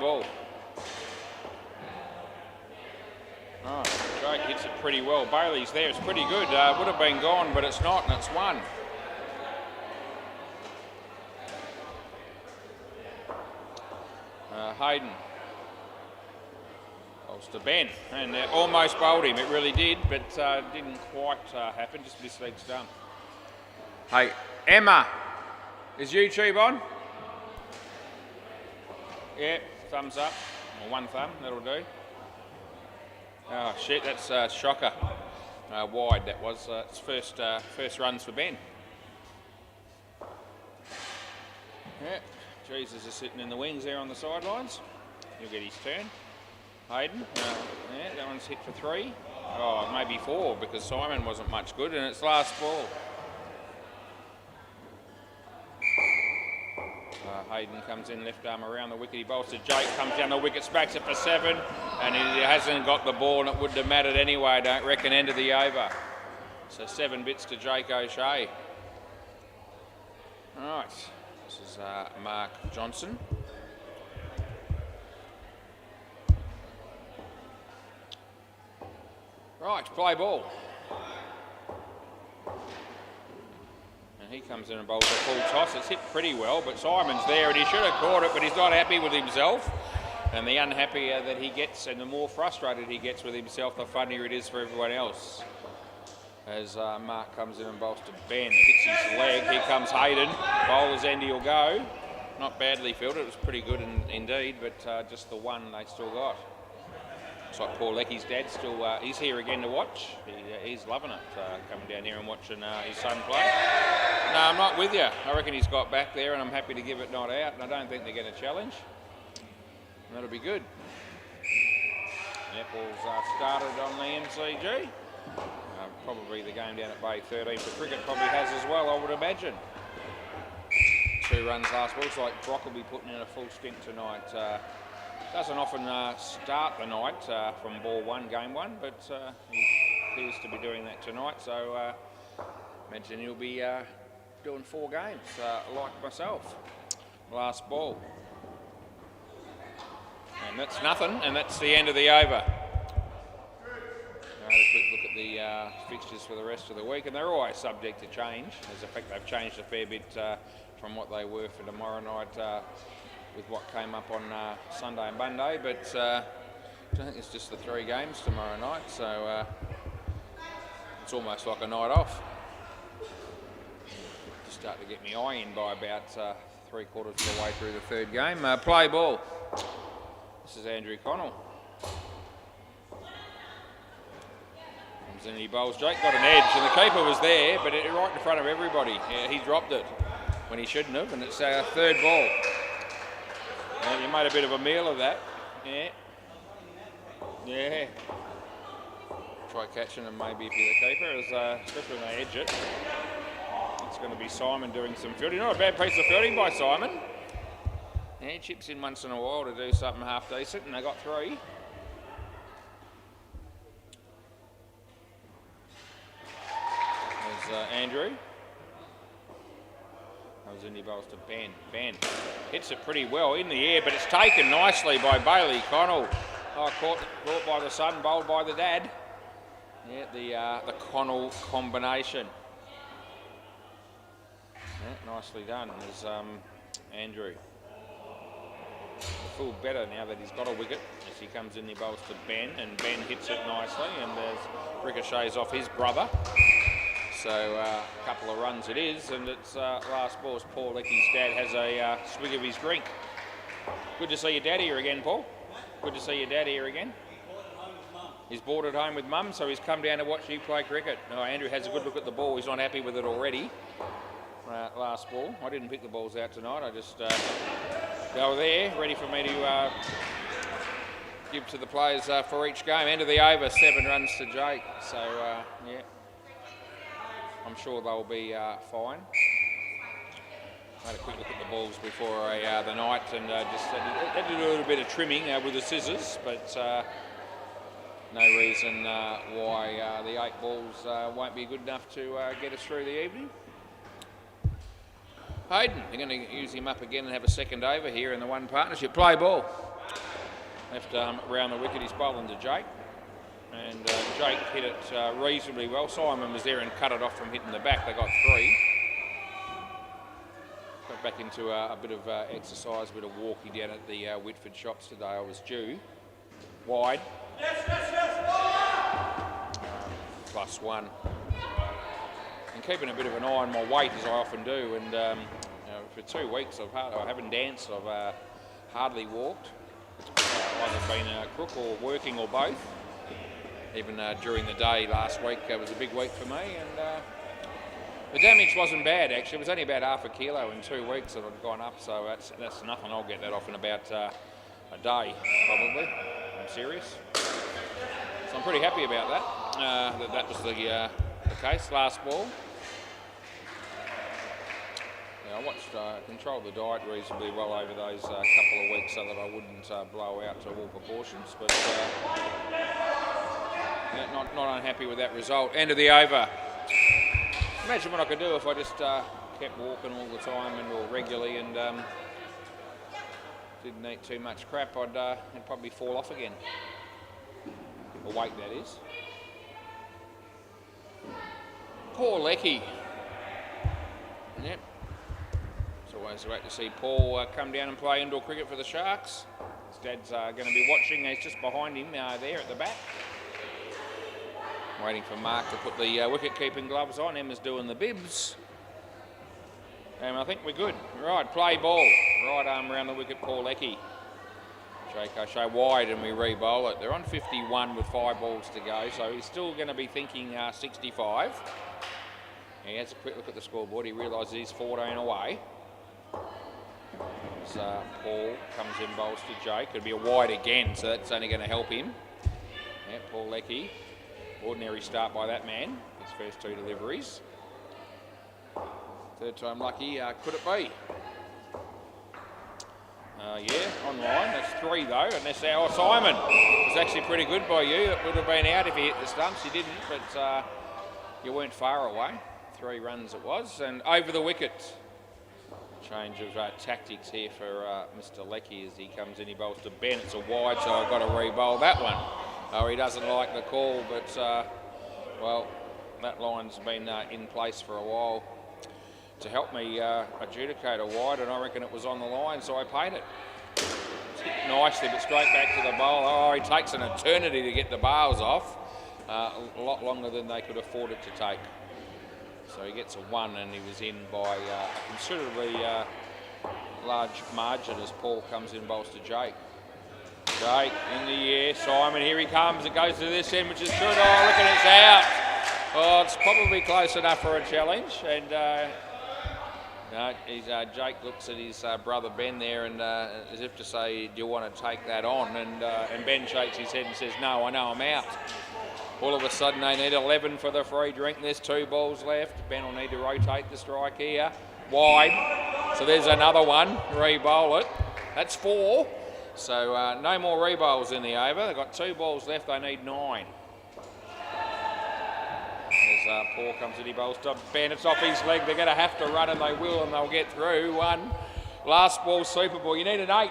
ball. Oh, Jake hits it pretty well. Bailey's there. It's pretty good. Would have been gone, but it's not, and it's one. Hayden. Bowls to Ben, and almost bowled him. It really did, but didn't quite happen. Just mislead stump. Hey, Emma, is YouTube on? Yeah, thumbs up, or one thumb, that'll do. Oh shit, that's shocker. Wide that was. It's first runs for Ben. Yeah, Jesus is sitting in the wings there on the sidelines. He'll get his turn. Hayden, yeah, that one's hit for 3. Oh, maybe 4 because Simon wasn't much good, and it's last ball. Hayden comes in, left arm around the wicket. He bowls to Jake, comes down the wicket, smacks it for 7, and he hasn't got the ball, and it wouldn't have mattered anyway, I don't reckon, end of the over. So 7 bits to Jake O'Shea. All right, this is Mark Johnson. Right, play ball. He comes in and bowls a full toss. It's hit pretty well, but Simon's there and he should have caught it, but he's not happy with himself. And the unhappier that he gets and the more frustrated he gets with himself, the funnier it is for everyone else. As Mark comes in and bowls to Ben, hits his leg. Here comes Hayden. Bowler's end he'll go. Not badly fielded, it was pretty good indeed, but just the one they still got. Looks like Paul Leckie's dad still, he's here again to watch. He's loving it, coming down here and watching his son play. No, I'm not with you. I reckon he's got back there and I'm happy to give it not out, and I don't think they're going to challenge. And that'll be good. Netball's started on the MCG. Probably the game down at Bay 13 for cricket probably has as well, I would imagine. 2 runs last ball. Looks like Brock will be putting in a full stint tonight. Doesn't often start the night from ball 1, game 1, but he appears to be doing that tonight. So imagine he'll be doing 4 games, like myself. Last ball. And that's nothing, and that's the end of the over. Have a quick look at the fixtures for the rest of the week, and they're always subject to change. As a fact, they've changed a fair bit from what they were for tomorrow night with what came up on Sunday and Monday, but I think it's just the 3 games tomorrow night, so it's almost like a night off. Just start to get my eye in by about 3/4 of the way through the 3rd game. Play ball. This is Andrew Connell. Comes in, he bowls. Jake got an edge, and the keeper was there, but right in front of everybody. Yeah, he dropped it when he shouldn't have, and it's our 3rd ball. You made a bit of a meal of that. Yeah. Yeah. Try catching them maybe if you're the keeper, especially when they edge it. It's going to be Simon doing some fielding. Not a bad piece of fielding by Simon. Yeah, he chips in once in a while to do something half decent, and they got 3. There's Andrew. Zindi bowls to Ben. Ben hits it pretty well in the air, but it's taken nicely by Bailey Connell. Oh, caught by the son, bowled by the dad. Yeah, the Connell combination. Yeah, nicely done. There's Andrew. Feel better now that he's got a wicket as he comes in. He bowls to Ben, and Ben hits it nicely, and there's ricochets off his brother. So a couple of runs it is, and it's last ball as Paul Leckie's dad has a swig of his drink. Good to see your dad here again, Paul. Good to see your dad here again. He's bored at home with mum, so he's come down to watch you play cricket. No, Andrew has a good look at the ball. He's not happy with it already. Last ball. I didn't pick the balls out tonight. I just they were there, ready for me to give to the players for each game. End of the over, 7 runs to Jake. So, yeah. I'm sure they'll be fine. I had a quick look at the balls before the night and just had to do a little bit of trimming with the scissors, but no reason why the 8 balls won't be good enough to get us through the evening. Hayden, they're going to use him up again and have a second over here in the 1 partnership. Play ball. left arm around the wicket. He's bowling to Jake. And Jake hit it reasonably well. Simon was there and cut it off from hitting the back. They got 3. Got back into a bit of exercise, a bit of walking down at the Whitford shops today. I was due. Wide. +1. And keeping a bit of an eye on my weight, as I often do. And for 2 weeks, I haven't danced. I've hardly walked. Either been crook or working or both. Even during the day last week, it was a big week for me, and the damage wasn't bad actually. It was only about half a kilo in 2 weeks that I'd gone up, so that's nothing. I'll get that off in about a day probably. I'm serious, so I'm pretty happy about that. That was the case. Last ball. Yeah, I watched, controlled the diet reasonably well over those couple of weeks so that I wouldn't blow out to all proportions, but. Not unhappy with that result. End of the over. Imagine what I could do if I just kept walking all the time and regularly and didn't eat too much crap. I'd probably fall off again. Or weight, that is. Poor Lecky. Yep. It's always great to see Paul come down and play indoor cricket for the Sharks. His dad's going to be watching. He's just behind him there at the back. Waiting for Mark to put the wicket-keeping gloves on. Emma's doing the bibs. And I think we're good. Right, play ball. Right arm around the wicket, Paul Lecky. Jake O'Shea wide and we re-bowl it. They're on 51 with 5 balls to go, so he's still going to be thinking 65. He has a quick look at the scoreboard. He realises he's 14 away. As Paul comes in, bowls to Jake. It'll be a wide again, so that's only going to help him. Yeah, Paul Lecky. Ordinary start by that man, his first 2 deliveries. Third time lucky, could it be? Yeah, online, that's 3 though, and that's our Simon. It was actually pretty good by you. It would have been out if he hit the stumps, you didn't, but you weren't far away. 3 runs it was, and over the wicket. Change of tactics here for Mr. Lecky as he comes in, he bowls to Ben. It's a wide, so I've got to re-bowl that one. Oh, he doesn't like the call, but, well, that line's been in place for a while to help me adjudicate a wide, and I reckon it was on the line, so I paid it. Nicely, but straight back to the bowl. Oh, he takes an eternity to get the bales off. A lot longer than they could afford it to take. So he gets a 1, and he was in by a considerably large margin as Paul comes in, bowls to Jake. Jake in the air, Simon, here he comes, it goes to this end, which is good. Oh, look at it's out. Oh, it's probably close enough for a challenge, and Jake looks at his brother Ben there, and as if to say, do you want to take that on? And Ben shakes his head and says, no, I know I'm out. All of a sudden they need 11 for the free drink. There's 2 balls left. Ben will need to rotate the strike here. Wide. So there's another one. Re-bowl it. That's 4. So no more re-bowls in the over. They've got 2 balls left. They need 9. As Paul comes in, he bowls to Ben. It's off his leg. They're going to have to run, and they will, and they'll get through. 1. Last ball, Super Ball. You need an 8.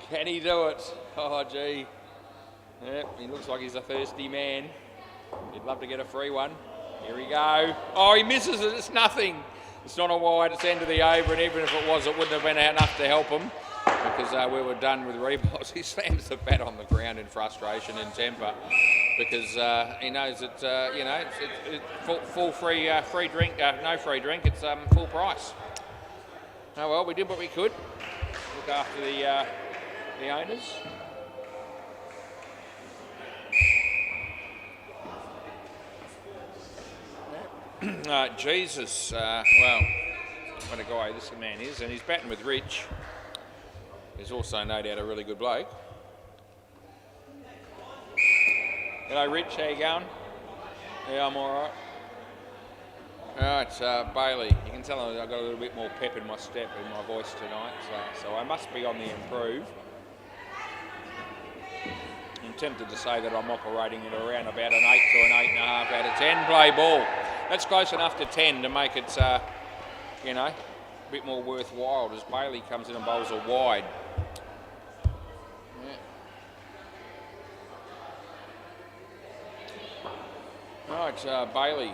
Can he do it? Oh, gee. Yep, he looks like he's a thirsty man. He'd love to get a free one. Here we go. Oh, he misses it. It's nothing. It's not a wide. It's end of the over, and even if it was, it wouldn't have been enough to help him because we were done with re-bowls. He slams the bat on the ground in frustration and temper because he knows that it's full free drink. No free drink. It's full price. Oh well, we did what we could. Look after the owners. Jesus, well, what a guy this man is, and he's batting with Rich. He's also no doubt a really good bloke. Hello Rich, how you going? Yeah, I'm alright. Alright, Bailey, you can tell I've got a little bit more pep in my step in my voice tonight, so I must be on the improve. I'm tempted to say that I'm operating at around about an 8 to an 8.5 out of 10. Play ball. That's close enough to 10 to make it, a bit more worthwhile as Bailey comes in and bowls a wide. Yeah. right, Bailey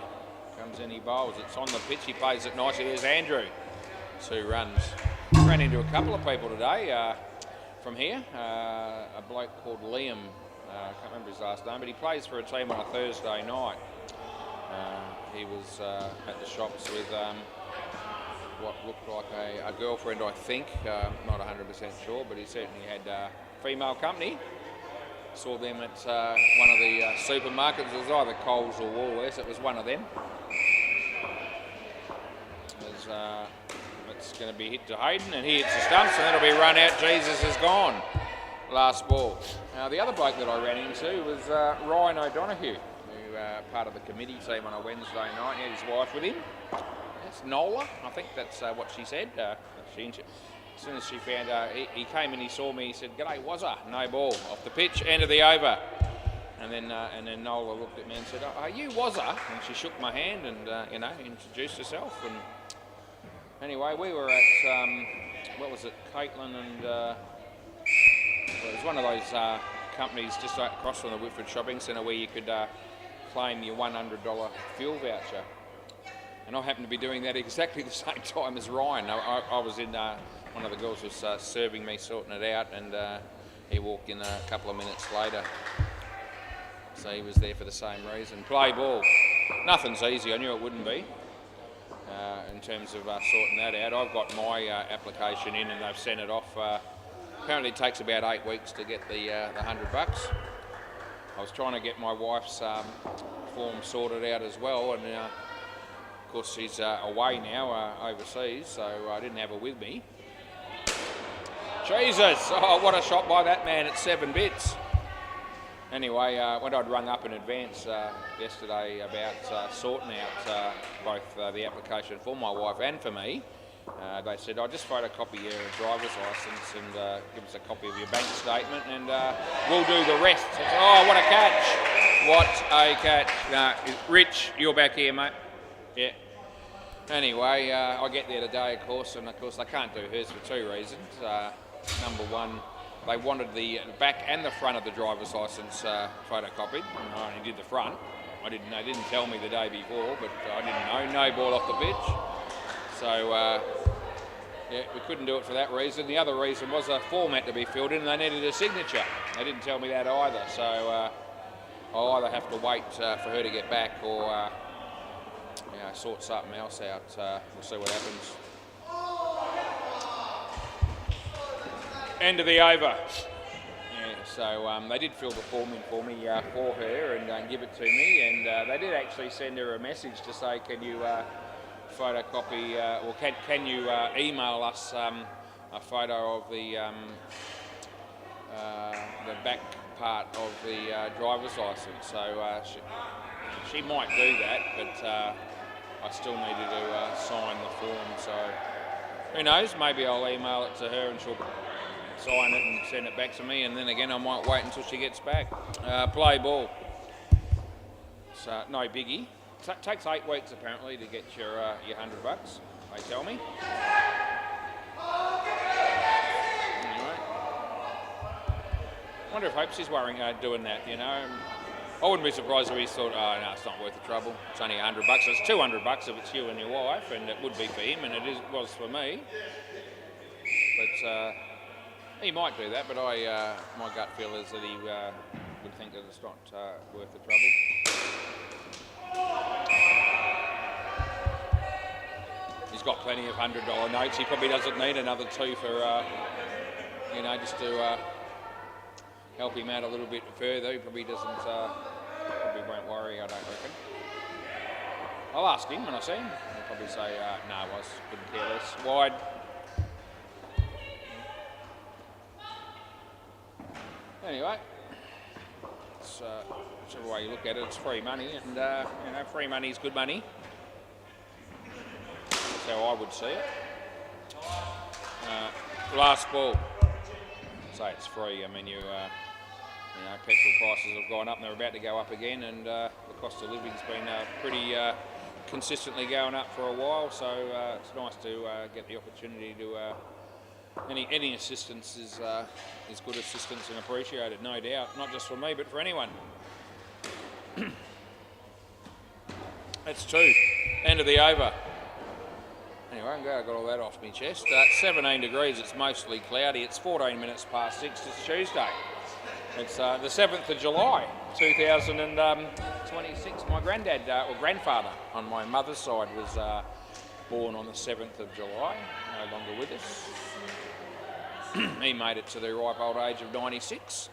comes in, he bowls. It's on the pitch, he plays it nicely. There's Andrew, 2 runs. Ran into a couple of people today from here. A bloke called Liam, I can't remember his last name, but he plays for a team on a Thursday night. He was at the shops with what looked like a girlfriend, I think. Not 100% sure, but he certainly had female company. Saw them at one of the supermarkets. It was either Coles or Woolworths. It was one of them. It's going to be hit to Hayden, and he hits the stumps, and that'll be run out. Jesus is gone. Last ball. The other bloke that I ran into was Ryan O'Donoghue, who part of the committee team on a Wednesday night. He had his wife with him. It's Nola, I think that's what she said. As soon as she found he came in, he saw me, he said, "G'day, Wazza, no ball, off the pitch, end of the over." And then Nola looked at me and said, "Are you Wazza?" And she shook my hand and introduced herself. And anyway, we were at what was it, Caitlin and well, it was one of those companies just across from the Whitford Shopping Centre where you could claim your $100 fuel voucher. And I happened to be doing that exactly the same time as Ryan. I was in, one of the girls was serving me, sorting it out, and he walked in a couple of minutes later. So he was there for the same reason. Play ball. Nothing's easy, I knew it wouldn't be, in terms of sorting that out. I've got my application in and they've sent it off. Apparently it takes about 8 weeks to get the $100. I was trying to get my wife's form sorted out as well, and of course she's away now, overseas, so I didn't have her with me. Jesus! Oh, what a shot by that man at 7 bits. Anyway, when I'd rung up in advance yesterday about sorting out both the application for my wife and for me, they said, "I'll just photocopy your driver's licence and give us a copy of your bank statement and we'll do the rest." I said, "Oh, what a catch! What a catch!" Rich, you're back here, mate. Yeah. Anyway, I get there today, of course, and of course they can't do hers for 2 reasons. Number one, they wanted the back and the front of the driver's licence photocopied. I only did the front. They didn't tell me the day before, but I didn't know. No ball off the pitch. So, yeah, we couldn't do it for that reason. The other reason was a form had to be filled in and they needed a signature. They didn't tell me that either, so I'll either have to wait for her to get back or sort something else out. We'll see what happens. End of the over. Yeah, so they did fill the form in for me for her and give it to me, and they did actually send her a message to say, "Can you photocopy or can you email us a photo of the back part of the driver's licence?" So she might do that, but I still needed to sign the form. So who knows? Maybe I'll email it to her and she'll sign it and send it back to me, and then again I might wait until she gets back. Play ball. So no biggie. Takes 8 weeks apparently to get your $100. They tell me. Anyway, I wonder if Hopesy's worrying doing that. I wouldn't be surprised if he thought, "Oh no, it's not worth the trouble. It's only $100. It's $200 if it's you and your wife, and it would be for him, and was for me." But he might do that, but my gut feel is that he would think that it's not worth the trouble. He's got plenty of $100 notes. He probably doesn't need another 2 for, just to help him out a little bit further. He probably doesn't, probably won't worry, I don't reckon. I'll ask him when I see him. He'll probably say, "No, I couldn't care less." Wide. Anyway, it's, whichever way you look at it, it's free money, and free money is good money. That's how I would see it. Last ball. Say it's free. I mean, petrol prices have gone up and they're about to go up again, and the cost of living's been pretty consistently going up for a while. So it's nice to get the opportunity to. Any assistance is good assistance and appreciated, no doubt. Not just for me, but for anyone. That's 2. End of the over. Anyway, I'm glad I got all that off my chest. 17 degrees, it's mostly cloudy. It's 14 minutes past 6, it's Tuesday. It's the 7th of July, 2026. My granddad, or grandfather on my mother's side was born on the 7th of July, no longer with us. He made it to the ripe old age of 96.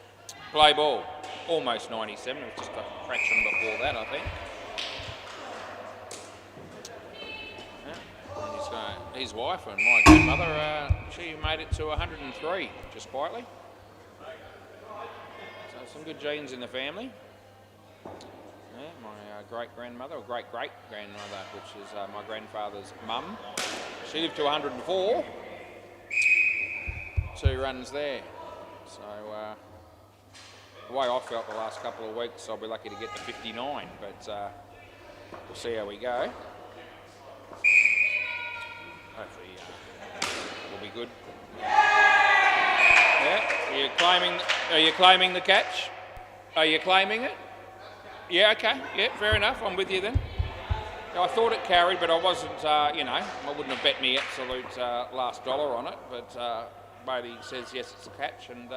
Play ball, almost 97, it was just a fraction before that, I think. His wife and my grandmother, she made it to 103, just quietly. So some good genes in the family. Yeah, my great-grandmother, or great-great-grandmother, which is my grandfather's mum. She lived to 104. 2 runs there. So the way I felt the last couple of weeks, I'll be lucky to get to 59, but we'll see how we go. Hopefully we'll be good. Yeah, are you claiming the catch? Are you claiming it? Yeah, okay. Yeah, fair enough. I'm with you then. I thought it carried, but I wasn't, I wouldn't have bet me absolute last dollar on it, but Bailey says yes, it's a catch, and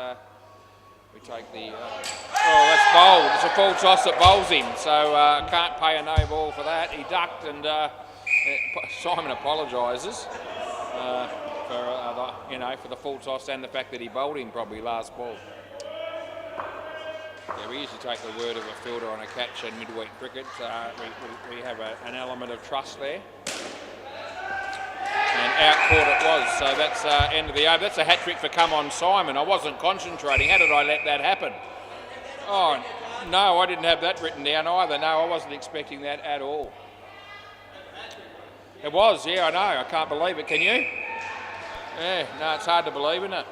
we take the... oh, that's bowled. It's a full toss that bowls him, so can't pay a no ball for that. He ducked, and Simon apologises for the full toss and the fact that he bowled him probably last ball. Yeah, we usually take the word of a fielder on a catch in midweek cricket. We have an element of trust there. And out caught it was, so that's end of the over. That's a hat-trick for Come On Simon. I wasn't concentrating. How did I let that happen? Oh, no, I didn't have that written down either. No, I wasn't expecting that at all. It was, yeah, I know. I can't believe it. Can you? Yeah, no, it's hard to believe, isn't it?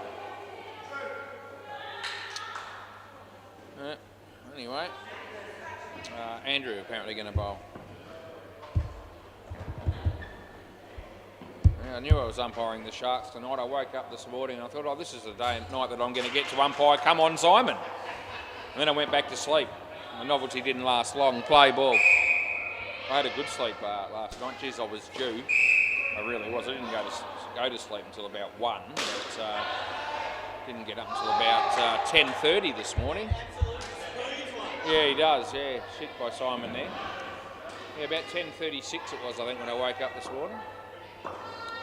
Anyway, Andrew apparently going to bowl. Yeah, I knew I was umpiring the Sharks tonight. I woke up this morning and I thought, oh, this is the day and night that I'm going to get to umpire Come On Simon. And then I went back to sleep. The novelty didn't last long. Play ball. I had a good sleep last night. Geez, I was due. I really was. I didn't go to sleep until about 1, but didn't get up until about 10:30 this morning. Yeah, he does. Yeah, shit by Simon there. Yeah, about 10:36 it was, I think, when I woke up this morning.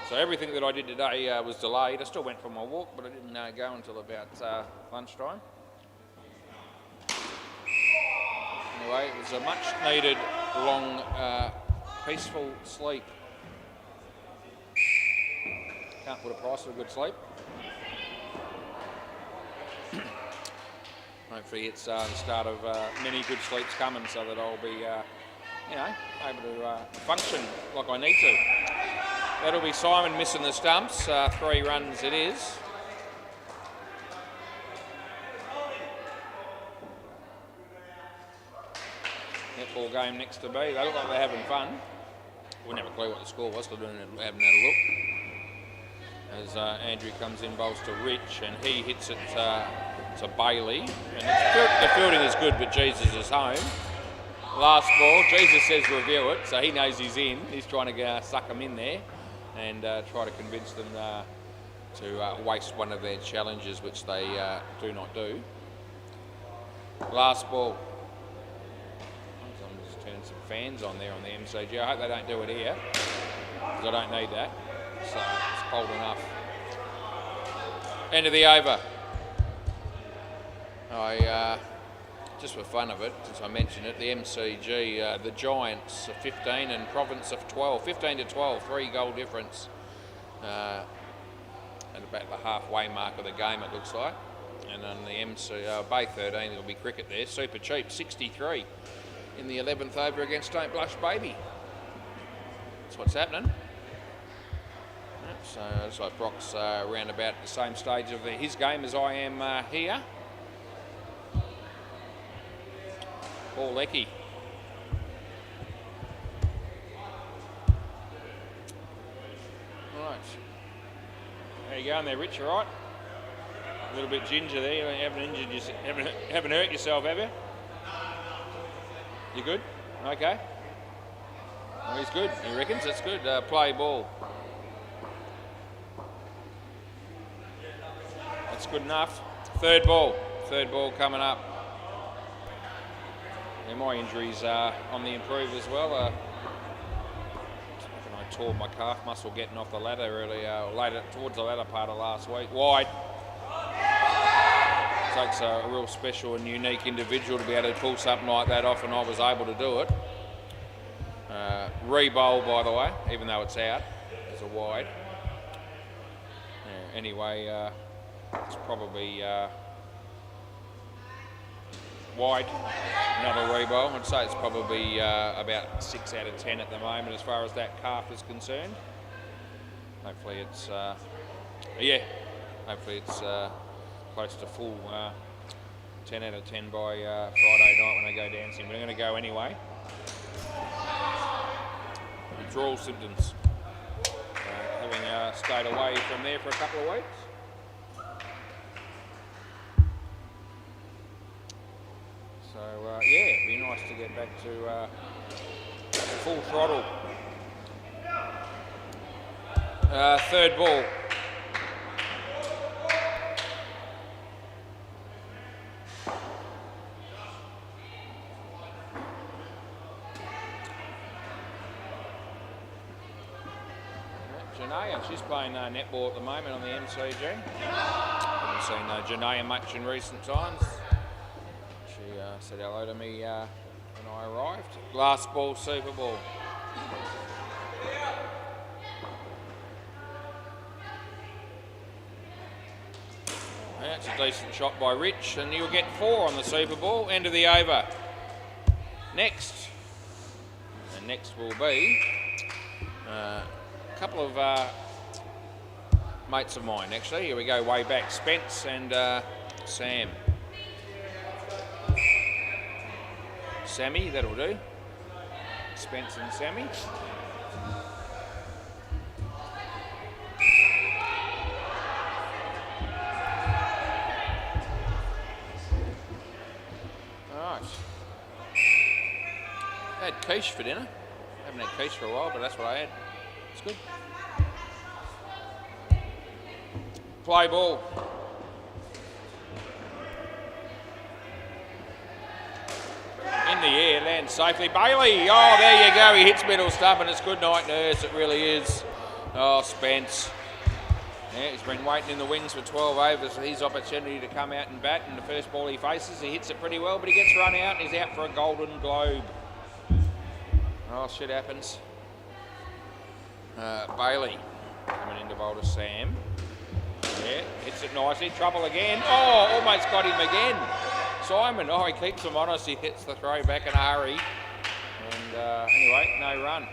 So everything that I did today was delayed. I still went for my walk, but I didn't go until about lunchtime. Anyway, it was a much-needed, long, peaceful sleep. Can't put a price on a good sleep. Hopefully it's the start of many good sleeps coming, so that I'll be, able to function like I need to. That'll be Simon missing the stumps. 3 runs it is. Netball game next to me. They look like they're having fun. Wouldn't have a clue what the score was, because I haven't had a look. As Andrew comes in, bowls to Rich, and he hits it to Bailey. And the fielding is good, but Jesus is home. Last ball, Jesus says review it, so he knows he's in. He's trying to suck them in there and try to convince them to waste one of their challenges, which they do not do. Last ball. I'm just turning some fans on there on the MCG. I hope they don't do it here, because I don't need that. So it's cold enough. End of the over. Just for fun of it, since I mentioned it, the MCG, the Giants 15 and Province of 12. 15 to 12, 3 goal difference. At about the halfway mark of the game, it looks like. And on the Bay 13, there'll be cricket there. Super cheap, 63 in the 11th over against Don't Blush Baby. That's what's happening. So it looks like Brock's around about the same stage of his game as I am here. Paul Leckie. Right. How you going there, Rich? All right? A little bit ginger there. You haven't hurt yourself, have you? You good? Okay. Well, he's good, he reckons. That's good. Play ball. That's good enough. Third ball coming up. And my injuries are on the improve as well. I tore my calf muscle getting off the ladder later towards the latter part of last week. Wide. Takes a real special and unique individual to be able to pull something like that off, and I was able to do it. Re-bowl, by the way, even though it's out, it's a wide. Yeah, anyway, it's probably wide, not a re-bowl. I'd say it's probably about 6 out of 10 at the moment as far as that calf is concerned. Hopefully it's, hopefully it's close to full 10 out of 10 by Friday night when I go dancing. But I'm going to go anyway. Withdrawal symptoms. Having stayed away from there for a couple of weeks. So yeah, it'd be nice to get back to full throttle. Third ball. Janaya, she's playing netball at the moment on the MCG. Haven't seen Janaya much in recent times. She said hello to me when I arrived. Last ball, Super Ball. That's a decent shot by Rich, and you'll get 4 on the Super Ball. End of the over. Next. And next will be a couple of mates of mine, actually. Here we go way back. Spence and Sam. Sammy, that'll do. Spence and Sammy. Alright. I had quiche for dinner. Haven't had quiche for a while, but that's what I had. It's good. Play ball. In the air, lands safely. Bailey, oh, there you go. He hits middle stump, and it's good night, Nurse. It really is. Oh, Spence. Yeah, he's been waiting in the wings for 12 overs for his opportunity to come out and bat. And the first ball he faces, he hits it pretty well, but he gets run out, and he's out for a Golden Globe. Oh, shit happens. Bailey coming in to bowl to Sam. Yeah, hits it nicely. Trouble again. Oh, almost got him again. Simon, oh, he keeps him honest. He hits the throw back in a hurry. And anyway, no run.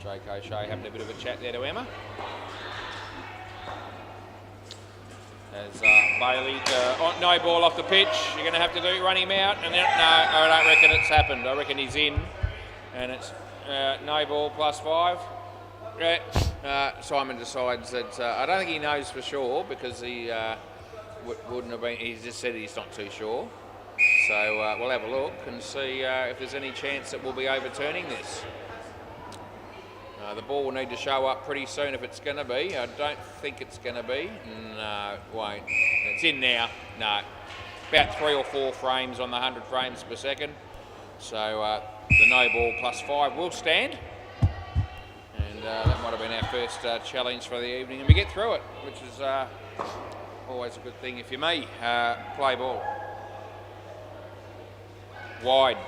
J.K. Shea having a bit of a chat there to Emma. As Bailey, no ball off the pitch. You're going to have to run him out. And then, no, I don't reckon it's happened. I reckon he's in. And it's no ball +5. Simon decides that I don't think he knows for sure because he wouldn't have been. He just said he's not too sure. So we'll have a look and see if there's any chance that we'll be overturning this. The ball will need to show up pretty soon if it's going to be. I don't think it's going to be. No, it won't. It's in now. No. About 3 or 4 frames on the 100 frames per second. So the no ball +5 will stand. And that might have been our first challenge for the evening. And we get through it, which is always a good thing if you're me. Play ball. Wide.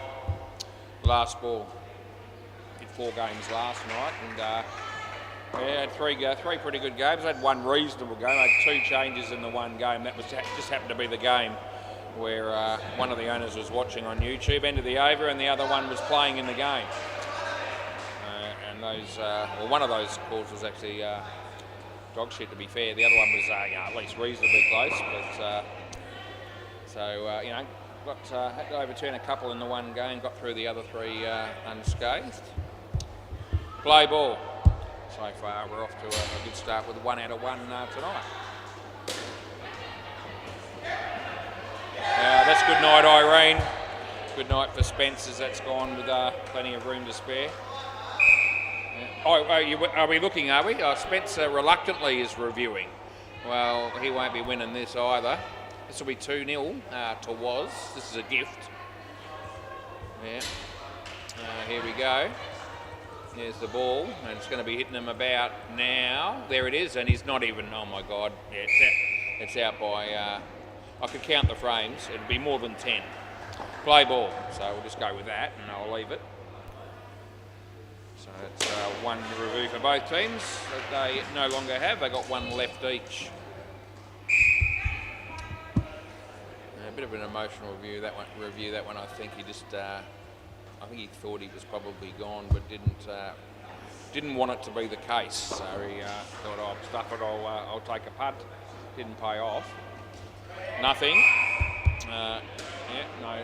Last ball. Did 4 games last night, and yeah, had 3 pretty good games. I had 1 reasonable game. I had 2 changes in the 1 game. That was just happened to be the game where one of the owners was watching on YouTube, end of the over, and the other one was playing in the game. And those, well, one of those calls was actually dog shit, to be fair. The other one was at least reasonably close, but so you know, had to overturn a couple in the 1 game, got through the other 3 unscathed. Play ball. So far we're off to a good start with 1 out of 1 tonight. That's good night, Irene. Good night for Spence as that's gone with plenty of room to spare. Are we looking, are we? Spencer reluctantly is reviewing. Well, he won't be winning this either. This will be 2-0 to Was. This is a gift. Yeah. Here we go. There's the ball, and it's going to be hitting him about now. There it is, and he's not even, oh my God. Yeah, it's out by, I could count the frames. It'd be more than 10. Play ball. So we'll just go with that, and I'll leave it. So it's one review for both teams that they no longer have. They got one left each. A bit of an emotional review that one. I think he just, I think he thought he was probably gone, but didn't want it to be the case. So he thought, "Oh, stuff it. I'll take a punt." Didn't pay off. Nothing.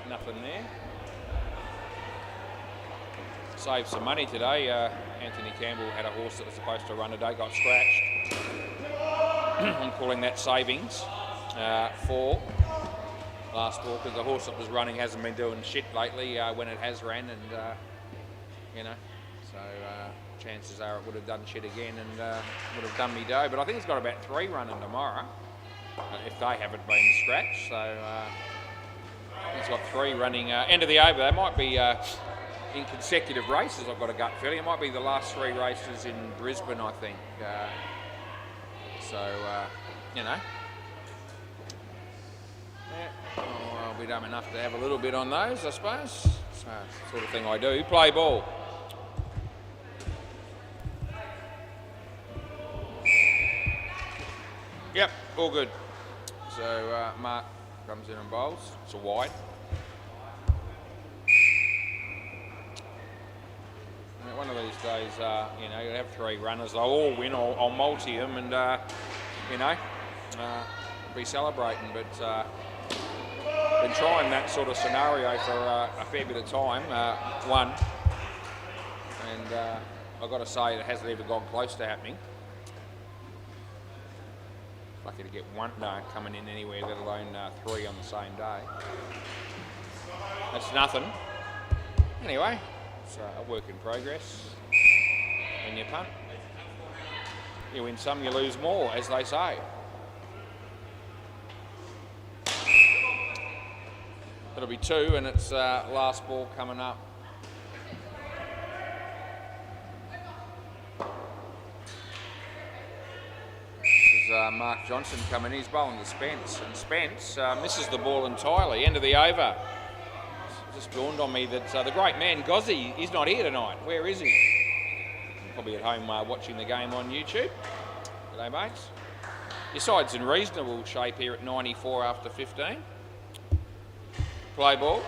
Nothing there. Saved some money today. Anthony Campbell had a horse that was supposed to run today, got scratched. I'm calling that savings for last ball, because the horse that was running hasn't been doing shit lately when it has ran, and so chances are it would have done shit again and would have done me dough. But I think it's got about 3 running tomorrow if they haven't been scratched. So it's got 3 running end of the over. They might be in consecutive races. I've got a gut feeling it might be the last 3 races in Brisbane, I think. I'll be dumb enough to have a little bit on those, I suppose. So, sort of thing I do. Play ball. Yep, all good. So Mark comes in and bowls. It's a wide. One of these days, you'll have 3 runners. They'll all win. I'll multi them and, be celebrating. But been trying that sort of scenario for a fair bit of time. One, and I've got to say it hasn't even gone close to happening. Lucky to get 1 coming in anywhere, let alone 3 on the same day. That's nothing. Anyway. It's a work in progress. When you punt, you win some, you lose more, as they say. It'll be 2, and it's last ball coming up. This is Mark Johnson coming. He's bowling to Spence, and Spence misses the ball entirely. End of the over. Just dawned on me that the great man Gozzy, he's not here tonight. Where is he? Probably at home watching the game on YouTube. G'day, mates. Your side's in reasonable shape here at 94 after 15. Play ball.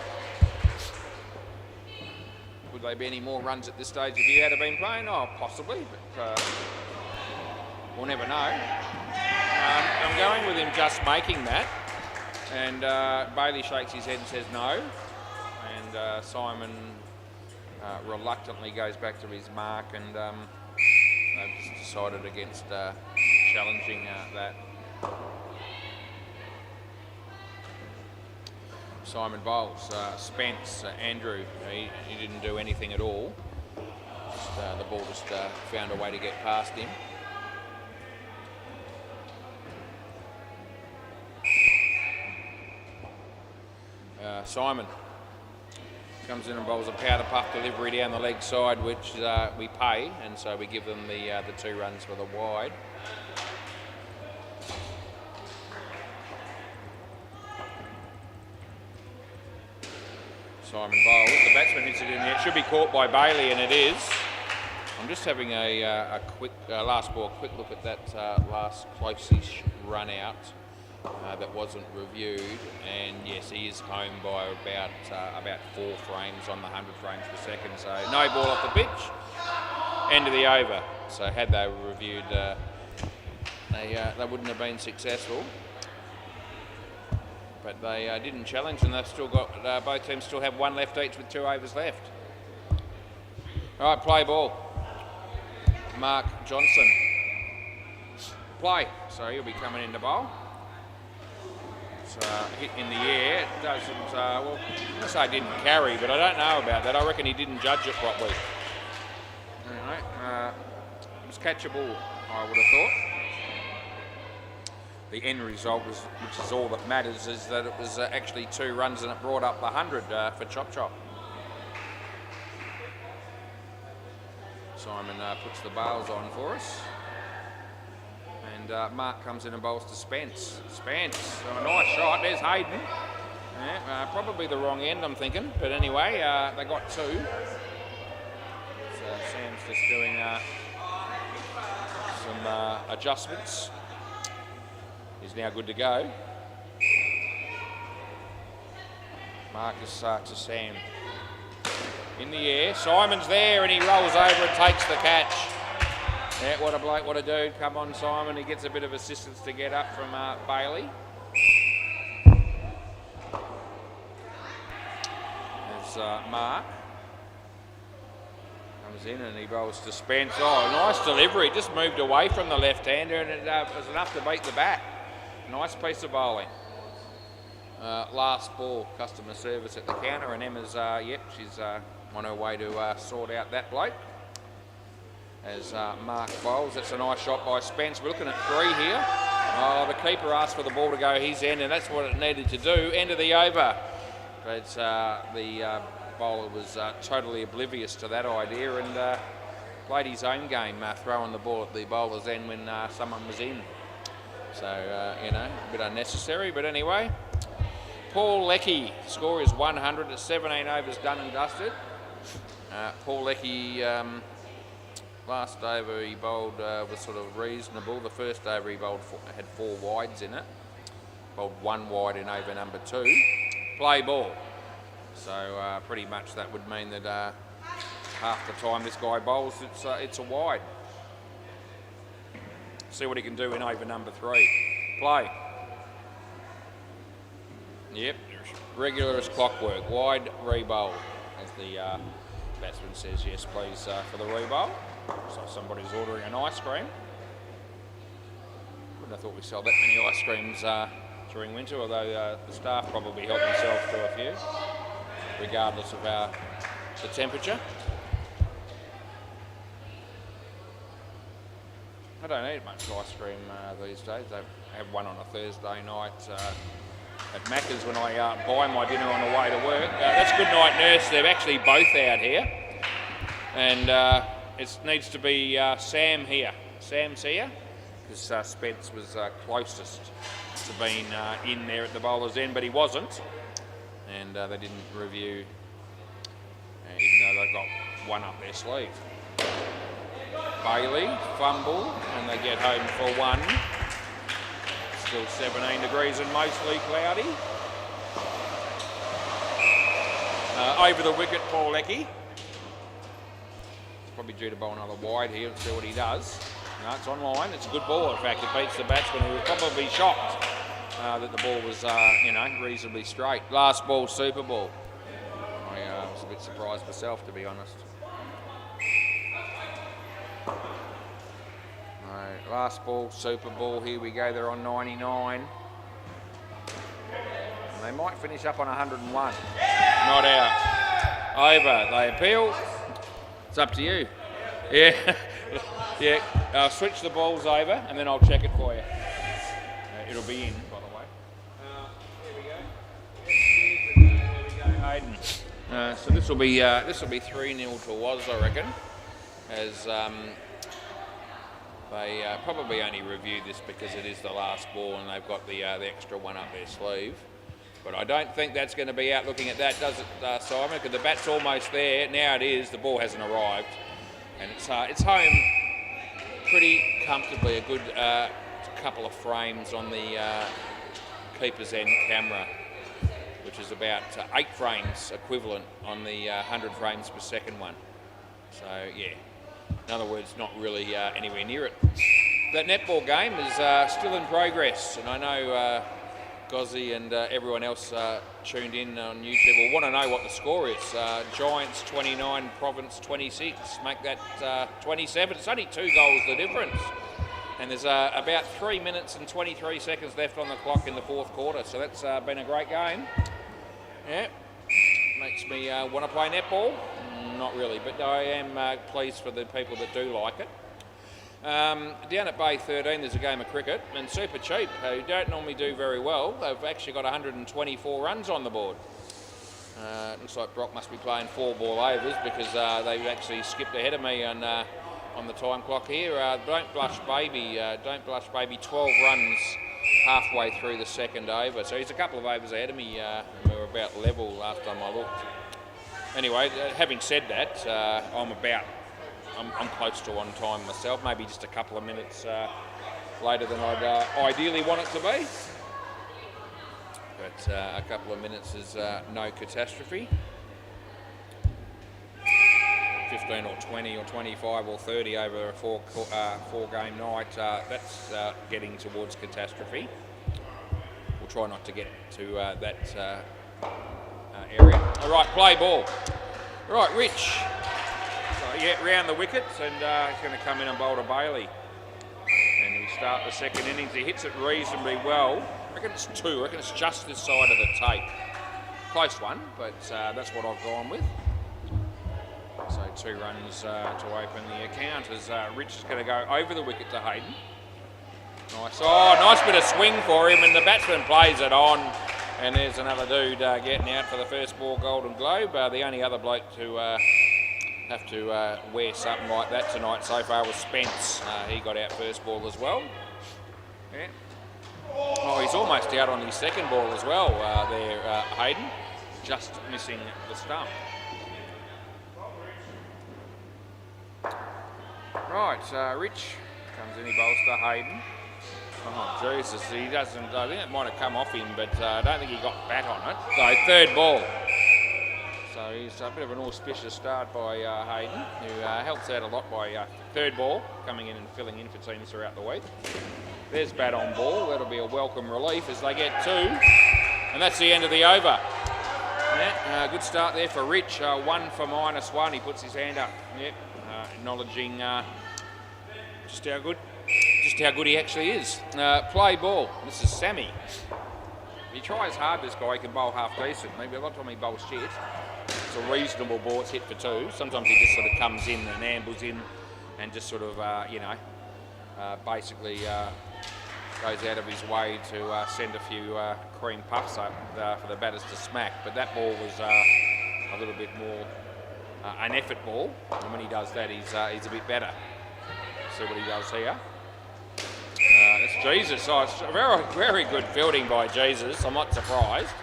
Would there be any more runs at this stage if you had been playing? Oh, possibly, but we'll never know. I'm going with him just making that, and Bailey shakes his head and says no. And Simon reluctantly goes back to his mark, and they've just decided against challenging that. Simon bowls. Spence, Andrew, he didn't do anything at all. The ball just found a way to get past him. Simon comes in and bowls a powder puff delivery down the leg side, which we pay, and so we give them the 2 runs for the wide. Simon bowls. The batsman hits it in there. It should be caught by Bailey, and it is. I'm just having a quick last ball, quick look at that last close-ish run out. That wasn't reviewed, and yes, he is home by about 4 frames on the 100 frames per second. So no ball off the pitch. End of the over. So had they reviewed, they wouldn't have been successful. But they didn't challenge, and they've still got both teams still have 1 left each with 2 overs left. All right, play ball. Mark Johnson. Play. So he'll be coming in to bowl. hit in the air. It doesn't, well, I'm going to say it didn't carry, but I don't know about that. I reckon he didn't judge it properly. Anyway, it was catchable, I would have thought. The end result, was, which is all that matters, is that it was actually 2 runs and it brought up the 100 for Chop Chop. Simon puts the bails on for us. And Mark comes in and bowls to Spence. Spence, a nice shot. There's Hayden. Yeah, probably the wrong end, I'm thinking. But anyway, they got 2. So Sam's just doing some adjustments. He's now good to go. Marcus to Sam. In the air. Simon's there and he rolls over and takes the catch. Yeah, what a bloke, what a dude. Come on, Simon. He gets a bit of assistance to get up from Bailey. There's Mark. Comes in and he rolls to Spence. Oh, nice delivery. Just moved away from the left-hander and it was enough to beat the bat. Nice piece of bowling. Last ball, customer service at the counter, and Emma's, she's on her way to sort out that bloke. As Mark bowls, that's a nice shot by Spence. We're looking at 3 here. Oh, the keeper asked for the ball to go his end, and that's what it needed to do. End of the over. But the bowler was totally oblivious to that idea and played his own game, throwing the ball at the bowler's end when someone was in. So, you know, a bit unnecessary, but anyway. Paul Leckie, score is 100 at 17 overs done and dusted. Paul Leckie, last over he bowled was sort of reasonable. The first over he bowled had 4 wides in it. Bowled 1 wide in over number 2. Play ball. So pretty much that would mean that half the time this guy bowls, it's a wide. See what he can do in over number 3. Play. Yep, regular as clockwork. Wide re-bowl, as the batsman says, yes please, for the re-bowl. So somebody's ordering an ice cream. Wouldn't have thought we sold that many ice creams during winter, although the staff probably help themselves to a few, regardless of the temperature. I don't eat much ice cream these days. I have one on a Thursday night at Macca's when I buy my dinner on the way to work. That's Good Night Nurse. They're actually both out here. And it needs to be Sam here. Sam's here because Spence was closest to being in there at the bowler's end, but he wasn't. And they didn't review, even though they've got one up their sleeve. Bailey, fumble, and they get home for 1. Still 17 degrees and mostly cloudy. Over the wicket, Paul Leckie. He's probably due to bowl another wide here. Let's see what he does. No, it's on line. It's a good ball. In fact, it beats the batsman who was probably shocked that the ball was, reasonably straight. Last ball, Super Ball. I was a bit surprised myself, to be honest. Right, last ball, Super Ball. Here we go. They're on 99. And they might finish up on 101. Not out. Over. They appeal. It's up to you. Yeah. Yeah. I'll switch the balls over and then I'll check it for you. It'll be in, by the way. Here we go. There we go, Hayden. So this will be 3-0 to Was, I reckon, as they probably only reviewed this because it is the last ball and they've got the extra one up their sleeve. But I don't think that's going to be out looking at that, does it, Simon? Because the bat's almost there. Now it is. The ball hasn't arrived, and it's home pretty comfortably. A good couple of frames on the keeper's end camera, which is about 8 frames equivalent on the 100 frames per second one. So yeah, in other words, not really anywhere near it. That netball game is still in progress, and I know Gozzy and everyone else tuned in on YouTube will want to know what the score is. Giants 29, Province 26. Make that 27. It's only 2 goals the difference. And there's about 3 minutes and 23 seconds left on the clock in the fourth quarter. So that's been a great game. Yeah, makes me want to play netball. Not really, but I am pleased for the people that do like it. Down at Bay 13 there's a game of cricket, and Super Cheap, who don't normally do very well, they've actually got 124 runs on the board. Looks like Brock must be playing 4-ball overs because they've actually skipped ahead of me on the time clock here. Don't blush baby, 12 runs halfway through the second over, so he's a couple of overs ahead of me, and we were about level last time I looked. Anyway, having said that, I'm close to on time myself, maybe just a couple of minutes later than I'd ideally want it to be. But a couple of minutes is no catastrophe. 15 or 20 or 25 or 30 over a four-game night, that's getting towards catastrophe. We'll try not to get to that area. All right, play ball. All right, Rich. Yeah, round the wickets, and he's going to come in and bowl to Bailey. And we start the second innings. He hits it reasonably well. I reckon it's 2. I reckon it's just this side of the tape. Close one, but that's what I've gone with. So 2 runs to open the account as Rich is going to go over the wicket to Hayden. Nice. Oh, nice bit of swing for him, and the batsman plays it on. And there's another dude getting out for the first ball Golden Globe. The only other bloke to have to wear something like that tonight so far was Spence. He got out first ball as well. Yeah. Oh, he's almost out on his second ball as well there, Hayden. Just missing the stump. Right, Rich comes in, he bowls to Hayden. Oh, Jesus, he doesn't, I think it might have come off him, but I don't think he got bat on it. So, third ball. So he's a bit of an auspicious start by Hayden, who helps out a lot by third ball, coming in and filling in for teams throughout the week. There's bat on ball. That'll be a welcome relief as they get 2. And that's the end of the over. Yeah, good start there for Rich. 1 for -1. He puts his hand up. Yep, acknowledging just how good he actually is. Play ball. This is Sammy. He tries hard, this guy. He can bowl half decent. Maybe a lot of time he bowls shit. It's a reasonable ball. It's hit for 2. Sometimes he just sort of comes in and ambles in and just sort of, basically goes out of his way to send a few cream puffs up for the batters to smack. But that ball was a little bit more an effort ball. And when he does that, he's a bit better. See what he does here. That's Jesus. Oh, it's very, very good fielding by Jesus. I'm not surprised.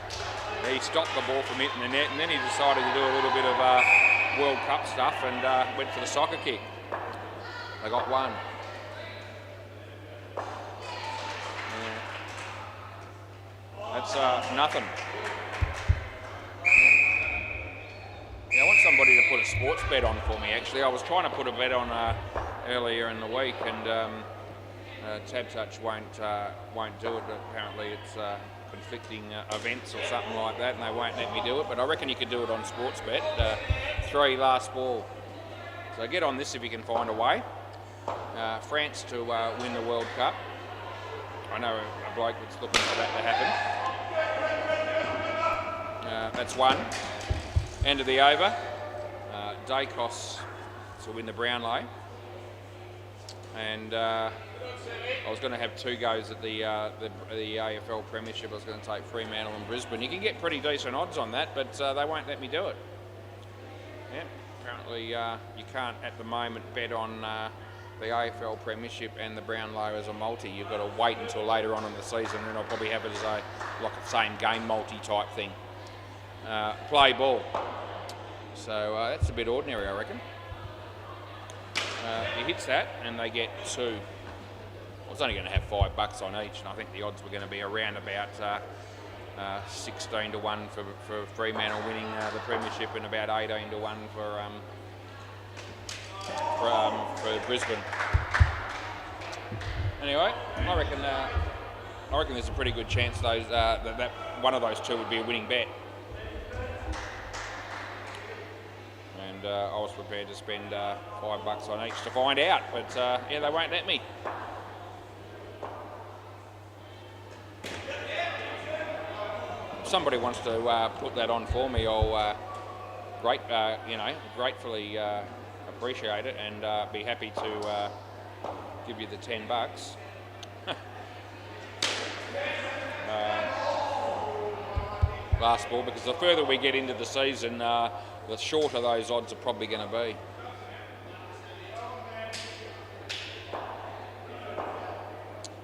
He stopped the ball from hitting the net, and then he decided to do a little bit of World Cup stuff and went for the soccer kick. They got 1. Yeah. That's nothing. Yeah, I want somebody to put a sports bet on for me, actually. I was trying to put a bet on earlier in the week, and Tab Touch won't do it. Apparently it's conflicting events or something like that, and they won't let me do it, but I reckon you could do it on Sportsbet. 3 last ball. So get on this if you can find a way. France to win the World Cup. I know a bloke that's looking for that to happen. That's 1. End of the over. Dacos to win the Brownlow. And I was going to have 2 goes at the AFL Premiership. I was going to take Fremantle and Brisbane. You can get pretty decent odds on that, but they won't let me do it. Yeah, apparently you can't at the moment bet on the AFL Premiership and the Brownlow as a multi. You've got to wait until later on in the season, and I'll probably have it as a same game multi type thing. Play ball. So that's a bit ordinary, I reckon. He hits that, and they get 2. I was only going to have $5 on each, and I think the odds were going to be around about 16 to 1 for Fremantle winning the Premiership, and about 18 to 1 for Brisbane. Anyway, I reckon there's a pretty good chance that one of those 2 would be a winning bet. And I was prepared to spend $5 on each to find out, but yeah, they won't let me. somebody wants to put that on for me, I'll gratefully appreciate it and be happy to give you the $10. Last ball, because the further we get into the season, the shorter those odds are probably going to be.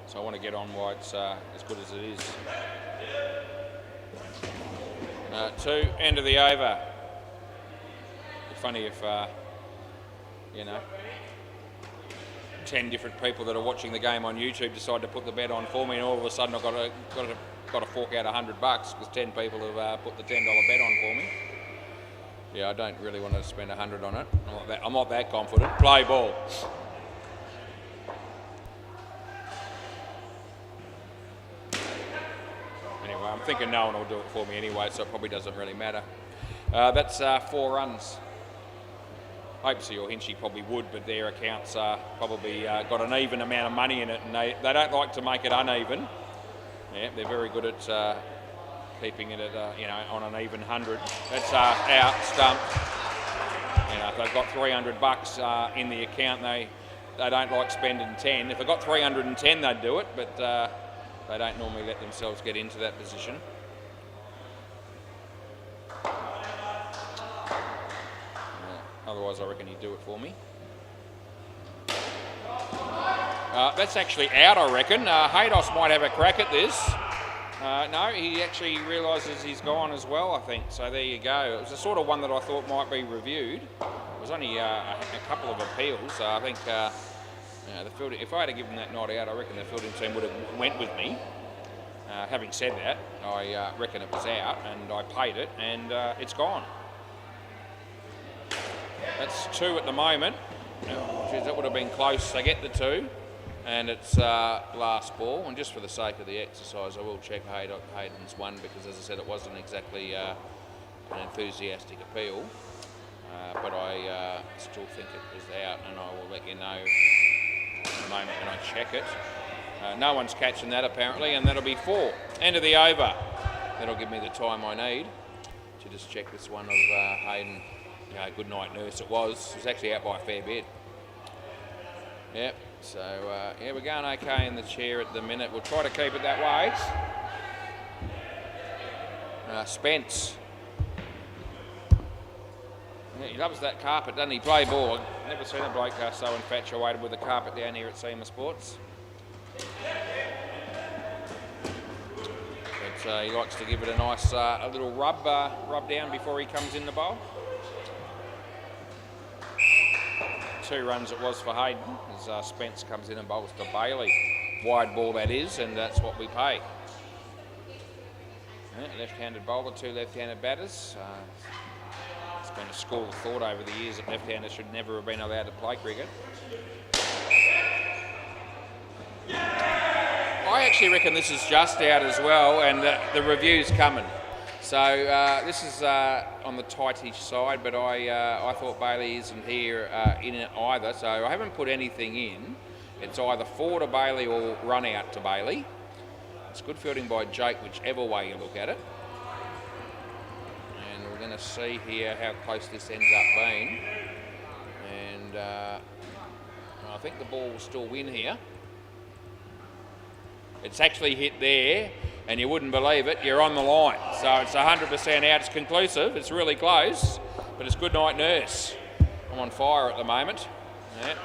So I want to get on while it's as good as it is. 2, end of the over. It's funny if, 10 different people that are watching the game on YouTube decide to put the bet on for me, and all of a sudden I've got to fork out $100 because 10 people have put the $10 bet on for me. Yeah, I don't really want to spend 100 on it. I'm not that confident. Play ball. Anyway, I'm thinking no one will do it for me anyway, so it probably doesn't really matter. That's 4 runs. Hopesy or Hinchy probably would, but their accounts probably got an even amount of money in it, and they don't like to make it uneven. Yeah, they're very good at keeping it at on an even 100. That's out, stumped. If they've got $300 in the account, they don't like spending 10. If they've got 310, they'd do it, but they don't normally let themselves get into that position. Otherwise, I reckon he'd do it for me. That's actually out, I reckon. Haydos might have a crack at this. No, he actually realises he's gone as well, I think. So there you go. It was the sort of one that I thought might be reviewed. It was only a couple of appeals. I think the fielding, if I had given that night out, I reckon the fielding team would have went with me. Having said that, I reckon it was out, and I paid it, and it's gone. That's 2 at the moment. Geez, that would have been close. They get the 2, and it's last ball. And just for the sake of the exercise, I will check Hayden's one, because, as I said, it wasn't exactly an enthusiastic appeal. But I still think it was out, and I will let you know in a moment when I check it. No one's catching that apparently, and that'll be 4. End of the over. That'll give me the time I need to just check this one of Hayden. Good night, nurse. It was actually out by a fair bit. Yep. So we're going okay in the chair at the minute. We'll try to keep it that way. Spence. Yeah, he loves that carpet, doesn't he? Play ball. I've never seen a bloke so infatuated with the carpet down here at SEMA Sports. But he likes to give it a nice a little rub down before he comes in the bowl. 2 runs it was for Hayden as Spence comes in and bowls to Bailey. Wide ball that is, and that's what we pay. Left-handed bowler, 2 left-handed batters. It's been a school of thought over the years that left-handers should never have been allowed to play cricket. I actually reckon this is just out as well, and the review's coming. So this is on the tightish side, but I thought Bailey isn't here in it either, so I haven't put anything in. It's either 4 to Bailey or run out to Bailey. It's good fielding by Jake, whichever way you look at it. And we're going to see here how close this ends up being. And I think the ball will still win here. It's actually hit there, and you wouldn't believe it, you're on the line. So it's 100% out, it's conclusive, it's really close, but it's good night, nurse. I'm on fire at the moment. Yeah.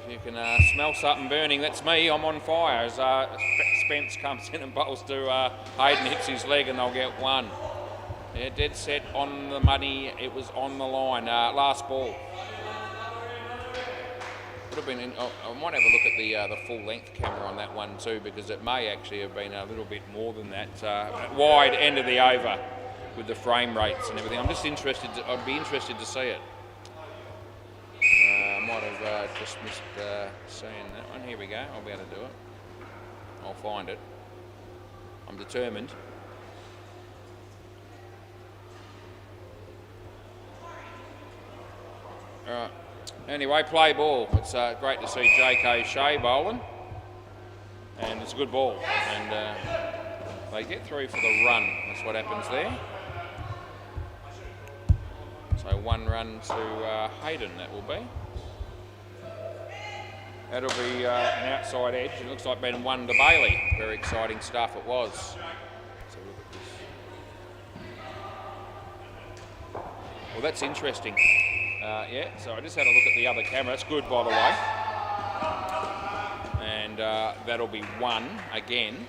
If you can smell something burning, that's me, I'm on fire. As Spence comes in and bowls to Hayden, hits his leg, and they'll get 1. Yeah, dead set on the money, it was on the line. Last ball. I might have a look at the full length camera on that one too, because it may actually have been a little bit more than that. Wide end of the over with the frame rates and everything. I'm just interested. I'd be interested to see it. I might have just missed seeing that one. Here we go. I'll be able to do it. I'll find it. I'm determined. All right. Anyway, play ball. It's great to see J.K. Shea bowling, and it's a good ball. And They get through for the run. That's what happens there. So 1 run to Hayden, that will be. That'll be an outside edge. It looks like been 1 to Bailey. Very exciting stuff it was. So look at this. Well, that's interesting. Yeah, so I just had a look at the other camera. It's good, by the way. And that'll be 1 again.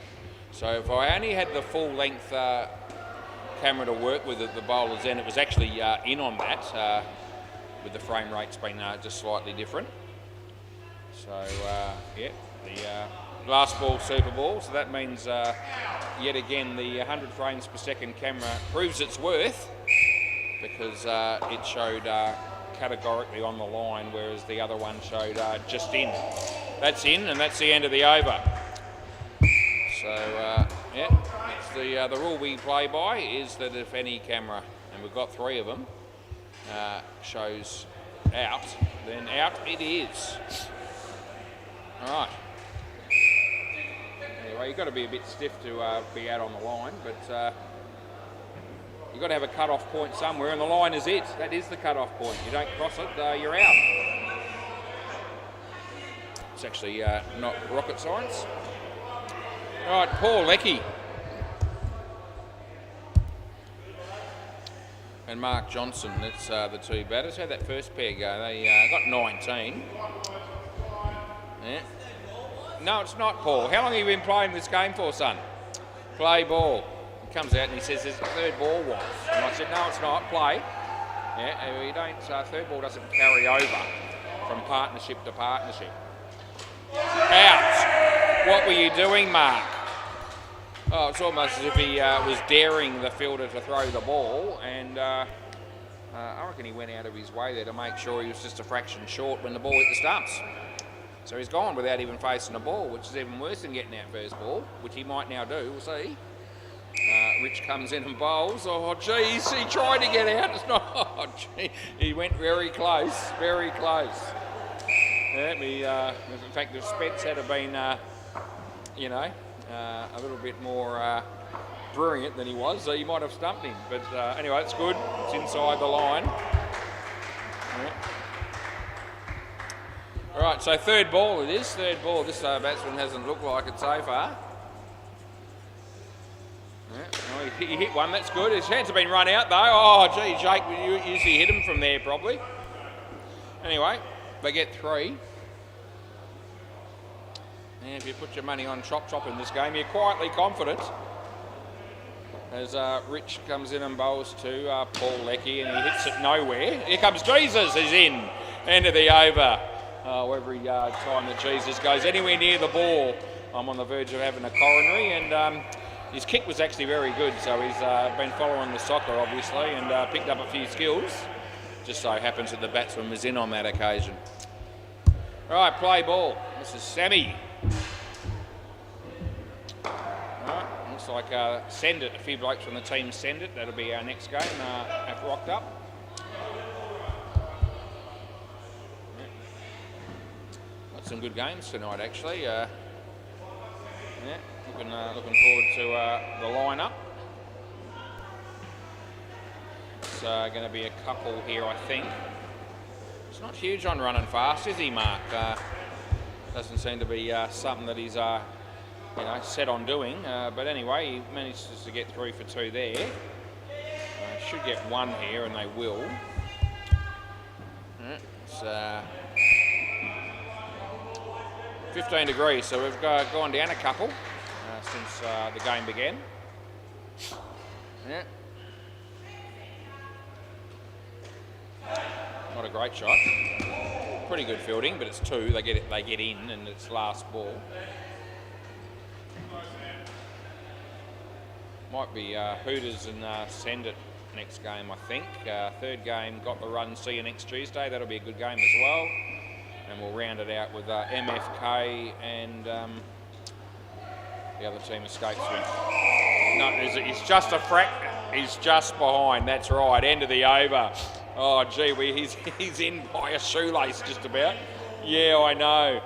So if I only had the full length camera to work with at the bowler's end, it was actually in on that, with the frame rates being just slightly different. So yeah, the last ball Super Ball, so that means yet again the 100 frames per second camera proves its worth, because it showed categorically on the line, whereas the other one showed just in. That's in, and that's the end of the over. So yeah, it's the rule we play by is that if any camera, and we've got 3 of them, shows out, then out it is. All right. Anyway, you've got to be a bit stiff to be out on the line, but you've got to have a cut-off point somewhere, and the line is it. That is the cut-off point. You don't cross it, you're out. It's actually not rocket science. All right, Paul Leckie and Mark Johnson, that's the 2 batters. How'd that first pair go? They got 19. Yeah. No, it's not, Paul. How long have you been playing this game for, son? Play ball. He comes out and he says there's a 3rd ball was. And I said, no, it's not. Play. Yeah, you don't. 3rd ball doesn't carry over from partnership to partnership. Out. What were you doing, Mark? Oh, it's almost as if he was daring the fielder to throw the ball, and I reckon he went out of his way there to make sure he was just a fraction short when the ball hit the stumps. So he's gone without even facing the ball, which is even worse than getting out first ball, which he might now do. We'll see. Rich comes in and bowls. Oh, geez, he tried to get out. It's not. Oh, gee. He went very close, very close. Yeah, in fact, if Spence had been, you know, a little bit more brilliant than he was, so he might have stumped him. But anyway, it's good. It's inside the line. Yeah. All right, so 3rd ball it is. 3rd ball. This batsman hasn't looked like it so far. Yeah, well, he hit 1. That's good. His hands have been run out, though. Oh, gee, Jake, you usually hit him from there, probably. Anyway, they get 3. And if you put your money on Chop in this game, you're quietly confident. As Rich comes in and bowls to Paul Leckie, and he hits it nowhere. Here comes Jesus, he's in. End of the over. Every time that Jesus goes anywhere near the ball, I'm on the verge of having a coronary, and his kick was actually very good, so he's been following the soccer, obviously, and picked up a few skills. Just so happens that the batsman was in on that occasion. All right, play ball. This is Sammy. All right, looks like send it. A few blokes from the team send it. That'll be our next game at Rocked Up. Some good games tonight, actually. Yeah, looking forward to the lineup. It's going to be a couple here, I think. It's not huge on running fast, is he, Mark? Doesn't seem to be something that he's set on doing. But anyway, he manages to get 3 for 2 there. Should get 1 here, and they will. It's 15 degrees, so we've gone down a couple since the game began. Yeah. Not a great shot. Pretty good fielding, but it's 2. They get in, and it's last ball. Might be Hooters and send it next game, I think. 3rd game, got the run. See you next Tuesday. That'll be a good game as well. And we'll round it out with MFK and the other team escapes me. No, he's just a he's just behind. That's right. End of the over. Oh, gee, he's in by a shoelace just about. Yeah, I know.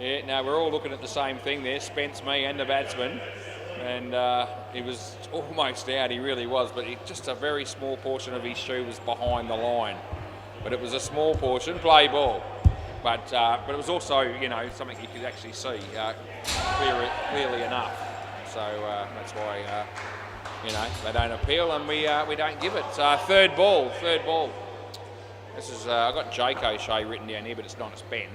Yeah, no, we're all looking at the same thing there. Spence, me, and the batsman. And he was almost out, he really was, but just a very small portion of his shoe was behind the line. But it was a small portion, play ball. But it was also, something you could actually see clearly enough. So that's why, they don't appeal and we don't give it. Third ball. This is, I've got Jake O'Shea written down here, but it's not, it's Ben.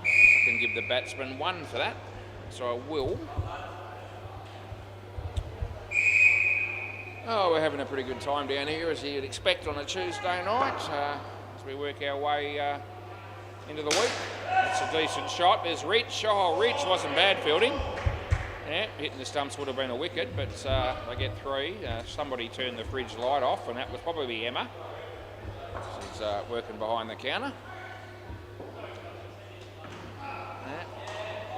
I can give the batsman 1 for that, so I will. Oh, we're having a pretty good time down here, as you'd expect on a Tuesday night, as we work our way into the week. That's a decent shot. There's Rich. Oh, Rich wasn't bad fielding. Yeah, hitting the stumps would have been a wicket, but they get 3. Somebody turned the fridge light off, and that was probably Emma. She's working behind the counter. I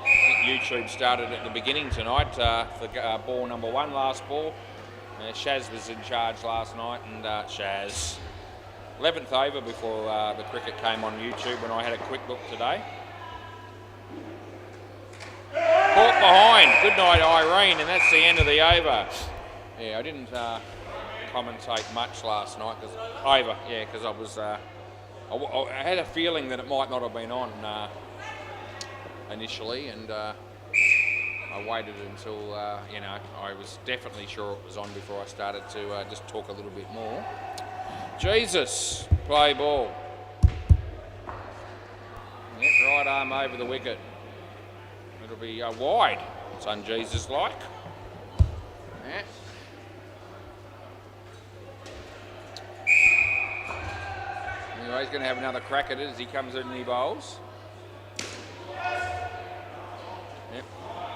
think YouTube started at the beginning tonight for ball number 1, last ball. Shaz was in charge last night, and Shaz 11th over before the cricket came on YouTube when I had a quick look today. Caught behind. Good night, Irene, and that's the end of the over. Yeah, I didn't commentate much last night because I was. I had a feeling that it might not have been on initially, and I waited until I was definitely sure it was on before I started to just talk a little bit more. Jesus, play ball. Yep, right arm over the wicket. It'll be wide. It's un-Jesus-like. Yeah. Anyway, he's going to have another crack at it as he comes in and he bowls. Yep,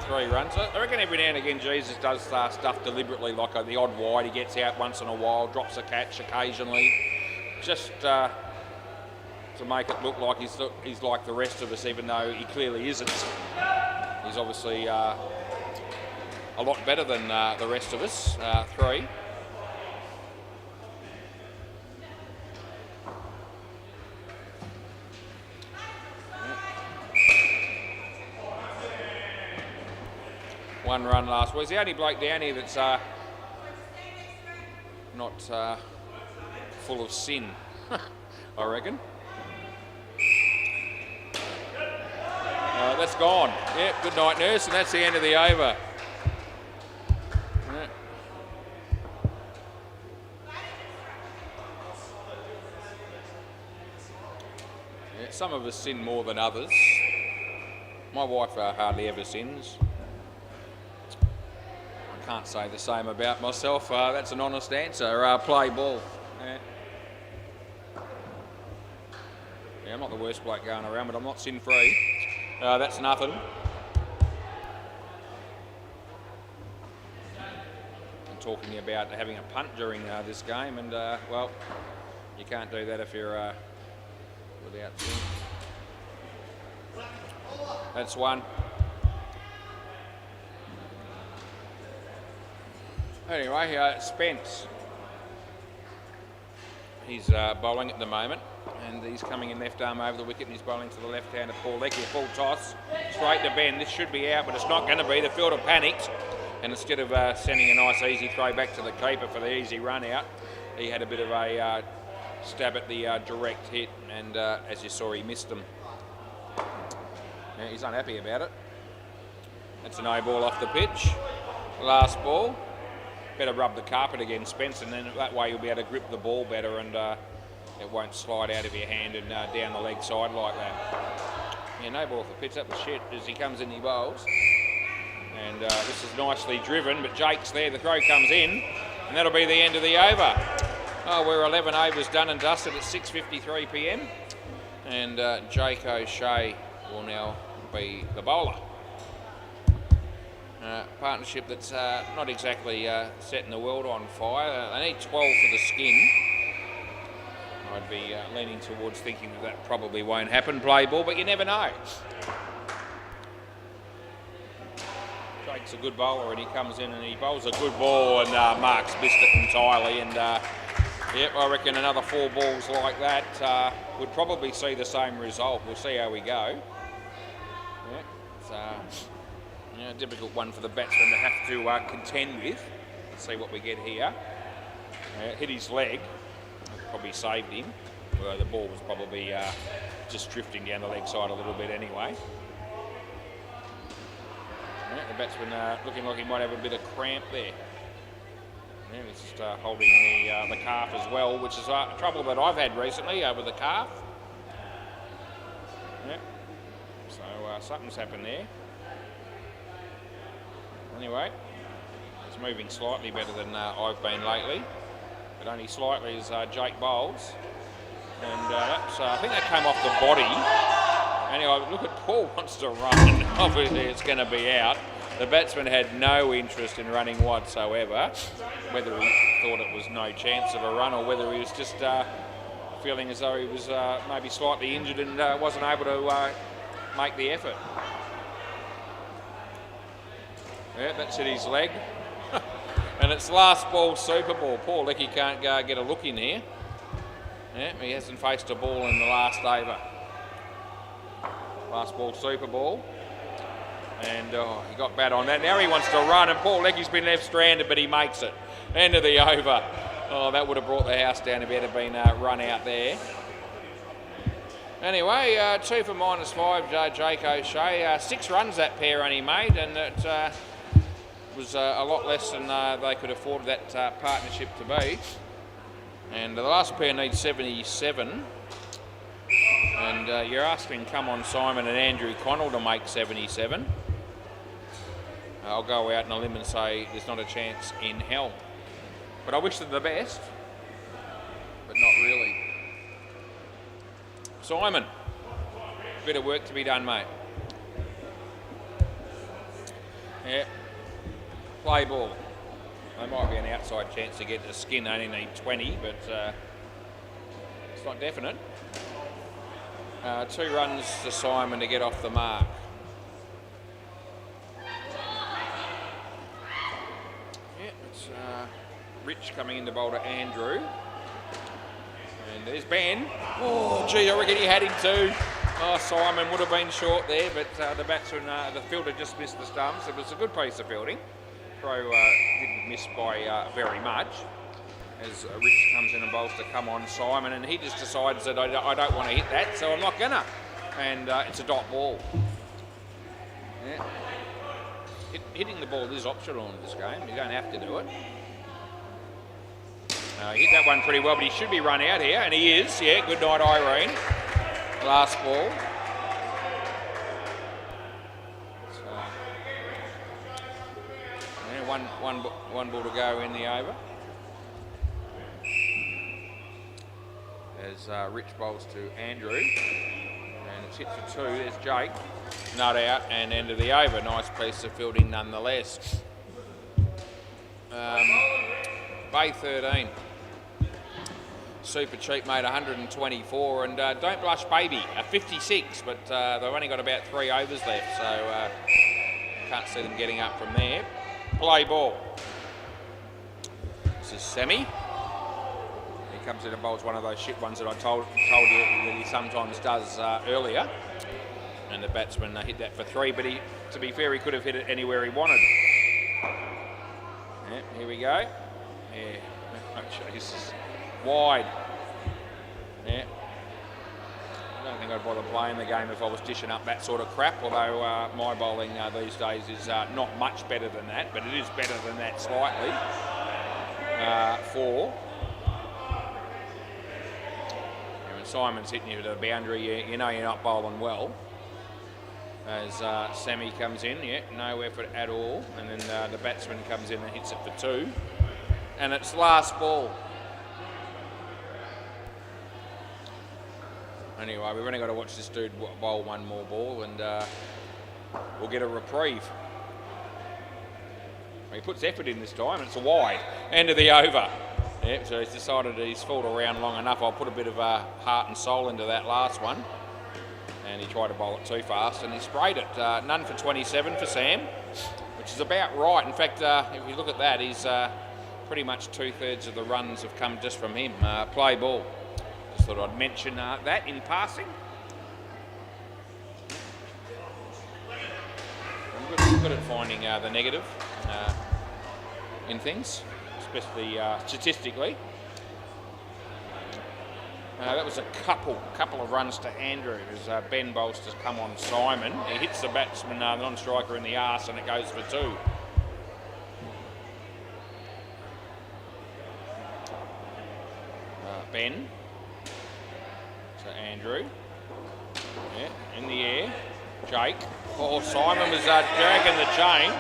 3 runs. I reckon every now and again Jesus does stuff deliberately, like the odd wide. He gets out once in a while, drops a catch occasionally, just to make it look like he's like the rest of us, even though he clearly isn't. He's obviously a lot better than the rest of us. 3. One run last. Well, he's the only bloke down here that's not full of sin, I reckon. That's gone. Yep, good night, nurse, and that's the end of the over. Yeah. Yeah, some of us sin more than others. My wife hardly ever sins. I can't say the same about myself. That's an honest answer. Play ball. Yeah. Yeah, I'm not the worst bloke going around, but I'm not sin-free. That's nothing. I'm talking about having a punt during this game, and well, you can't do that if you're without sin. That's 1. Anyway, Spence. He's bowling at the moment, and he's coming in left arm over the wicket, and he's bowling to the left-hander Paul Leckie. Full toss, straight to Ben. This should be out, but it's not going to be. The fielder panicked, and instead of sending a nice easy throw back to the keeper for the easy run out, he had a bit of a stab at the direct hit, and as you saw, he missed them. Yeah, he's unhappy about it. That's an no ball off the pitch. Last ball. Better rub the carpet again, Spence, and then that way you'll be able to grip the ball better, and it won't slide out of your hand and down the leg side like that. Yeah, no ball off the pitch. That was shit as he comes in, he bowls. And this is nicely driven, but Jake's there. The throw comes in, and that'll be the end of the over. Oh, we're 11 overs done and dusted at 6:53 p.m. And Jake O'Shea will now be the bowler. Partnership that's not exactly setting the world on fire. They need 12 for the skin. I'd be leaning towards thinking that probably won't happen, play ball, but you never know. Jake's a good bowler, and he comes in and he bowls a good ball, and Mark's missed it entirely. And yep, I reckon another 4 balls like that would probably see the same result. We'll see how we go. Yep, Yeah, a difficult one for the batsman to have to contend with. Let's see what we get here. Hit his leg, probably saved him. Well, the ball was probably just drifting down the leg side a little bit anyway. Yeah, the batsman looking like he might have a bit of cramp there. Yeah, he's just holding the calf as well, which is trouble that I've had recently with the calf. Yeah. So something's happened there. Anyway, it's moving slightly better than I've been lately, but only slightly as Jake bowls. And that's, I think that came off the body. Anyway, look at Paul wants to run. Obviously it's going to be out. The batsman had no interest in running whatsoever, whether he thought it was no chance of a run or whether he was just feeling as though he was maybe slightly injured and wasn't able to make the effort. Yeah, that's hit his leg. And it's last ball super ball. Poor Lecky can't get a look in here. Yeah, he hasn't faced a ball in the last over. Last ball super ball. And he got bad on that. Now he wants to run, and Paul Lecky's been left stranded, but he makes it. End of the over. Oh, that would have brought the house down if it had been run out there. Anyway, 2 for -5, Jake O'Shea. 6 runs that pair only made, and it was a lot less than they could afford that partnership to be. And the last pair needs 77. And you're asking Come On Simon and Andrew Connell to make 77. I'll go out on a limb and say there's not a chance in hell. But I wish them the best, but not really. Simon, bit of work to be done, mate. Yeah, play ball. There might be an outside chance to get a skin, only need 20, but it's not definite. 2 runs to Simon to get off the mark. Yeah, it's Rich coming in to bowl to Andrew. And there's Ben. Oh, gee, I reckon he had him too. Oh, Simon would have been short there, but the batsman, the fielder just missed the stumps. It was a good piece of fielding. Throw didn't miss by very much. As Rich comes in and bowls to Come On Simon, and he just decides that I don't want to hit that, so I'm not gonna. And it's a dot ball. Yeah. Hitting the ball is optional in this game. You don't have to do it. He hit that one pretty well, but he should be run out here, and he is. Yeah, good night, Irene. Last ball. So, yeah, one ball to go in the over. As Rich bowls to Andrew, and it's hit for 2. There's Jake, nut out, and end of the over. Nice piece of fielding nonetheless. Bay 13. Super cheap, made 124, and Don't Blush Baby, a 56, but they've only got about 3 overs left, so can't see them getting up from there. Play ball. This is Semi. He comes in and bowls one of those shit ones that I told you that he sometimes does earlier. And the batsman hit that for 3, but to be fair, he could have hit it anywhere he wanted. Yeah, here we go. Yeah, oh, Jesus. Wide. Yeah. I don't think I'd bother playing the game if I was dishing up that sort of crap, although my bowling these days is not much better than that, but it is better than that slightly. 4. And when Simon's hitting you to the boundary, you know you're not bowling well. As Sammy comes in, yeah, no effort at all, and then the batsman comes in and hits it for 2. And it's last ball. Anyway, we've only got to watch this dude bowl one more ball and we'll get a reprieve. He puts effort in this time, and it's a wide. End of the over. Yep, so he's decided he's fooled around long enough. I'll put a bit of heart and soul into that last one. And he tried to bowl it too fast and he sprayed it. None for 27 for Sam, which is about right. In fact, if you look at that, he's pretty much 2/3 of the runs have come just from him. Play ball. Just thought I'd mention that in passing. And good at finding the negative in things, especially statistically. That was a couple of runs to Andrew as Ben bowls to come on Simon. He hits the batsman, the non-striker, in the arse, and it goes for 2. Ben to Andrew. Yeah, in the air. Jake. Oh, Simon was dragging the chain.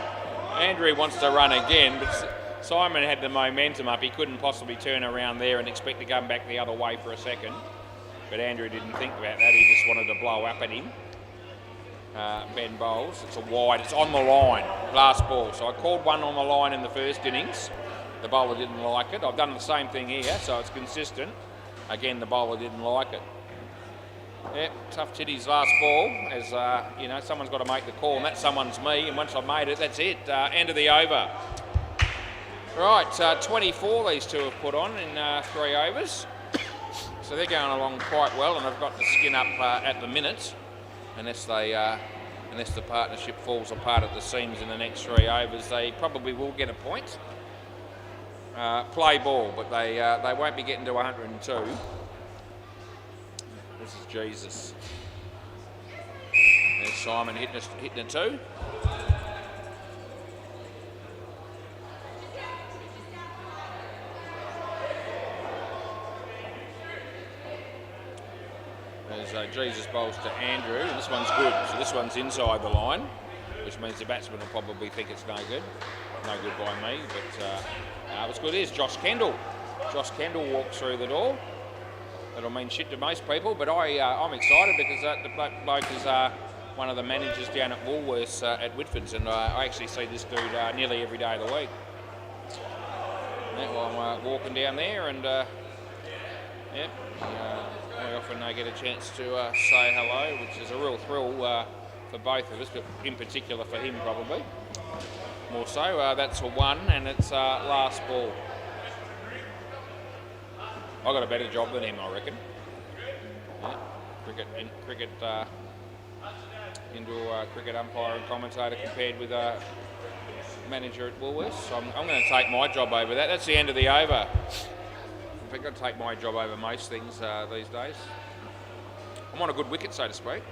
Andrew wants to run again, but Simon had the momentum up. He couldn't possibly turn around there and expect to come back the other way for a second. But Andrew didn't think about that. He just wanted to blow up at him. Ben bowls. It's a wide. It's on the line. Last ball. So I called one on the line in the first innings. The bowler didn't like it. I've done the same thing here, so it's consistent. Again, the bowler didn't like it. Yep, tough titties last ball, as someone's got to make the call, and that someone's me, and once I've made it, that's it. End of the over. Right, 24 these two have put on in 3 overs. So they're going along quite well, and I've got the skin up at the minute, unless the partnership falls apart at the seams in the next 3 overs. They probably will get a point. Play ball, but they won't be getting to 102. This is Jesus. There's Simon hitting a 2. There's Jesus bowls to Andrew, and this one's good. So this one's inside the line, which means the batsman will probably think it's no good. No good by me, but it was good. Here's Josh Kendall. Josh Kendall walks through the door. That'll mean shit to most people, but I'm excited because the bloke is one of the managers down at Woolworths at Whitford's, and I actually see this dude nearly every day of the week. Yeah, well, I'm walking down there, and I often get a chance to say hello, which is a real thrill for both of us, but in particular for him probably. More so, that's a 1, and it's last ball. I got a better job than him, I reckon. Yeah. Indoor cricket umpire and commentator compared with a manager at Woolworths. So I'm going to take my job over that. That's the end of the over. I think I'd take my job over most things these days. I'm on a good wicket, so to speak.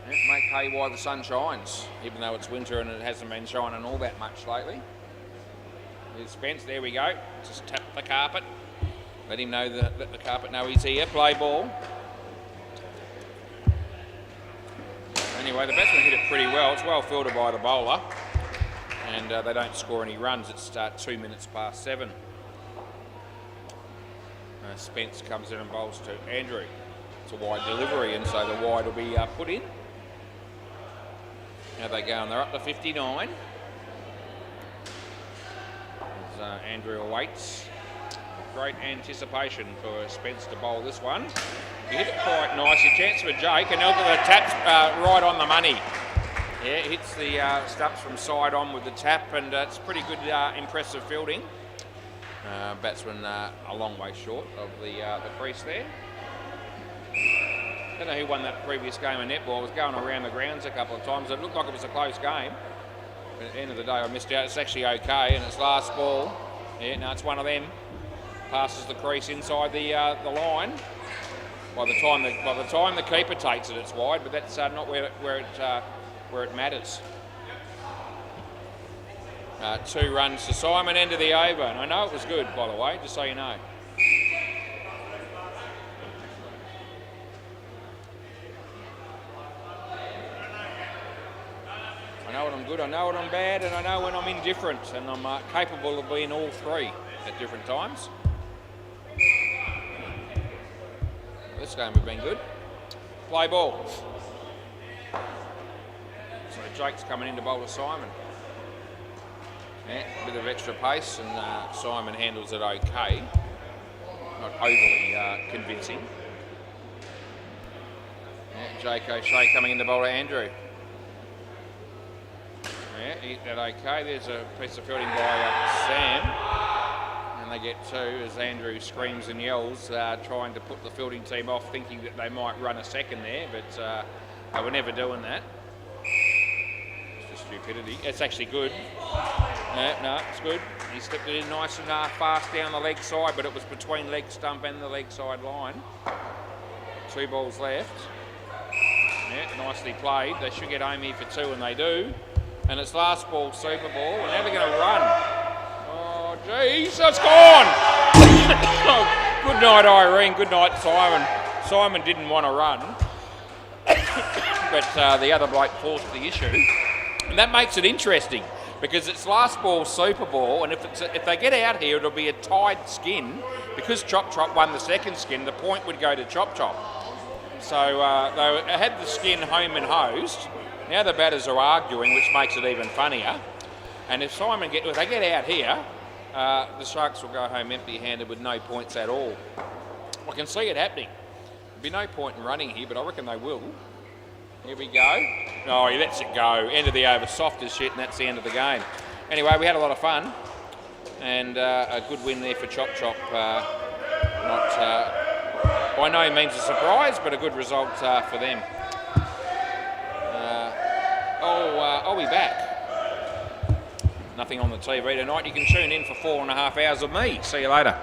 Yeah, make hay while the sun shines, even though it's winter and it hasn't been shining all that much lately. There's Spence, there we go. Just tap the carpet. Let him know, let the carpet know he's here. Play ball. Anyway, the batsman hit it pretty well. It's well fielded by the bowler. And they don't score any runs. It's 2 minutes past 7. Spence comes in and bowls to Andrew. It's a wide delivery, and so the wide will be put in. Now they go, and they're up to 59. Andrew awaits. Great anticipation for Spence to bowl this one. He hit it quite nicely. Chance for Jake, and look at the tap's right on the money. Yeah, hits the stumps from side on with the tap, and it's pretty good, impressive fielding. Batsman a long way short of the crease there. Don't know who won that previous game of netball. I was going around the grounds a couple of times. It looked like it was a close game. But at the end of the day, I missed out. It's actually okay, and it's last ball. Yeah, no, it's one of them. Passes the crease inside the line. By the time the keeper takes it, it's wide, but that's not where it matters. 2 runs to Simon, end of the over, and I know it was good, by the way, just so you know. I know when I'm good, I know when I'm bad, and I know when I'm indifferent, and I'm capable of being all 3 at different times. This game has been good. Play ball. So Jake's coming in to bowl to Simon. Yeah, a bit of extra pace, and Simon handles it okay. Not overly convincing. Yeah, Jake O'Shea coming in to bowl to Andrew. Yeah, hit that okay. There's a piece of fielding by Sam. And they get 2 as Andrew screams and yells, trying to put the fielding team off, thinking that they might run a second there, but They were never doing that. It's just stupidity. It's actually good. No, it's good. He slipped it in nice and fast down the leg side, but it was between leg stump and the leg side line. 2 balls left. Yeah, nicely played. They should get home here for 2, and they do. And it's last ball, super ball, and now they're going to run. Oh, geez, it's gone! Oh, good night, Irene. Good night, Simon. Simon didn't want to run, but the other bloke forced the issue. And that makes it interesting, because it's last ball, super ball, and if they get out here, it'll be a tied skin. Because Chop Chop won the second skin, the point would go to Chop Chop. So they had the skin home and hosed. Now the batters are arguing, which makes it even funnier. And if they get out here, the Sharks will go home empty-handed with no points at all. I can see it happening. There'll be no point in running here, but I reckon they will. Here we go. Oh, he lets it go. End of the over, soft as shit, and that's the end of the game. Anyway, we had a lot of fun, and a good win there for Chop Chop. Not by no means a surprise, but a good result for them. I'll be back. Nothing on the TV tonight. You can tune in for 4.5 hours of me. See you later.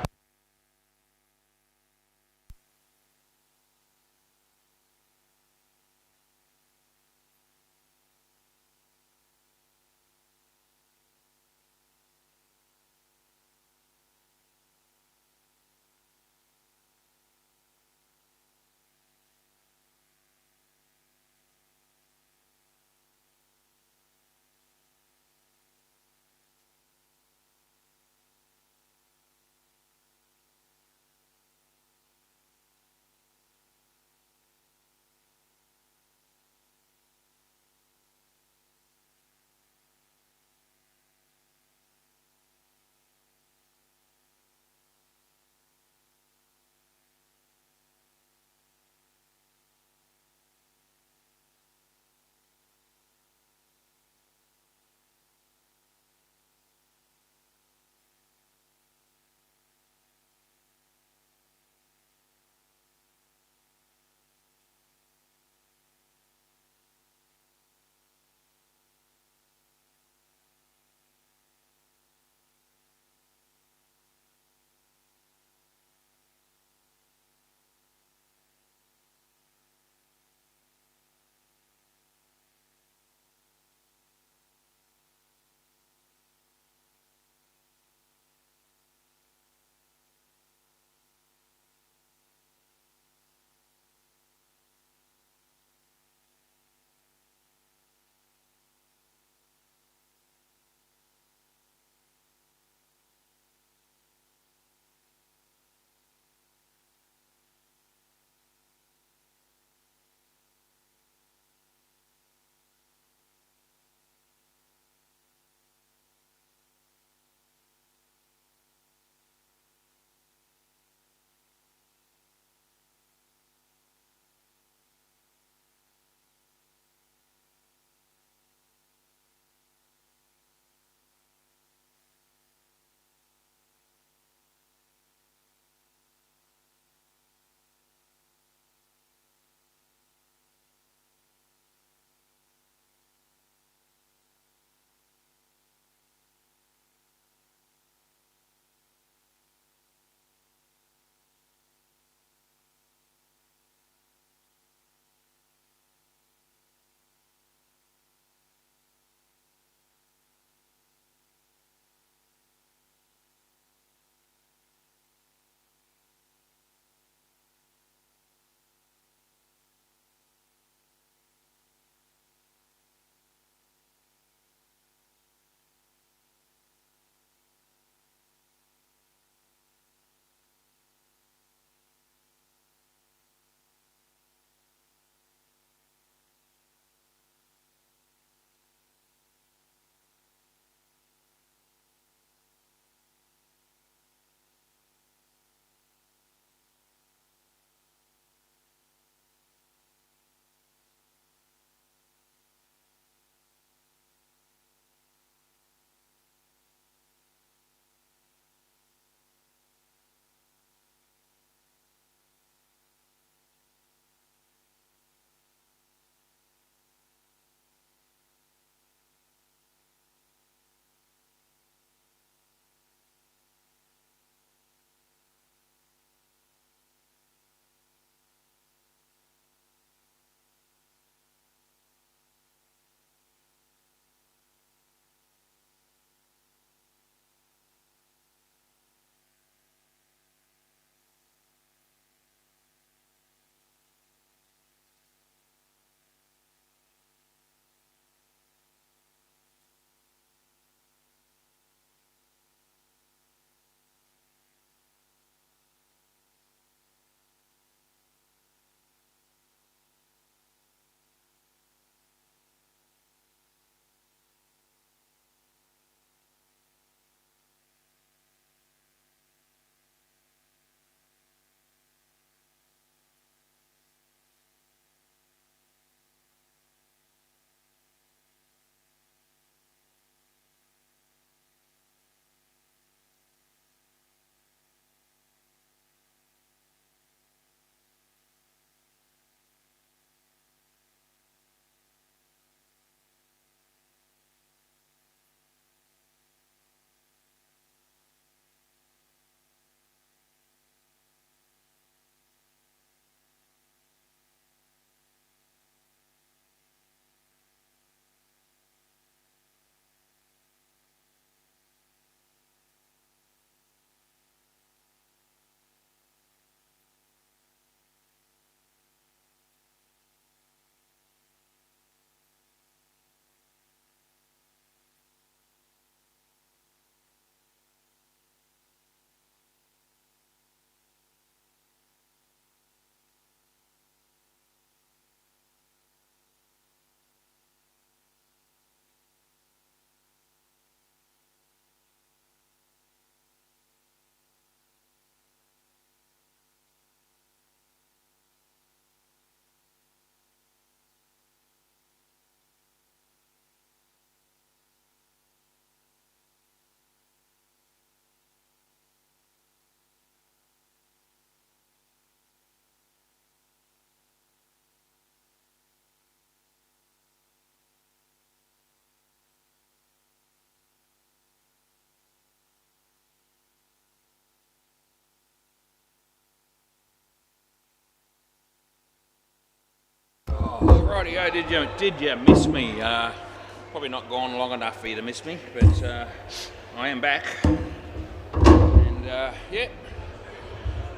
Rightio, did you miss me? Probably not gone long enough for you to miss me, but I am back. And yeah,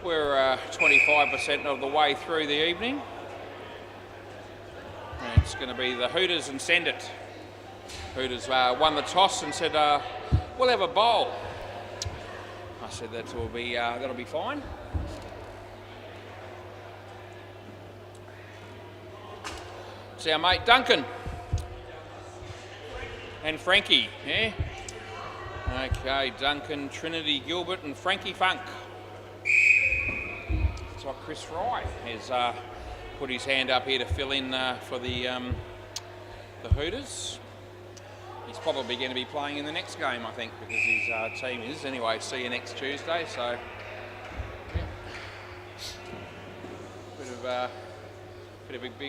we're 25% of the way through the evening. And it's going to be the Hooters and Send It. Hooters won the toss and said, we'll have a bowl. I said that'll be fine. It's our mate Duncan and Frankie, yeah? Okay, Duncan, Trinity Gilbert and Frankie Funk. It's like Chris Fry has put his hand up here to fill in for the Hooters. He's probably going to be playing in the next game, I think, because his team is. Anyway, see you next Tuesday, so... Yeah. Bit of a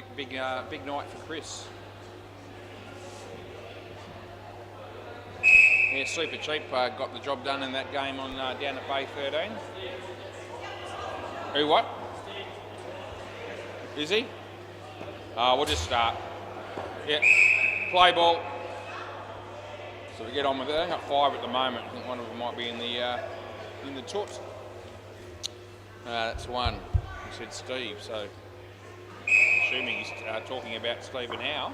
big night for Chris. Yeah, Super Cheap got the job done in that game on down at Bay 13. Who what? Is he? We'll just start. Yeah, play ball. So we get on with it. They've got 5 at the moment. I think one of them might be in the tut. That's one. He said Steve, so. Assuming he's talking about Stephen Howe.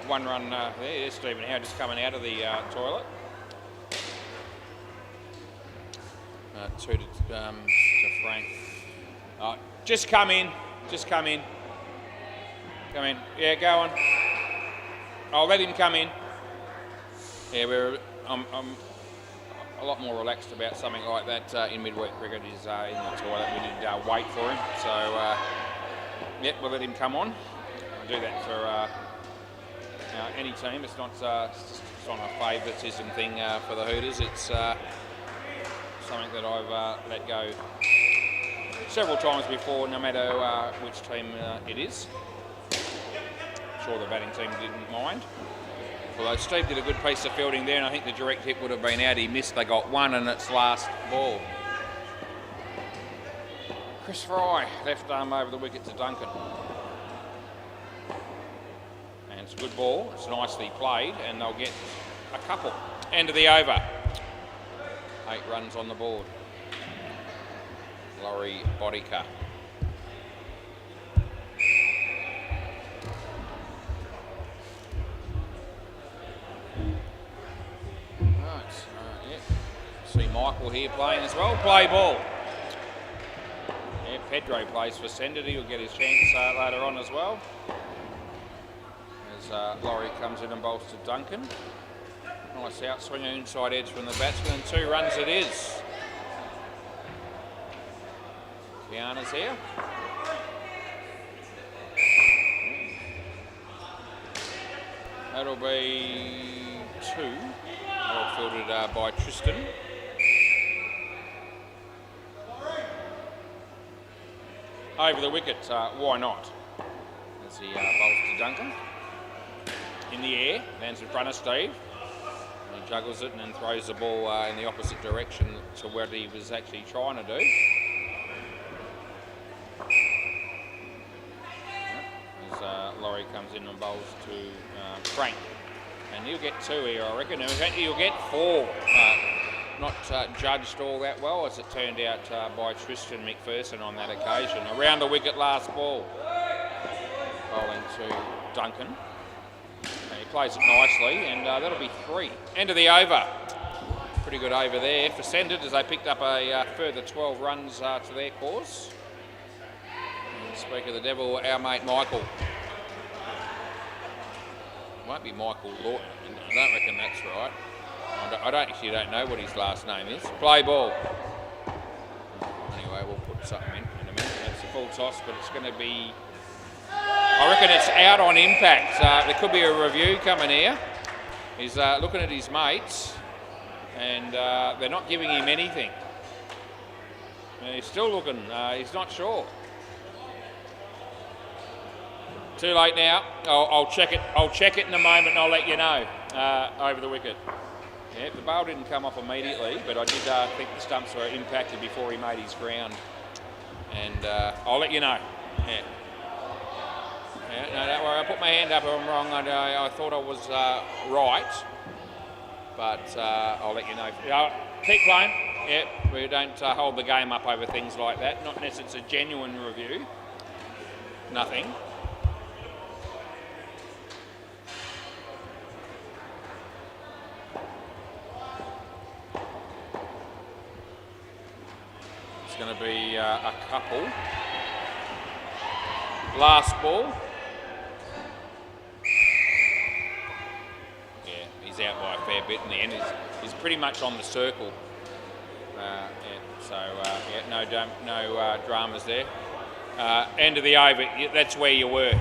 One run there's Stephen Howe just coming out of the toilet. 2 to Frank. Just come in. Come in. Yeah, go on. I'll let him come in. Yeah, I'm a lot more relaxed about something like that in midweek cricket. Is in the toilet. We did wait for him, so yeah, we'll let him come on. I do that for any team. It's not a favouritism thing for the Hooters. It's something that I've let go several times before, no matter which team it is. I'm sure the batting team didn't mind. Although Steve did a good piece of fielding there, and I think the direct hit would have been out. He missed. They got one in its last ball. Chris Fry, left arm over the wicket to Duncan. And it's a good ball. It's nicely played, and they'll get a couple. End of the over. 8 runs on the board. Laurie Bodica. See Michael here playing as well. Play ball. Yeah, Pedro plays for Send It. He'll get his chance later on as well. As Laurie comes in and bowls to Duncan. Nice outswinger inside edge from the batsman, and 2 runs it is. Kiana's here. That'll be 2. Well fielded by Tristan. Over the wicket, why not? As he bowls to Duncan. In the air, lands in front of Steve. He juggles it and then throws the ball in the opposite direction to what he was actually trying to do. As Laurie comes in and bowls to Frank. And he'll get 2 here, I reckon. He'll get 4. Not judged all that well, as it turned out by Tristan McPherson on that occasion. Around the wicket, last ball. Bowling to Duncan. And he plays it nicely, and that'll be 3. End of the over. Pretty good over there for Send It, as they picked up a further 12 runs to their cause. And speak of the devil, our mate Michael. Might be Michael Lawton. I don't reckon that's right. I don't know what his last name is. Play ball. Anyway, we'll put something in a minute. It's a full toss, but it's going to be... I reckon it's out on impact. There could be a review coming here. He's looking at his mates, and they're not giving him anything. And he's still looking. He's not sure. Too late now. I'll check it. I'll check it in a moment, and I'll let you know. Over the wicket. Yeah, the bail didn't come off immediately, but I did think the stumps were impacted before he made his ground. And I'll let you know. Yeah. Yeah, no, don't worry. I put my hand up if I'm wrong. I thought I was right, but I'll let you know. Keep playing. Yeah, we don't hold the game up over things like that. Not unless it's a genuine review. Nothing. It's going to be a couple. Last ball. Yeah, he's out by a fair bit in the end. He's pretty much on the circle. Yeah, so yeah, no dramas there. End of the over. That's where you were.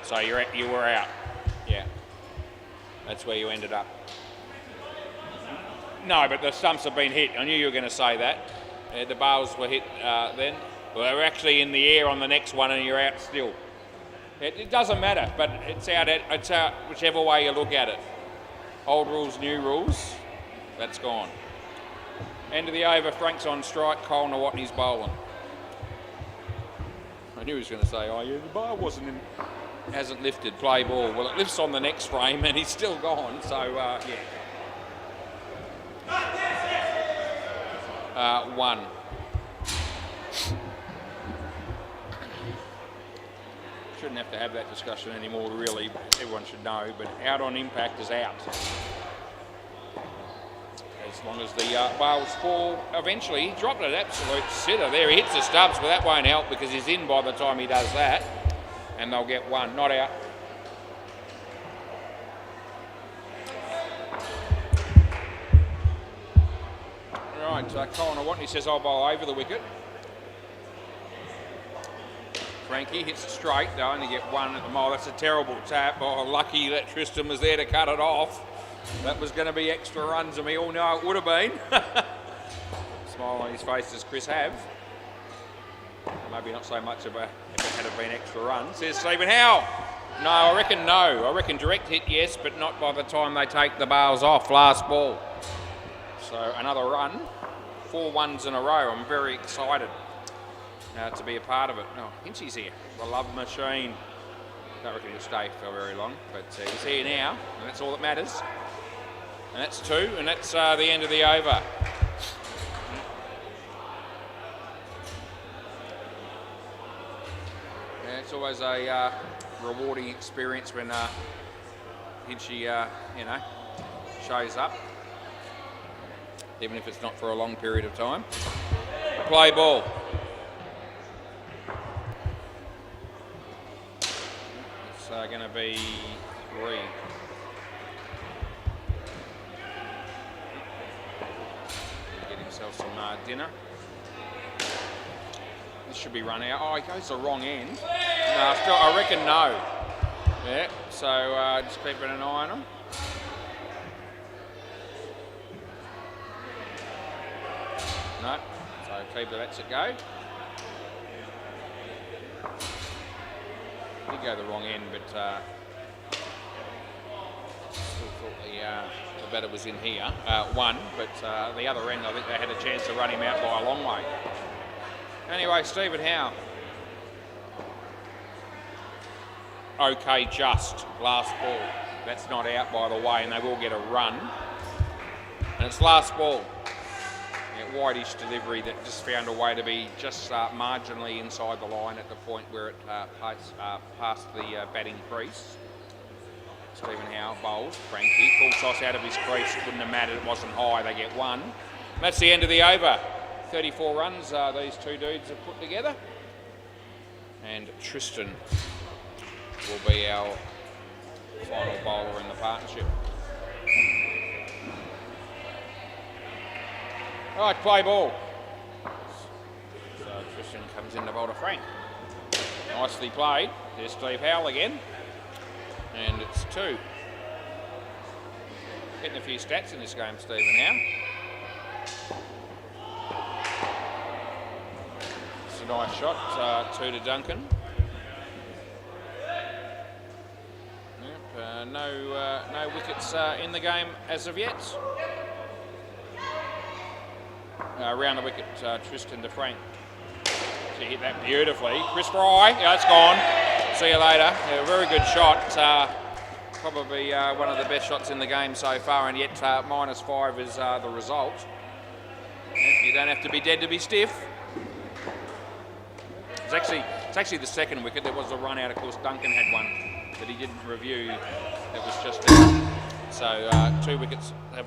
So you were out. Yeah, that's where you ended up. No, but the stumps have been hit. I knew you were going to say that. The bales were hit then. Well, they were actually in the air on the next one, and you're out still. It doesn't matter, but it's out whichever way you look at it. Old rules, new rules. That's gone. End of the over. Frank's on strike. Cole Nawatney's bowling. I knew he was going to say, "Oh yeah, the bar hasn't lifted." Play ball. Well, it lifts on the next frame, and he's still gone. So yeah. 1. Shouldn't have to have that discussion anymore, really. Everyone should know, but out on impact is out. As long as the bales fall, eventually he dropped an absolute sitter there. He hits the stubs, but that won't help because he's in by the time he does that. And they'll get 1, not out. Right, Colin Nawatney says I'll bowl over the wicket. Frankie hits it straight, they only get 1 at the mile. That's a terrible tap. Oh, lucky that Tristan was there to cut it off. That was going to be extra runs, and we all know it would have been. Smile on his face as Chris have. Maybe not so much if it had been extra runs. Says Stephen Howe. No, I reckon no. I reckon direct hit, yes, but not by the time they take the bales off. Last ball. So another run. 4 ones in a row. I'm very excited to be a part of it. Oh, Hinchy's here. The love machine. Don't reckon he'll stay for very long, but he's here now, and that's all that matters. And that's 2, and that's the end of the over. Yeah, it's always a rewarding experience when Hinchy, shows up, even if it's not for a long period of time. Play ball. It's going to be 3. Get himself some dinner. This should be run out. Oh, he goes the wrong end. No, still, I reckon no. Yeah, so just keeping an eye on him. No, so Keeper lets it go. Did go the wrong end, but still thought the batter was in here. 1, but the other end, I think they had a chance to run him out by a long way. Anyway, Stephen Howe. Okay, just last ball. That's not out, by the way, and they will get a run. And it's last ball. Yeah, whitish delivery that just found a way to be just marginally inside the line at the point where it passed the batting crease. Stephen Howe bowls. Frankie, full toss out of his crease. It wouldn't have mattered. It wasn't high. They get 1. That's the end of the over. 34 runs these 2 dudes have put together. And Tristan will be our final bowler in the partnership. All right, play ball. So Tristan comes in to bowl to Frank. Nicely played. There's Steve Howell again. And it's 2. Getting a few stats in this game, Stephen Howe. It's a nice shot. 2 to Duncan. Yep, no wickets in the game as of yet. Around the wicket, Tristan to Frank. She hit that beautifully. Chris Fry, yeah, it's gone. see you later. Yeah, a very good shot. Probably one of the best shots in the game so far, and yet -5 is the result. You don't have to be dead to be stiff. It's actually the second wicket. There was a run out. Of course, Duncan had one that he didn't review. It was just out. So 2 wickets have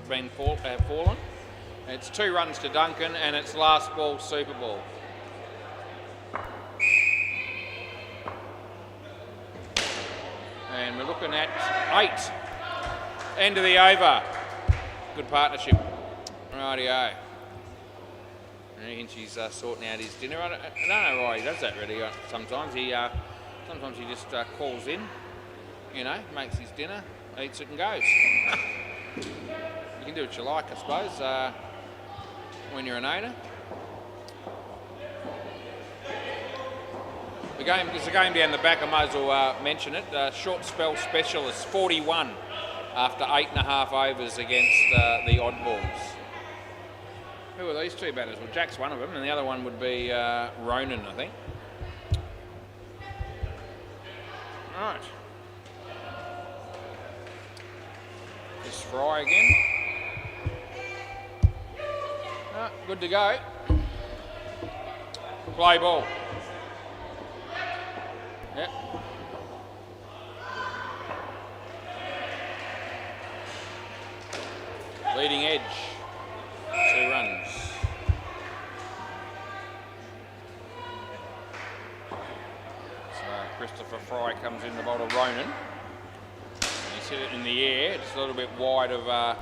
fallen. It's 2 runs to Duncan, and it's last ball super ball. And we're looking at 8. End of the over. Good partnership. Rightio. Hinchy's sorting out his dinner. I don't know why he does that really. Sometimes he just calls in, makes his dinner, eats it and goes. You can do what you like, I suppose, when you're an owner. There's a game down the back, I might as well mention it. Short spell specialist, 41 after 8.5 overs against the oddballs. Who are these 2 batters? Well, Jack's one of them, and the other one would be Ronan, I think. Right. This Fry again. Good to go. Play ball. Yep. Leading edge. 2 runs. So Christopher Fry comes in the bowl of Ronan. He's hit it in the air. It's a little bit wide of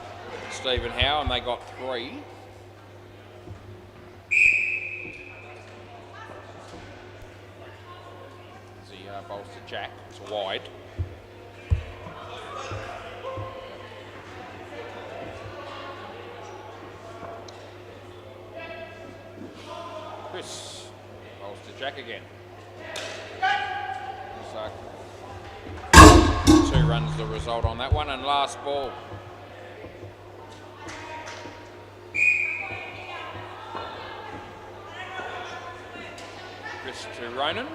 Stephen Howe, and they got 3. As he bowls to Jack, it's wide. Chris bowls to Jack again. So 2 runs the result on that one, and last ball. Chris to Ronan.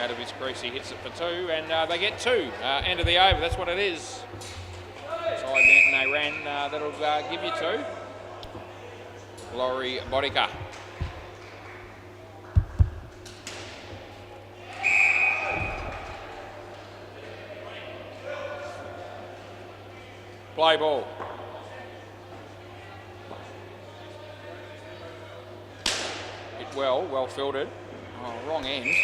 Out of his crease, he hits it for 2, and they get 2. End of the over, that's what it is. Side mountain they ran, that'll give you 2. Laurie Bodica. Play ball. Hit well fielded. Oh, wrong end.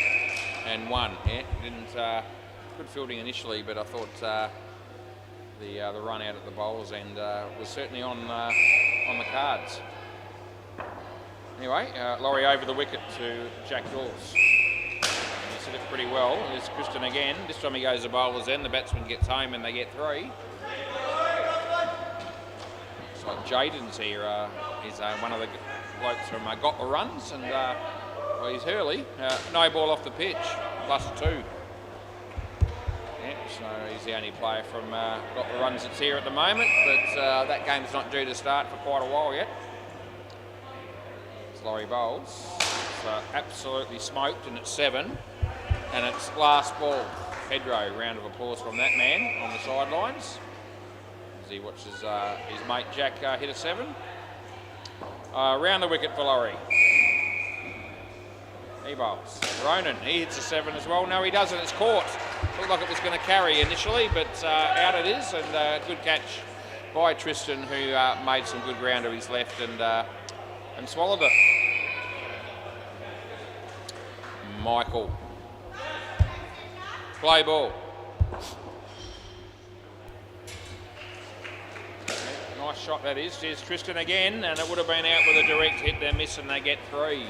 And 1. Yeah, didn't. Good fielding initially, but I thought the run out at the bowls end was certainly on the cards. Anyway, Laurie over the wicket to Jack Dawes. He's hit it pretty well. There's Kristen again. This time he goes to bowler's end. The batsman gets home and they get 3. Looks like Jaden's here. He's one of the blokes from Got the Runs, and well, he's Hurley. No ball off the pitch, +2. Yeah, so he's the only player from Got the Runs that's here at the moment, but that game's not due to start for quite a while yet. It's Laurie bowls. So absolutely smoked, and it's 7. And it's last ball. Pedro, round of applause from that man on the sidelines as he watches his mate Jack hit a 7. Round the wicket for Laurie. He bowls. Ronan, he hits a 7 as well. No, he doesn't. It's caught. Looked like it was going to carry initially, but out it is, and good catch by Tristan, who made some good ground to his left and swallowed it. Michael. Play ball. Nice shot that is. Here's Tristan again, and it would have been out with a direct hit. They miss and they get 3.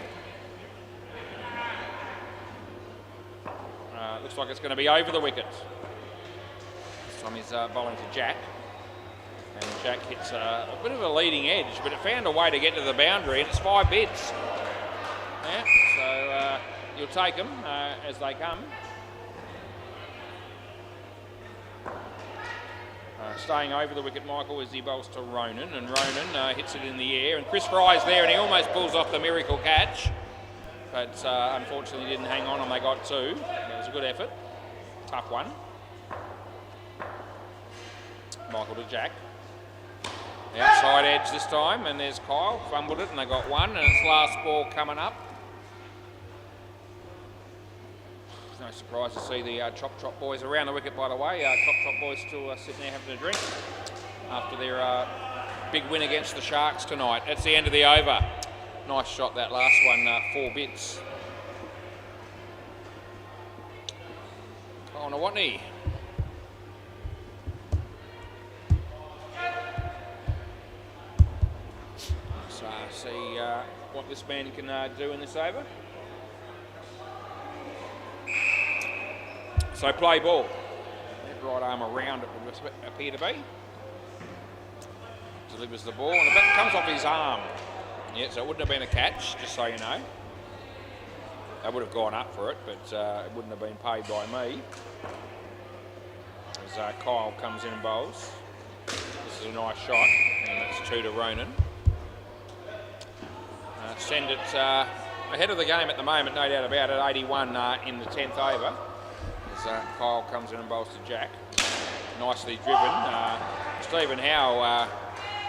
Looks like it's going to be over the wicket. This time he's bowling to Jack. And Jack hits a bit of a leading edge, but it found a way to get to the boundary, and it's 5 bids. Yeah, so you'll take them as they come. Staying over the wicket, Michael, as he bowls to Ronan, and Ronan hits it in the air, and Chris Fry's there, and he almost pulls off the miracle catch, but unfortunately didn't hang on, and they got 2. It was a good effort. tough one. Michael to Jack. Outside edge this time, and there's Kyle. Fumbled it, and they got one, and it's last ball coming up. No surprise to see the Chop boys around the wicket, by the way. Chop boys still sitting there having a drink after their big win against the Sharks tonight. That's the end of the over. Nice shot, that last one, 4 bits. Oh, Nawatney. So see what this man can do in this over. So play ball. That right arm around it would appear to be. Delivers the ball, and it comes off his arm. Yeah, so it wouldn't have been a catch, just so you know. They would have gone up for it, but it wouldn't have been paid by me. As Kyle comes in and bowls. This is a nice shot, and that's 2 to Ronan. Send it ahead of the game at the moment, no doubt about it, 81 in the 10th over. As Kyle comes in and bowls to Jack. Nicely driven. Stephen Howe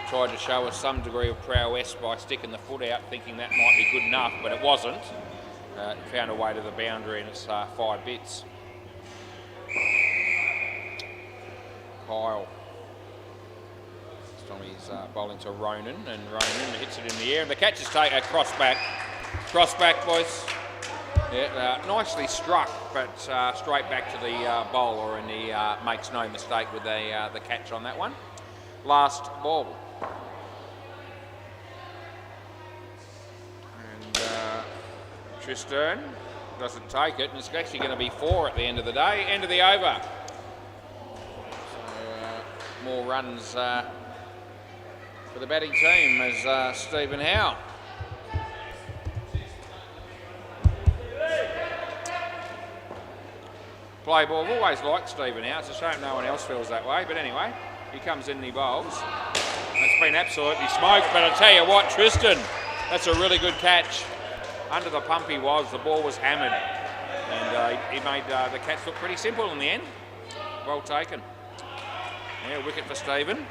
tried to show us some degree of prowess by sticking the foot out, thinking that might be good enough, but it wasn't. Found a way to the boundary, and it's 5 bits. Kyle. This time he's bowling to Ronan, and Ronan hits it in the air, and the catch is taken cross back. Cross back, boys. Yeah, nicely struck, but straight back to the bowler, and he makes no mistake with the catch on that one. Last ball. And Tristan doesn't take it, and it's actually going to be 4 at the end of the day. End of the over. So, more runs for the batting team as Stephen Howe. Play ball. I've always liked Stephen Howe. It's a shame no one else feels that way, but anyway, he comes in and he bowls. It's been absolutely smoked, but I tell you what, Tristan, that's a really good catch. Under the pump he was, the ball was hammered, and he made the catch look pretty simple in the end. Well taken. Yeah, wicket for Stephen.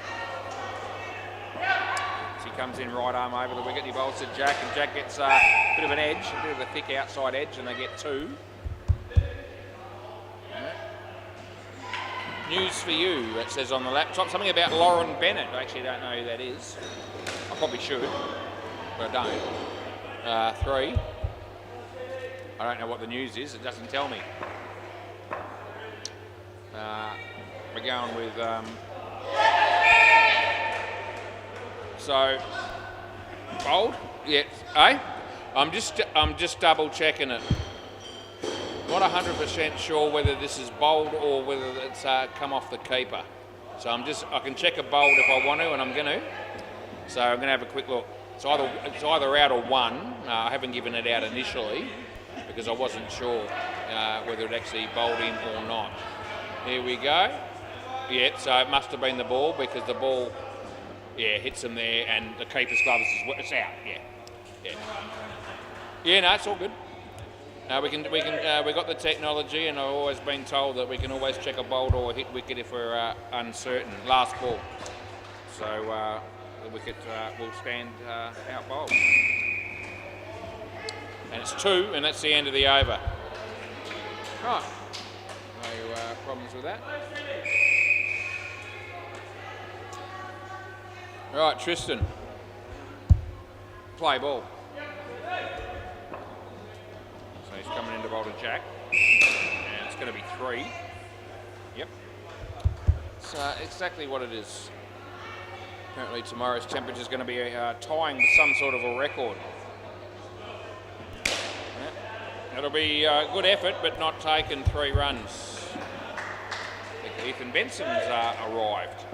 As he comes in right arm over the wicket, he bowls to Jack, and Jack gets a bit of an edge, a bit of a thick outside edge, and they get 2. News for you, it says on the laptop. Something about Lauren Bennett. I actually don't know who that is. I probably should, but I don't. 3. I don't know what the news is. It doesn't tell me. We're going with... so, bold? Yeah. Eh? I'm just double checking it. Not 100% sure whether this is bowled or whether it's come off the keeper. So I can check a bowled if I want to, and I'm going to. So I'm going to have a quick look. It's either out or 1. I haven't given it out initially because I wasn't sure whether it actually bowled in or not. Here we go. Yeah, so it must have been the ball because the ball, hits him there, and the keeper's glove is it's out. Yeah, no, it's all good. We got the technology, and I've always been told that we can always check a bowled or a hit wicket if we're uncertain. Last ball. So the wicket will stand out bowled. And it's 2, and that's the end of the over. Right. No problems with that. Right, Tristan. Play ball. So he's coming in to bowl to Jack. And it's going to be 3. Yep. It's exactly what it is. Apparently tomorrow's temperature is going to be tying with some sort of a record. Yeah. It'll be a good effort, but not taken 3 runs. I think Ethan Benson's arrived.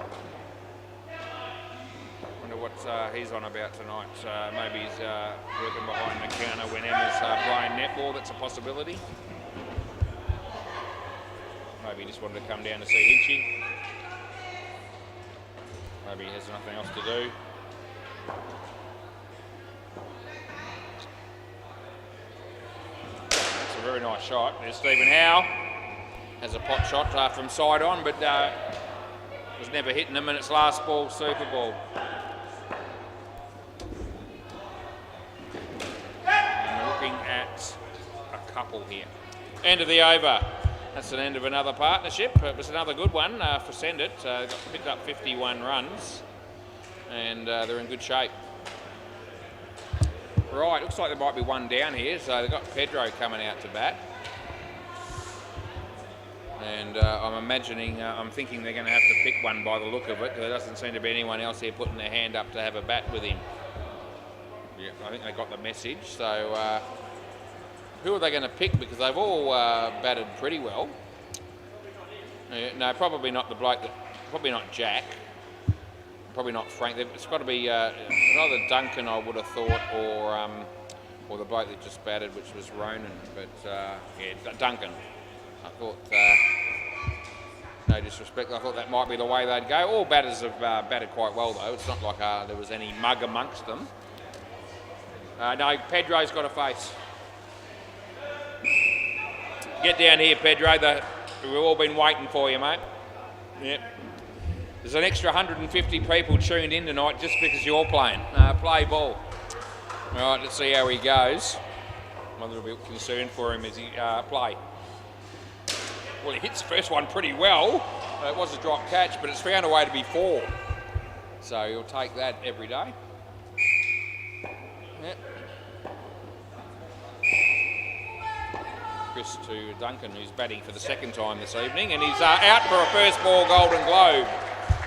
Wonder what he's on about tonight. Maybe he's working behind the counter when Emma's playing netball. That's a possibility. Maybe he just wanted to come down to see Hinchy. Maybe he has nothing else to do. It's a very nice shot. There's Stephen Howe. has a pot shot from side on, but was never hitting them in its last ball, Super Ball. And we're looking at a couple here. End of the over. That's an end of another partnership. It was another good one for Send It. Got picked up 51 runs, and they're in good shape. Right, looks like there might be one down here, so they've got Pedro coming out to bat. And I'm thinking they're going to have to pick one by the look of it, because there doesn't seem to be anyone else here putting their hand up to have a bat with him. Yeah, I think they got the message. So who are they going to pick? Because they've all batted pretty well. No, probably not the bloke. Probably not Jack. Probably not Frank. It's got to be either Duncan, I would have thought, or the bloke that just batted, which was Ronan. But yeah, Duncan. I thought, no disrespect, I thought that might be the way they'd go. All batters have batted quite well, though. It's not like there was any mug amongst them. No, Pedro's got a face. Get down here, Pedro. We've all been waiting for you, mate. Yep. There's an extra 150 people tuned in tonight just because you're playing. Play ball. All right, let's see how he goes. I'm a little bit concerned for him as he play. Well, he hits the first one pretty well. It was a drop catch, but it's found a way to be 4. So he'll take that every day. Yep. Chris to Duncan, who's batting for the second time this evening, and he's out for a first ball Golden Globe.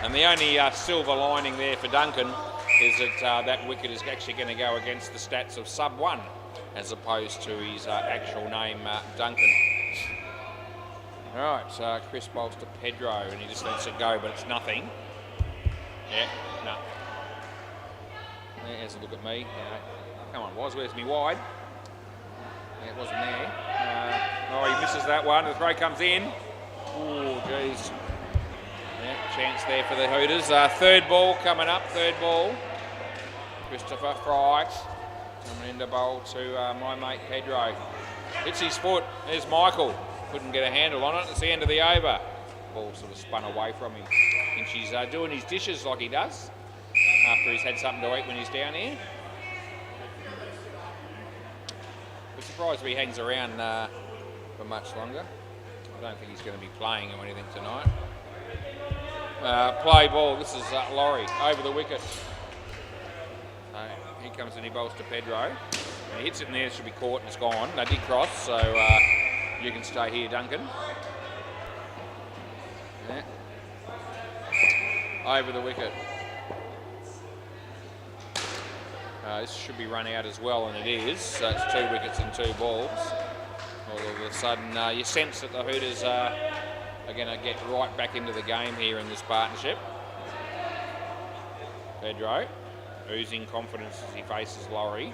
And the only silver lining there for Duncan is that that wicket is actually going to go against the stats of sub 1, as opposed to his actual name, Duncan. All right, so Chris bowls to Pedro, and he just lets it go, but it's nothing. Yeah, no. There's a look at me. Come on, Woz, where's me wide? Yeah, it wasn't there. Oh, he misses that one. The throw comes in. Oh, geez. Yeah, chance there for the Hooters. Third ball coming up, third ball. Christopher Fry coming in to bowl to my mate Pedro. Hits his foot. There's Michael. Couldn't get a handle on it. It's the end of the over. Ball sort of spun away from him. And she's doing his dishes like he does after he's had something to eat when he's down here. I'm surprised if he hangs around for much longer. I don't think he's going to be playing or anything tonight. Play ball. This is Laurie over the wicket. He comes in, he bowls to Pedro. And he hits it in there, it should be caught and it's gone. They did cross, so you can stay here, Duncan. Yeah. Over the wicket. This should be run out as well, and it is. So it's 2 wickets and 2 balls. All of a sudden, you sense that the Hooters are going to get right back into the game here in this partnership. Pedro, oozing confidence as he faces Laurie.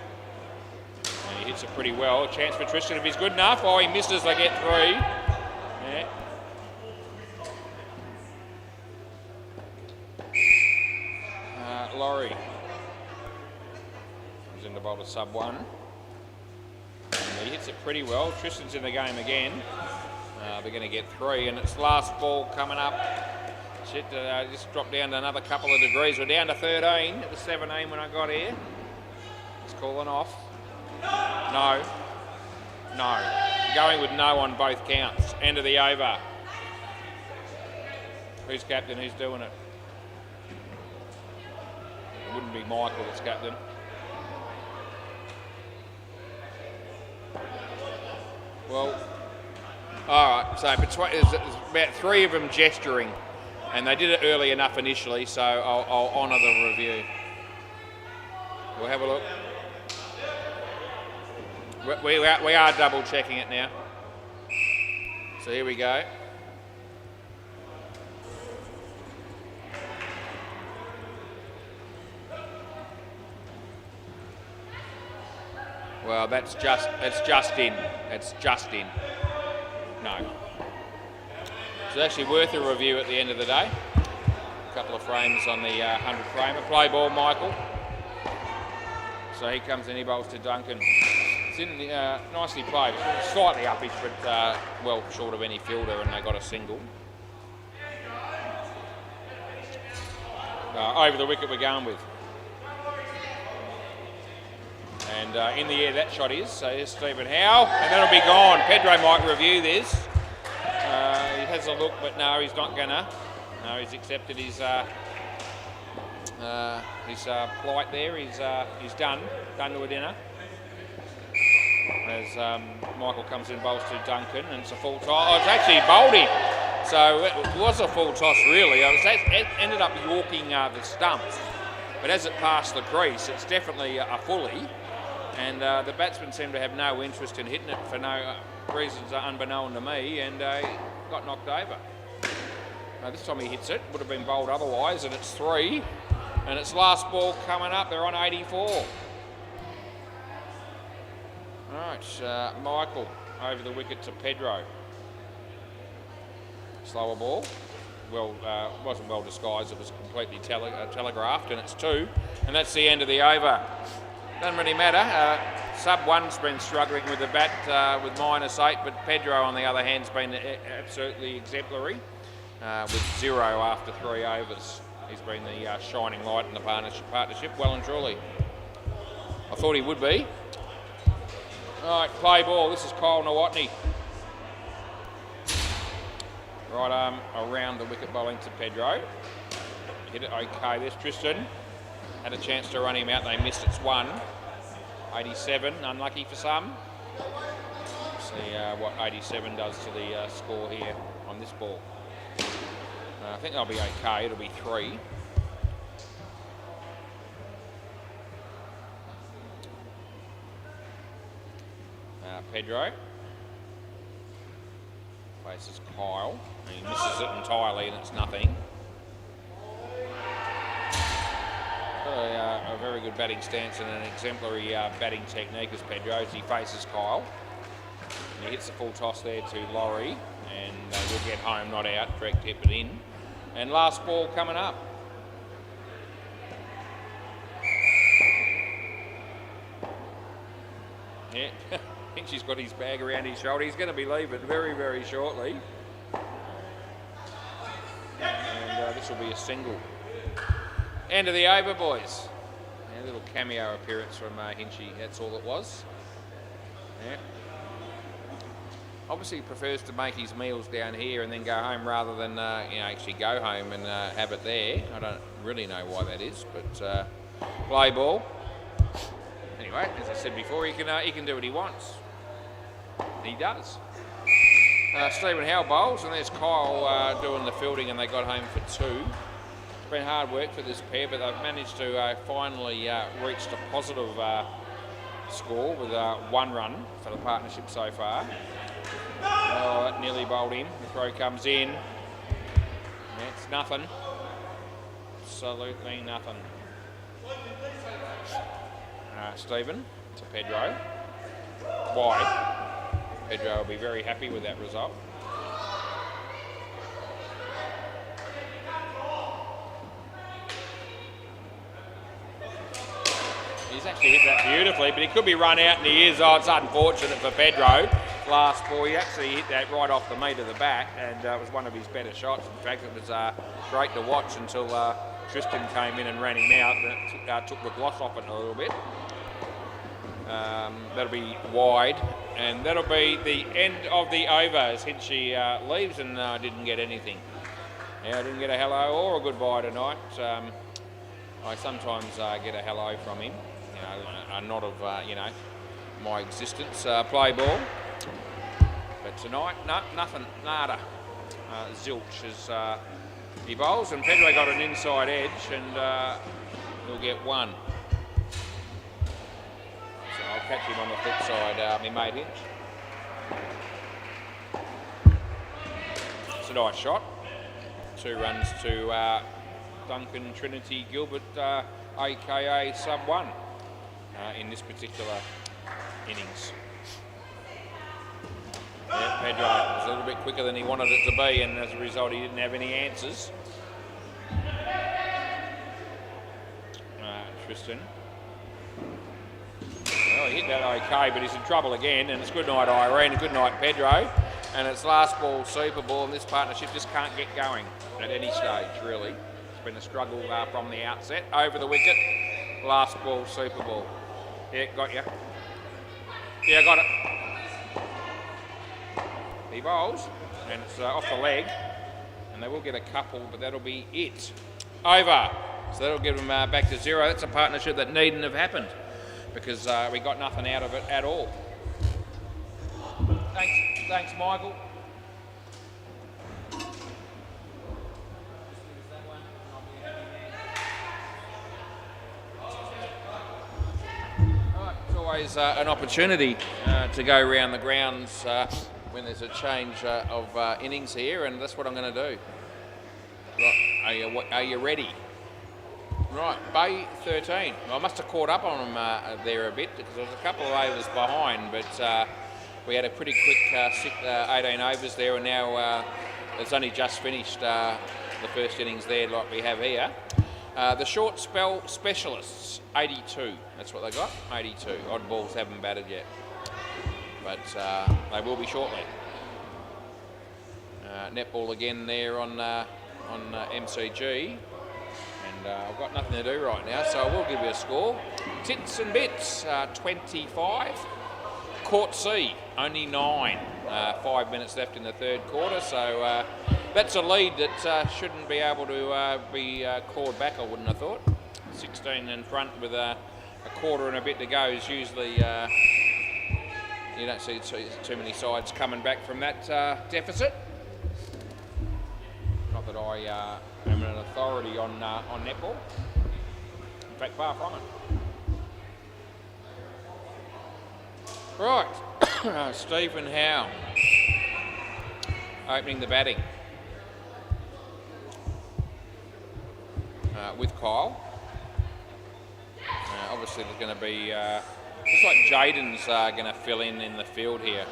And he hits it pretty well. A chance for Tristan if he's good enough. Oh, he misses, they get 3. Yeah. Laurie comes in to bowl to sub 1. And he hits it pretty well. Tristan's in the game again. They're going to get 3, and it's last ball coming up. Shit, just dropped down to another couple of degrees. We're down to 13. It was 17 when I got here. It's calling off. No. No. Going with no on both counts. End of the over. Who's captain? Who's doing it? It wouldn't be Michael that's captain. Well, all right. So there's about 3 of them gesturing, and they did it early enough initially. So I'll honour the review. We'll have a look. We are double checking it now. So here we go. Well, it's just in. It's just in. No. It's actually worth a review at the end of the day. A couple of frames on the 100 framer. Play ball, Michael. So he comes in, he bowls to Duncan. It's in the, nicely played. Slightly uppish, but well short of any fielder, and they got a single. Over the wicket we're going with. And in the air that shot is, so here's Stephen Howe, and that'll be gone. Pedro might review this. He has a look, but no, he's not gonna. No, he's accepted his plight there. He's done to a dinner. As Michael comes in, bowls to Duncan, and it's a full toss. Oh, it's actually bowled him. So it was a full toss, really. It ended up yorking the stumps, but as it passed the crease, it's definitely a fully. And the batsman seemed to have no interest in hitting it for no reasons unbeknown to me, and got knocked over. This time he hits it, would have been bowled otherwise, and it's 3. And it's last ball coming up, they're on 84. Alright, Michael over the wicket to Pedro. Slower ball. Well, wasn't well disguised, it was completely telegraphed, and it's 2. And that's the end of the over. Doesn't really matter. Sub-1's been struggling with the bat with -8, but Pedro, on the other hand, has been absolutely exemplary with 0 after 3 overs. He's been the shining light in the partnership, well and truly. I thought he would be. All right, play ball. This is Kyle Nawatney. Right arm around the wicket, bowling to Pedro. Hit it okay. There's Tristan. Had a chance to run him out. They missed. It's 1. 87. Unlucky for some. See what 87 does to the score here on this ball. I think they'll be okay. It'll be 3. Pedro faces Kyle. He misses it entirely, and it's nothing. A very good batting stance and an exemplary batting technique as Pedro as he faces Kyle. And he hits the full toss there to Laurie, and they will get home, not out. Direct hit it in. And last ball coming up. Yeah, I think she's got his bag around his shoulder. He's going to be leaving very, very shortly. And this will be a single. End of the over, boys. A little cameo appearance from Hinchy. That's all it was. Yeah. Obviously, he prefers to make his meals down here and then go home rather than actually go home and have it there. I don't really know why that is, but play ball. Anyway, as I said before, he can do what he wants. He does. Stephen Howe bowls, and there's Kyle doing the fielding, and they got home for 2. It's been hard work for this pair, but they've managed to finally reach a positive score with 1 run for the partnership so far. Oh, that nearly bowled him. The throw comes in. It's nothing. Absolutely nothing. Stephen to Pedro. Wide. Pedro will be very happy with that result. He's actually hit that beautifully, but he could be run out, and he is. Oh, it's unfortunate for Pedro. Last ball, he actually hit that right off the meat of the bat, and it was one of his better shots. In fact, it was great to watch until Tristan came in and ran him out, and took the gloss off it a little bit. That'll be wide, and that'll be the end of the over as Hinchy leaves and didn't get anything. Yeah, I didn't get a hello or a goodbye tonight. I sometimes get a hello from him, a nod of, my existence. Play ball. But tonight, no, nothing, nada. Zilch as he bowls, and Pedro got an inside edge, and he'll get 1. So I'll catch him on the flip side, my mate Hinch. It's a nice shot. 2 runs to Duncan Trinity Gilbert, aka sub-1, in this particular innings. Yeah, Pedro was a little bit quicker than he wanted it to be, and as a result he didn't have any answers. Tristan. Oh, Well, he hit that okay, but he's in trouble again, and it's good night Irene, and good night Pedro, and it's last ball super ball, and this partnership just can't get going at any stage, really. It's been a struggle from the outset. Over the wicket, last ball super ball. Yeah, got you. Yeah, got it. He bowls, and it's off the leg, and they will get a couple, but that'll be it. Over. So that'll give them back to 0. That's a partnership that needn't have happened, because we got nothing out of it at all. Thanks, Michael. It's always an opportunity to go around the grounds when there's a change of innings here, and that's what I'm going to do. Right, are you ready? Right, Bay 13. Well, I must have caught up on them there a bit, because there was a couple of overs behind, but we had a pretty quick 18 overs there, and now it's only just finished the first innings there like we have here. The short spell specialists, 82. That's what they got, 82. Odd balls haven't batted yet, but they will be shortly. Netball again there on MCG. And I've got nothing to do right now, so I will give you a score. Tits and bits, 25. Court C, only 9. 5 minutes left in the third quarter, so that's a lead that shouldn't be able to be clawed back, I wouldn't have thought. 16 in front with a quarter and a bit to go is usually, you don't see too many sides coming back from that deficit. Not that I am an authority on netball. In fact, far from it. Right, Stephen Howe opening the batting with Kyle. Obviously, there's going to be looks like Jaden's going to fill in the field here.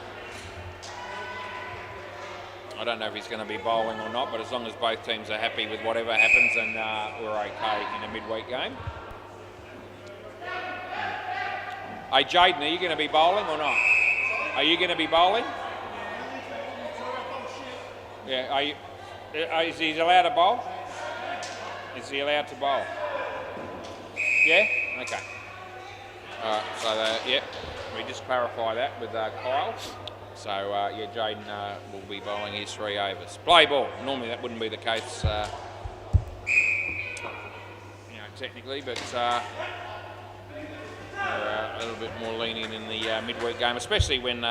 I don't know if he's going to be bowling or not, but as long as both teams are happy with whatever happens, then we're okay in a midweek game. Hey Jaden, are you going to be bowling or not? Are you going to be bowling? Yeah, are you? Is he allowed to bowl? Is he allowed to bowl? Yeah? Okay. Alright, so yeah, we just clarify that with Kyle. So, yeah, Jaden will be bowling his 3 overs. Play ball. Normally that wouldn't be the case, technically, but we're a little bit more lenient in the midweek game, especially when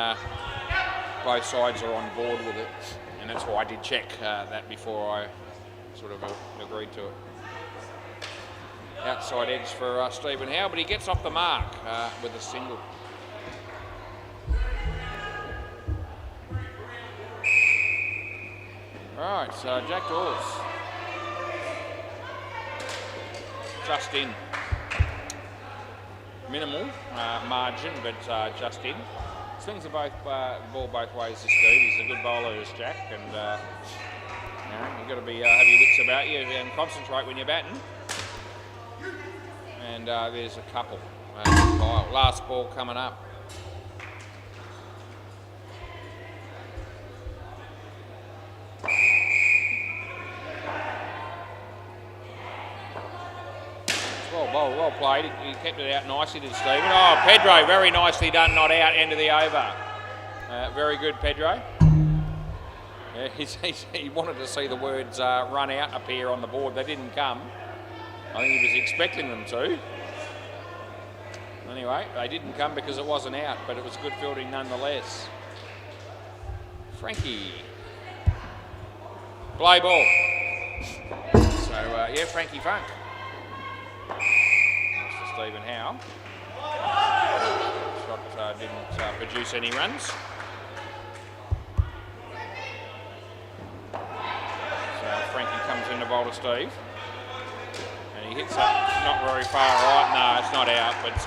both sides are on board with it. And that's why I did check that before I sort of agreed to it. Outside edge for Stephen Howe, but he gets off the mark with a single. Right, so Jack Dawes. Just in. Minimal margin, but just in. Swings the ball both ways, this dude. He's a good bowler, this Jack, and you've got to be have your wits about you and concentrate when you're batting. And there's a couple. Last ball coming up. Well played. He kept it out nicely, did Stephen. Oh, Pedro, very nicely done, not out, end of the over. Very good, Pedro. Yeah, he wanted to see the words run out appear on the board. They didn't come. I think he was expecting them to. Anyway, they didn't come because it wasn't out, but it was good fielding nonetheless. Frankie. Play ball. So, yeah, Frankie Funk. Stephen Howe. Shot didn't produce any runs. So Frankie comes in to bowl to Steve. And he hits it not very far right. No, it's not out, but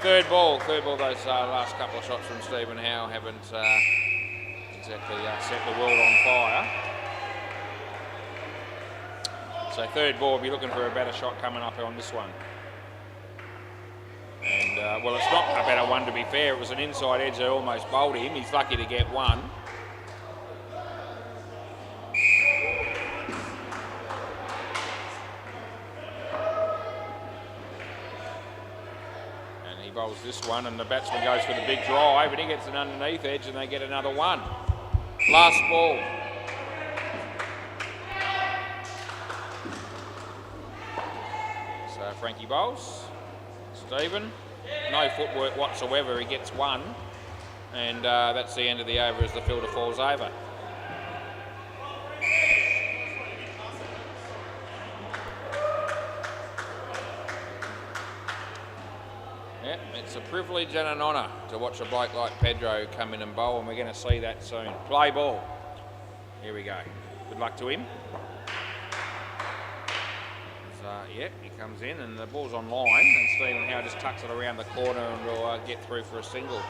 third ball, those last couple of shots from Stephen Howe haven't exactly set the world on fire. So third ball, be looking for a better shot coming up on this one. And And, well, it's not a better one, to be fair. It was an inside edge that almost bowled him. He's lucky to get one. And he bowls this one, and the batsman goes for the big drive, and he gets an underneath edge, and they get another one. Last ball. So Frankie bowls. Stephen, no footwork whatsoever, he gets one, and that's the end of the over as the fielder falls over. Yeah, it's a privilege and an honour to watch a bloke like Pedro come in and bowl, and we're going to see that soon. Play ball. Here we go. Good luck to him. Yep, he comes in and the ball's on line, and Stephen Howe just tucks it around the corner and will get through for a single.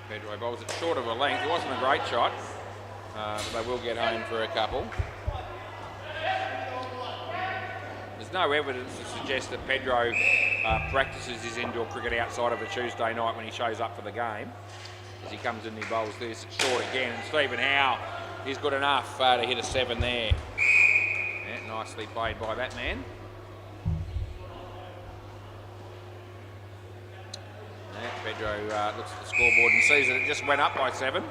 Pedro bowls it short of a length. It wasn't a great shot, but they will get home for a couple. There's no evidence to suggest that Pedro practices his indoor cricket outside of a Tuesday night when he shows up for the game. As he comes in and he bowls this, it's short again, and Stephen Howe is good enough to hit a 7 there. Yeah, nicely played by that man. Yeah, Pedro looks at the scoreboard and sees that it just went up by 7.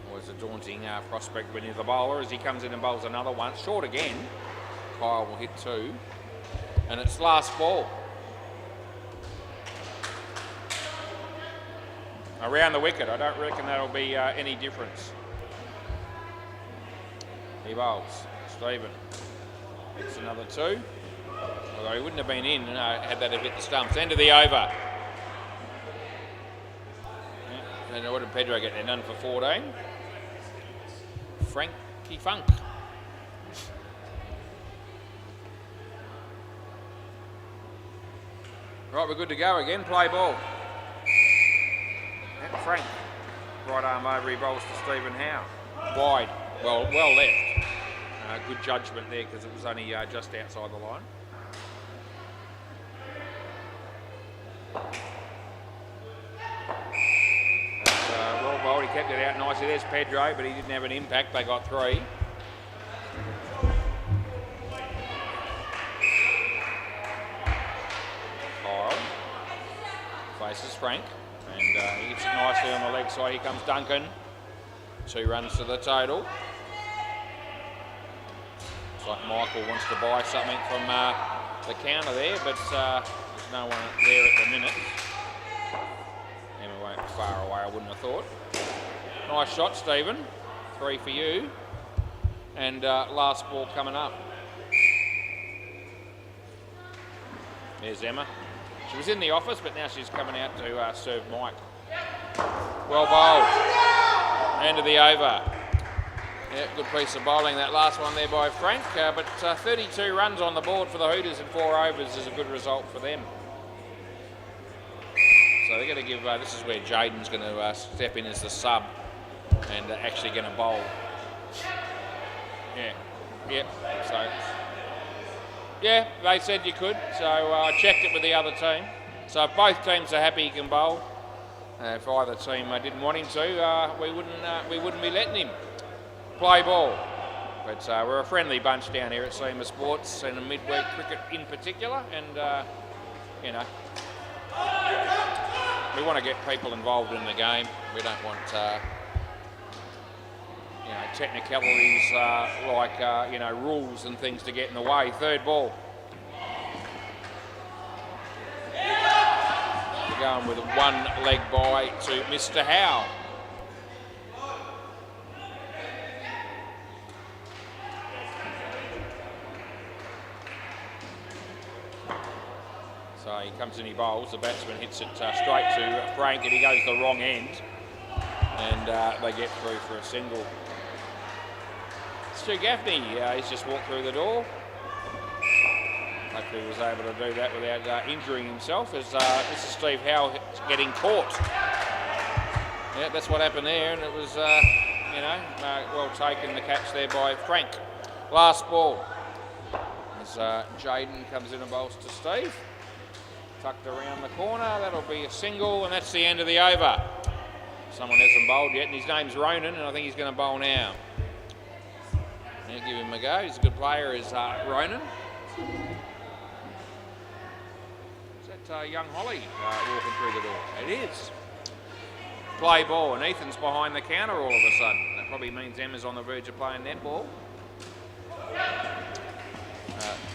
Always a daunting prospect when you're the bowler as he comes in and bowls another one. Short again. Kyle will hit 2, and it's last ball. Around the wicket, I don't reckon that'll be any difference. He bowls. Stephen hits another 2, although he wouldn't have been in had that have hit the stumps. End of the over. Yeah, and what did Pedro get there? None for 14. Frankie Funk. Right, we're good to go again. Play ball. And Frank, right arm over, he bowls to Stephen Howe. Wide, well left. Good judgment there because it was only just outside the line. Well bowled, he kept it out nicely. There's Pedro, but he didn't have an impact. They got 3. Faces Frank, and he hits it nicely on the leg side. Here comes Duncan. 2 runs to the total. Looks like Michael wants to buy something from the counter there, but there's no one there at the minute. Emma won't be far away, I wouldn't have thought. Nice shot, Stephen. 3 for you. And last ball coming up. There's Emma. She was in the office, but now she's coming out to serve Mike. Well bowled. End of the over. Yeah, good piece of bowling, that last one there by Frank. But 32 runs on the board for the Hooters in 4 overs is a good result for them. So they're going to give, this is where Jaden's going to step in as the sub and actually going to bowl. Yeah, yep, so... Yeah, they said you could, so I checked it with the other team. So if both teams are happy he can bowl, if either team didn't want him to, we wouldn't be letting him play ball. But we're a friendly bunch down here at SEMA Sports and midweek cricket in particular, and you know, we want to get people involved in the game. We don't want you know, technicalities like you know, rules and things to get in the way. 3rd ball. We're going with a 1 leg bye to Mr. Howe. So he comes in, he bowls, the batsman hits it straight to Frank, and he goes the wrong end, and they get through for a single. Stu Gaffney, he's just walked through the door. Hopefully he was able to do that without injuring himself, as this is Steve Howe getting caught. Yeah, that's what happened there, and it was, well taken, the catch there by Frank. Last ball, as Jaden comes in and bowls to Steve. Tucked around the corner, that'll be a single, and that's the end of the over. Someone hasn't bowled yet, and his name's Ronan, and I think he's going to bowl now. Now give him a go. He's a good player, is Ronan. Is that young Holly walking through the door? It is. Play ball, and Ethan's behind the counter all of a sudden. That probably means Emma's on the verge of playing netball.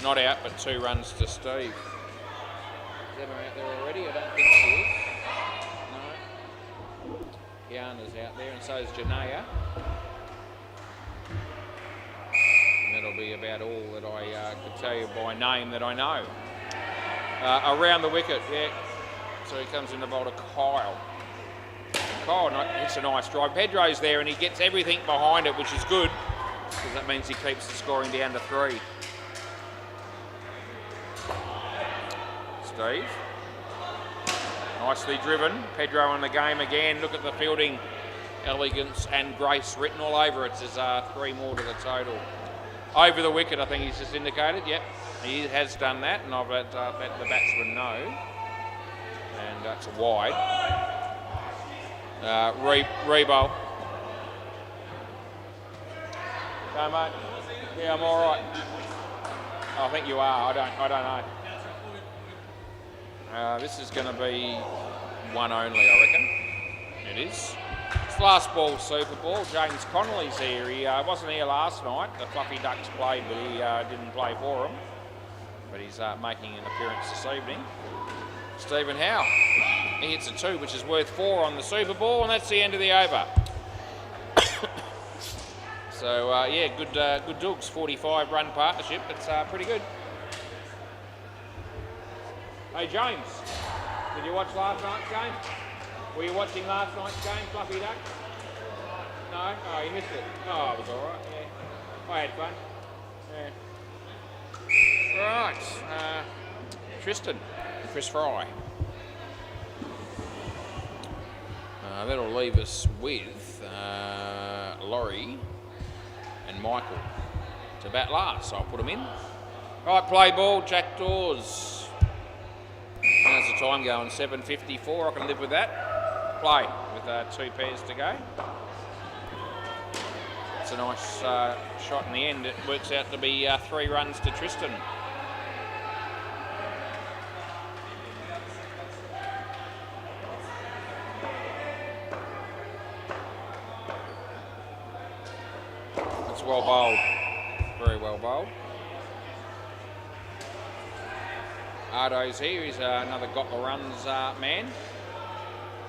Not out, but 2 runs to Steve. Is Emma out there already? I don't think she is. No. Yana's out there, and so is Janaya. And that'll be about all that I could tell you by name that I know. Around the wicket, yeah. So he comes in the bowl to Kyle. Kyle hits a nice drive. Pedro's there, and he gets everything behind it, which is good, because that means he keeps the scoring down to 3. Steve. Nicely driven. Pedro in the game again. Look at the fielding. Elegance and grace written all over it. There's 3 more to the total. Over the wicket, I think he's just indicated. Yep, he has done that, and I've let the batsman know. And that's a wide. Rebo. No, mate. Yeah, I'm all right. I think you are. I don't know. This is going to be 1 only, I reckon. It is. It's last ball, Super Ball. James Connolly's here. He wasn't here last night. The Fluffy Ducks played, but he didn't play for them. But he's making an appearance this evening. Stephen Howe. He hits a 2, which is worth 4 on the Super Ball, and that's the end of the over. So, yeah, good dogs. 45-run partnership. It's pretty good. Hey, James, did you watch last night's game? Were you watching last night's game, Fluffy Duck? No? Oh, you missed it. Oh, it was all right, yeah. I had fun. Yeah. Right, Tristan and Chris Fry. That'll leave us with Laurie and Michael to bat last, so I'll put them in. Right, play ball, Jack Dawes. How's the time going? 7:54. I can live with that. Play with 2 pairs to go. It's a nice shot in the end. It works out to be 3 runs to Tristan. It's well bowled. Very well bowled. Ardo's here. He's another got the runs man.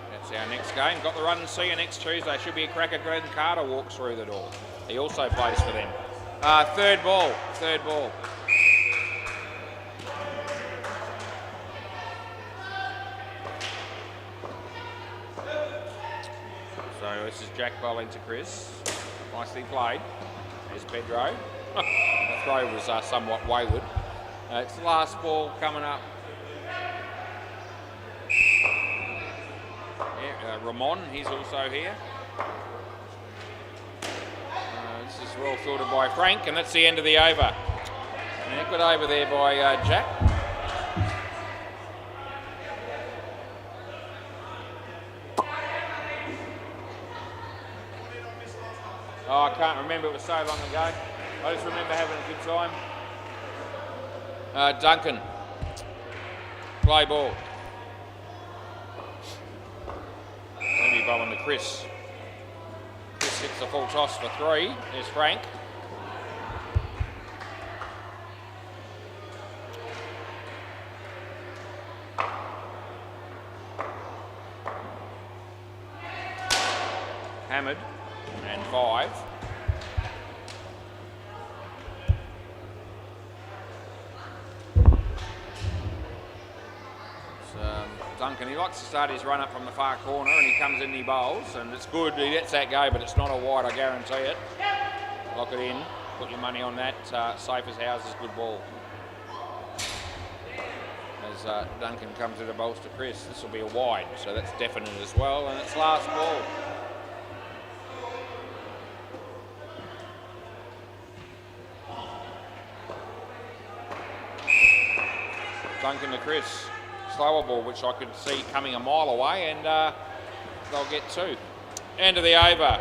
That's our next game. Got the runs. See you next Tuesday. Should be a cracker. Glenn Carter walks through the door. He also plays for them. Third ball. So this is Jack bowling to Chris. Nicely played. There's Pedro. The throw was somewhat wayward. It's the last ball coming up. Yeah, Ramon, he's also here. This is well fielded by Frank, and that's the end of the over. Yeah, good over there by Jack. Oh, I can't remember, it was so long ago. I just remember having a good time. Duncan, play ball. Maybe bowling to Chris. Chris hits the full toss for 3. There's Frank. Hammered and 5. Duncan, he likes to start his run up from the far corner, and he comes in and he bowls, and it's good. He lets that go, but it's not a wide, I guarantee it. Lock it in, put your money on that. Safe as houses, good ball. as Duncan comes to the bolster Chris. This will be a wide, so that's definite as well, and it's last ball. Duncan to Chris. Slower ball, which I could see coming a mile away, and they'll get 2. End of the over.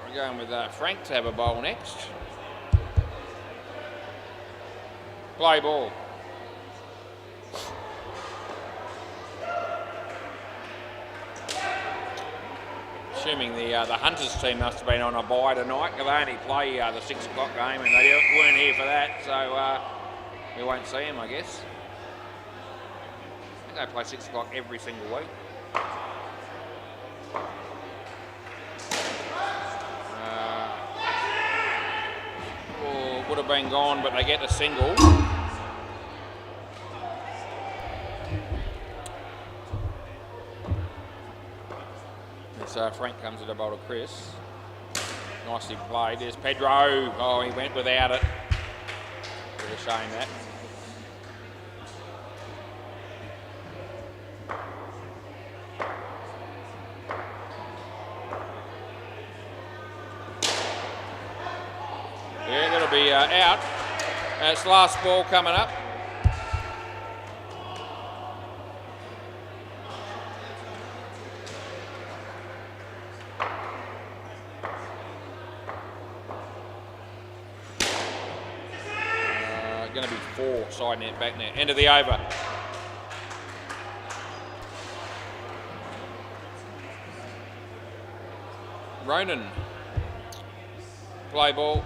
We're going with Frank to have a bowl next. Play ball. Assuming the Hunters team must have been on a bye tonight, because they only play the 6 o'clock game and they weren't here for that, so we won't see them, I guess. I think they play 6 o'clock every single week. Would have been gone, but they get the single. So Frank comes to the bowl to Chris. Nicely played. There's Pedro. Oh, he went without it. Bit of a shame that. Yeah, that'll be out. It's last ball coming up. Going to be 4 side net, back net. End of the over. Ronan. Play ball.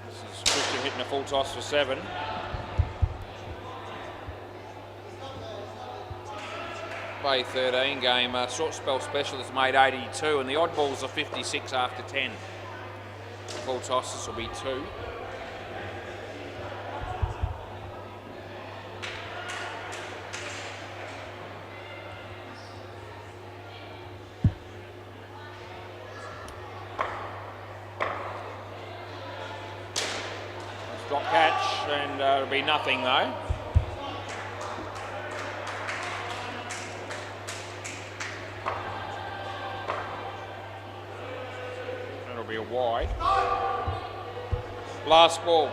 This is Christian hitting a full toss for 7. Bay 13 game, short spell specialist made 82, and the odd balls are 56 after 10. Full tosses will be 2. Drop catch, and it'll be nothing though. Be a wide. Last ball.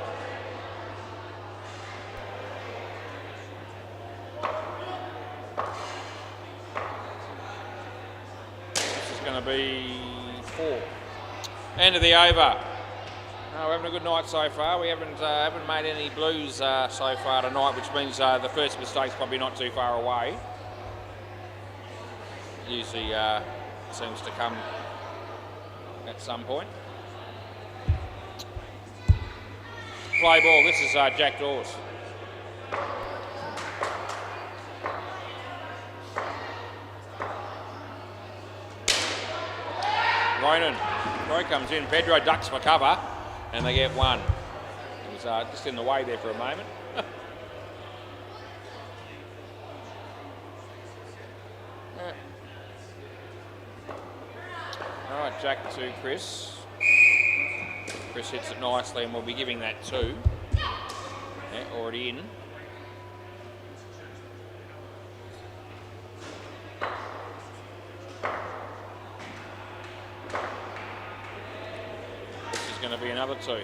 This is going to be 4. End of the over. We're having a good night so far. We haven't made any blues so far tonight, which means the first mistake's probably not too far away. Usually seems to come at some point. Play ball. This is Jack Dawes. Ronan. Throw comes in. Pedro ducks for cover, and they get 1. He was just in the way there for a moment. Alright, Jack to Chris. Chris hits it nicely, and we'll be giving that 2. Yeah, already in. This is going to be another 2.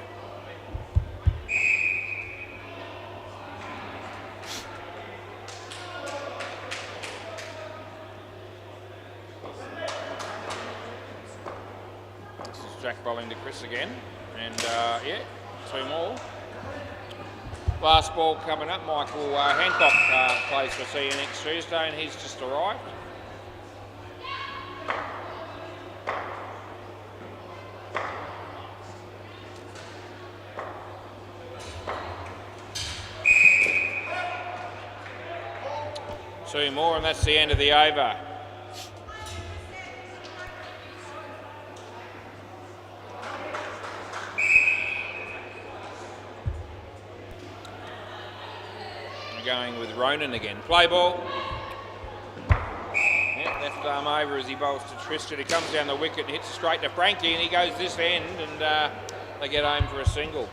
Jack bowling to Chris again, and yeah, 2 more. Last ball coming up. Michael Hancock plays for CU next Tuesday, and he's just arrived. Two more, and that's the end of the over. Going with Ronan again. Play ball. left arm over as he bowls to Tristan. He comes down the wicket and hits it straight to Frankie, and he goes this end, and they get home for a single.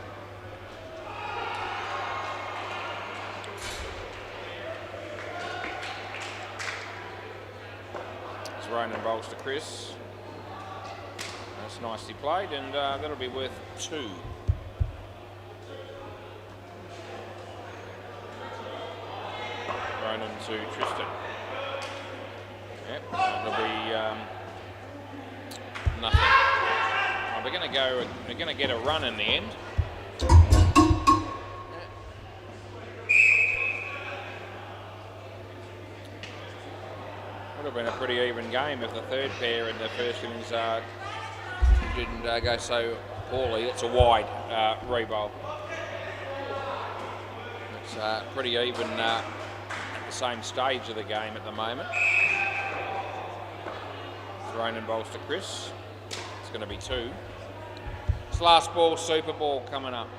As Ronan bowls to Chris. That's nicely played, and that'll be worth 2. Ronan to Tristan. Yep, that'll be nothing. Oh, we're going to get a run in the end. Would have been a pretty even game if the third pair in the first innings didn't go so poorly. It's a wide re-bowl. It's pretty even at the same stage of the game at the moment. Ronan bowls to Chris. It's going to be 2. It's last ball, super ball coming up.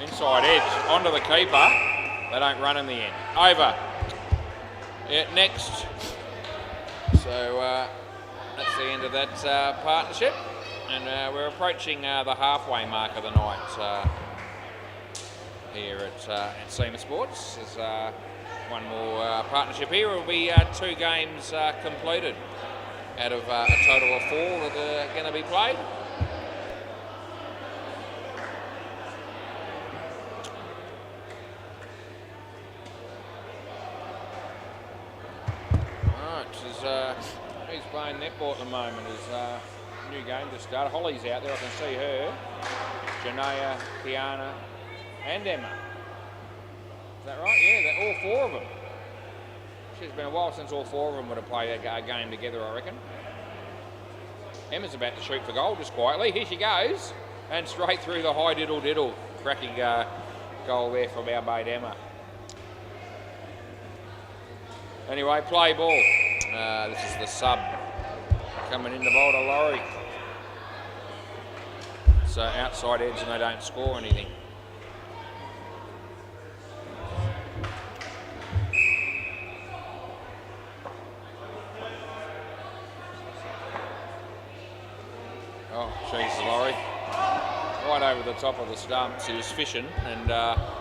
Inside edge, onto the keeper. They don't run in the end. Over. Yeah, next. So that's the end of that partnership. And we're approaching the halfway mark of the night here at SEMA Sports. There's one more partnership here. It will be 2 games completed out of a total of 4 that are going to be played. He's playing netball at the moment. His new game just started. Holly's out there. I can see her. Janaya, Kiana, and Emma. Is that right? Yeah, they're all 4 of them. It's been a while since all 4 of them would have played a game together, I reckon. Emma's about to shoot for goal just quietly. Here she goes. And straight through the high diddle. Cracking goal there from our mate Emma. Anyway, play ball. This is the sub coming in the bowl to Laurie. So outside edge and they don't score anything. Oh, Jesus, Laurie. Right over the top of the stumps. He was fishing and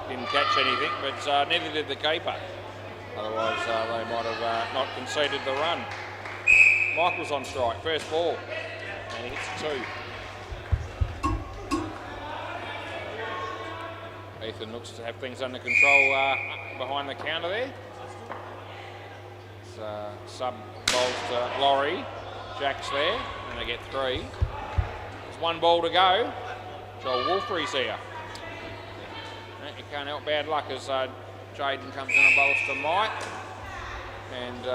didn't catch anything, but neither did the keeper. Otherwise, they might have not conceded the run. Michael's on strike, first ball, and he hits 2. Ethan looks to have things under control behind the counter there. Sub bowls to Laurie. Jack's there, and they get 3. There's 1 ball to go. Joel Wolfery's here. You can't help bad luck as Jaden comes in and bowls to Mike. And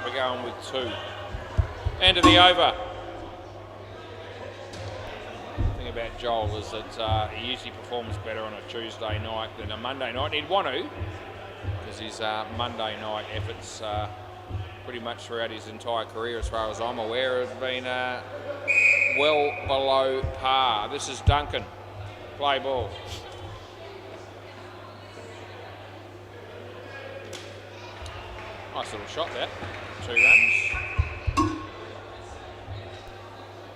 we're going with 2. End of the over. The thing about Joel is that he usually performs better on a Tuesday night than a Monday night. And he'd want to, because his Monday night efforts pretty much throughout his entire career, as far as I'm aware, have been well below par. This is Duncan. Play ball. Nice little shot there. 2 runs.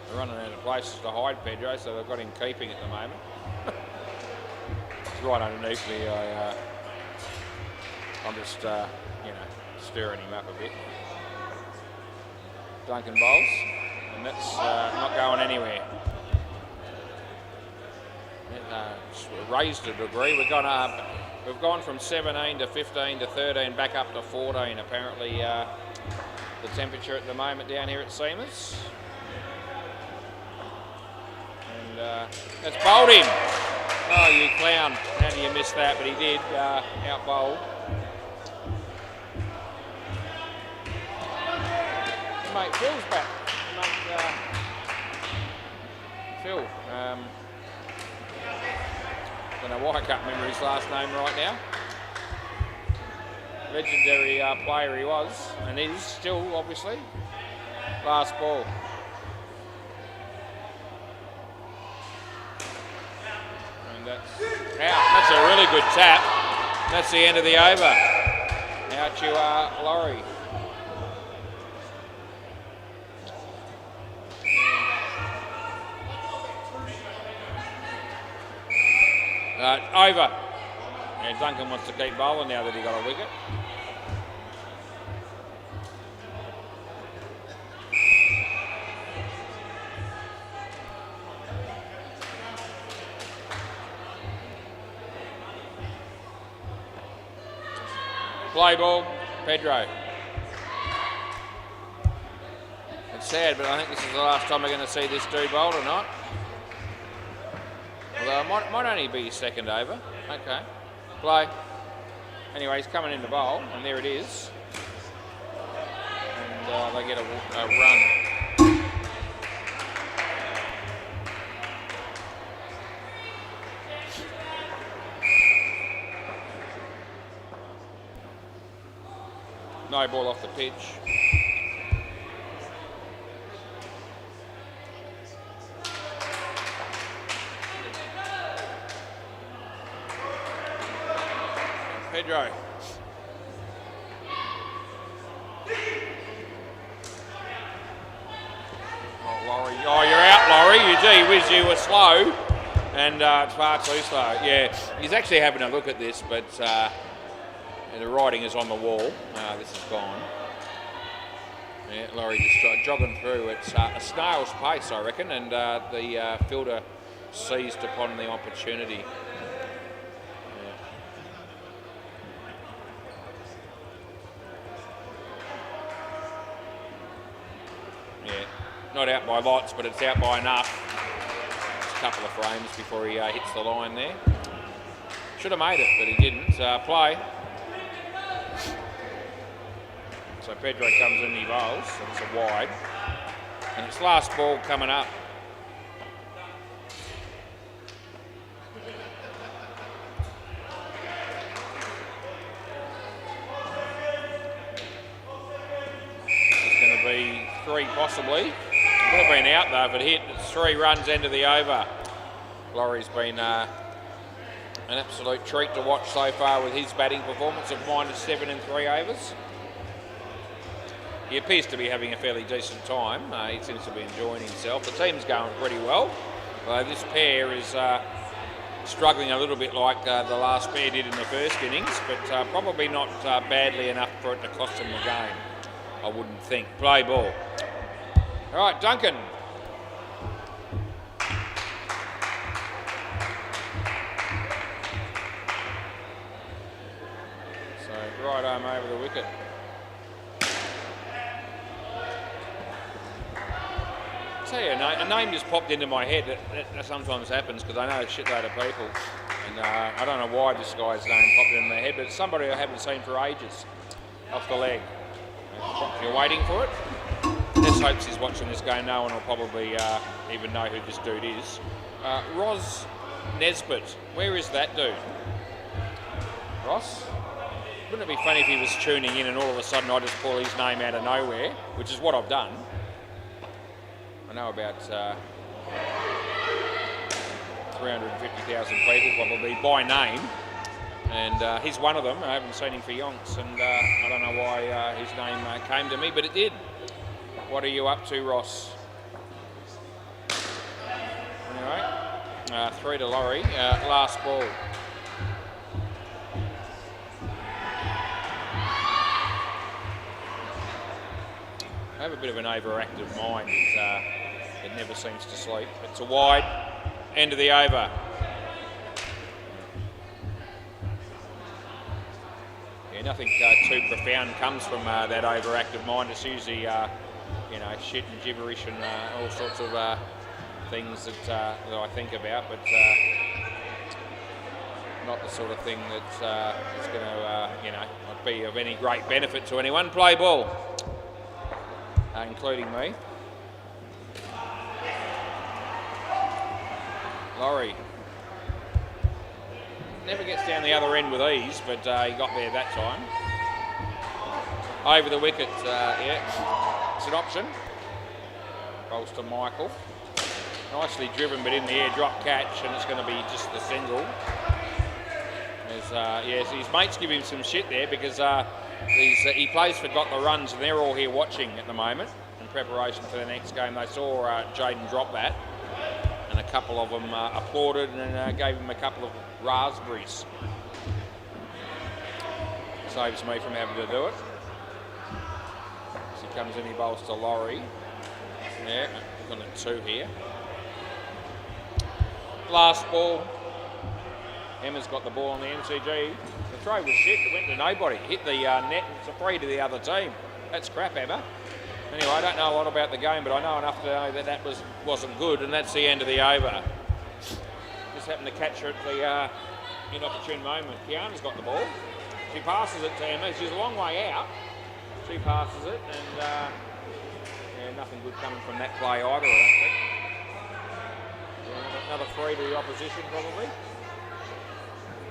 They're running out of places to hide Pedro, so they've got him keeping at the moment. It's right underneath me. I'm just, stirring him up a bit. Duncan bowls, and that's not going anywhere. Raised a degree. We've gone from 17 to 15 to 13, back up to 14. Apparently, the temperature at the moment down here at SEMA's. And that's bowled him. Oh, you clown! How do you miss that? But he did out bowl. Mate, Phil's back. Phil. Don't know why I can't remember his last name right now. Legendary player he was, and is still, obviously. Last ball. And that's out. That's a really good tap. That's the end of the over. Out you are, Laurie. Over. Yeah, Duncan wants to keep bowling now that he got a wicket. Play ball, Pedro. It's sad, but I think this is the last time we're going to see this dude bowl or not. Although it might only be his second over. Okay. Play. Anyway, he's coming in to bowl, and there it is. And they get a run. No ball off the pitch. Pedro. Oh, Laurie. Oh, you're out, Laurie. Gee whiz, you were slow. And it's far too slow. Yeah, he's actually having a look at this, but the writing is on the wall. This is gone. Yeah, Laurie just jogging through. It's a snail's pace, I reckon, and the fielder seized upon the opportunity. Not out by lots, but it's out by enough. Just a couple of frames before he hits the line there. Should have made it, but he didn't. Play. So Pedro comes in, he bowls. It's a wide. And it's last ball coming up. It's going to be 3 possibly. Would have been out though if it hit. It's 3 runs into the over. Laurie's been an absolute treat to watch so far with his batting performance of -7 in 3 overs. He appears to be having a fairly decent time. He seems to be enjoying himself. The team's going pretty well. This pair is struggling a little bit like the last pair did in the first innings, but probably not badly enough for it to cost them the game, I wouldn't think. Play ball. All right, Duncan. So right arm over the wicket. Tell you, a name just popped into my head. That sometimes happens because I know a shitload of people, and I don't know why this guy's name popped into my head, but it's somebody I haven't seen for ages. Off the leg. If you're waiting for it. Let's hope he's watching this game. No one will probably even know who this dude is. Roz Nesbitt. Where is that dude? Ross? Wouldn't it be funny if he was tuning in and all of a sudden I just pull his name out of nowhere, which is what I've done. I know about 350,000 people probably by name, and he's one of them. I haven't seen him for yonks, and I don't know why his name came to me, but it did. What are you up to, Ross? Anyway, 3 to Laurie. Last ball. I have a bit of an overactive mind. It never seems to sleep. It's a wide. End of the over. Yeah, nothing too profound comes from that overactive mind. It's usually, you know, shit and gibberish and all sorts of things that I think about, but not the sort of thing that is going to, you know, be of any great benefit to anyone. Play ball. Including me. Laurie. Never gets down the other end with ease, but he got there that time. Over the wicket, yeah, it's an option. Rolls to Michael. Nicely driven, but in the air drop catch, and it's going to be just a single. Yes, his mates give him some shit there because he plays for Got the Runs, and they're all here watching at the moment in preparation for the next game. They saw Jaden drop that, and a couple of them applauded and gave him a couple of raspberries. Saves me from having to do it. As he comes in, he bowls to Laurie. Yeah, looking at 2 here. Last ball. Emma's got the ball on the MCG. The throw was shit. It went to nobody. Hit the net. It's a free to the other team. That's crap, Emma. Anyway, I don't know a lot about the game, but I know enough to know that that wasn't good, and that's the end of the over. Just happened to catch her at the inopportune moment. Kiana's got the ball. She passes it to Emma. She's a long way out. She passes it, and yeah, nothing good coming from that play either, I don't think. Yeah, another free to the opposition, probably.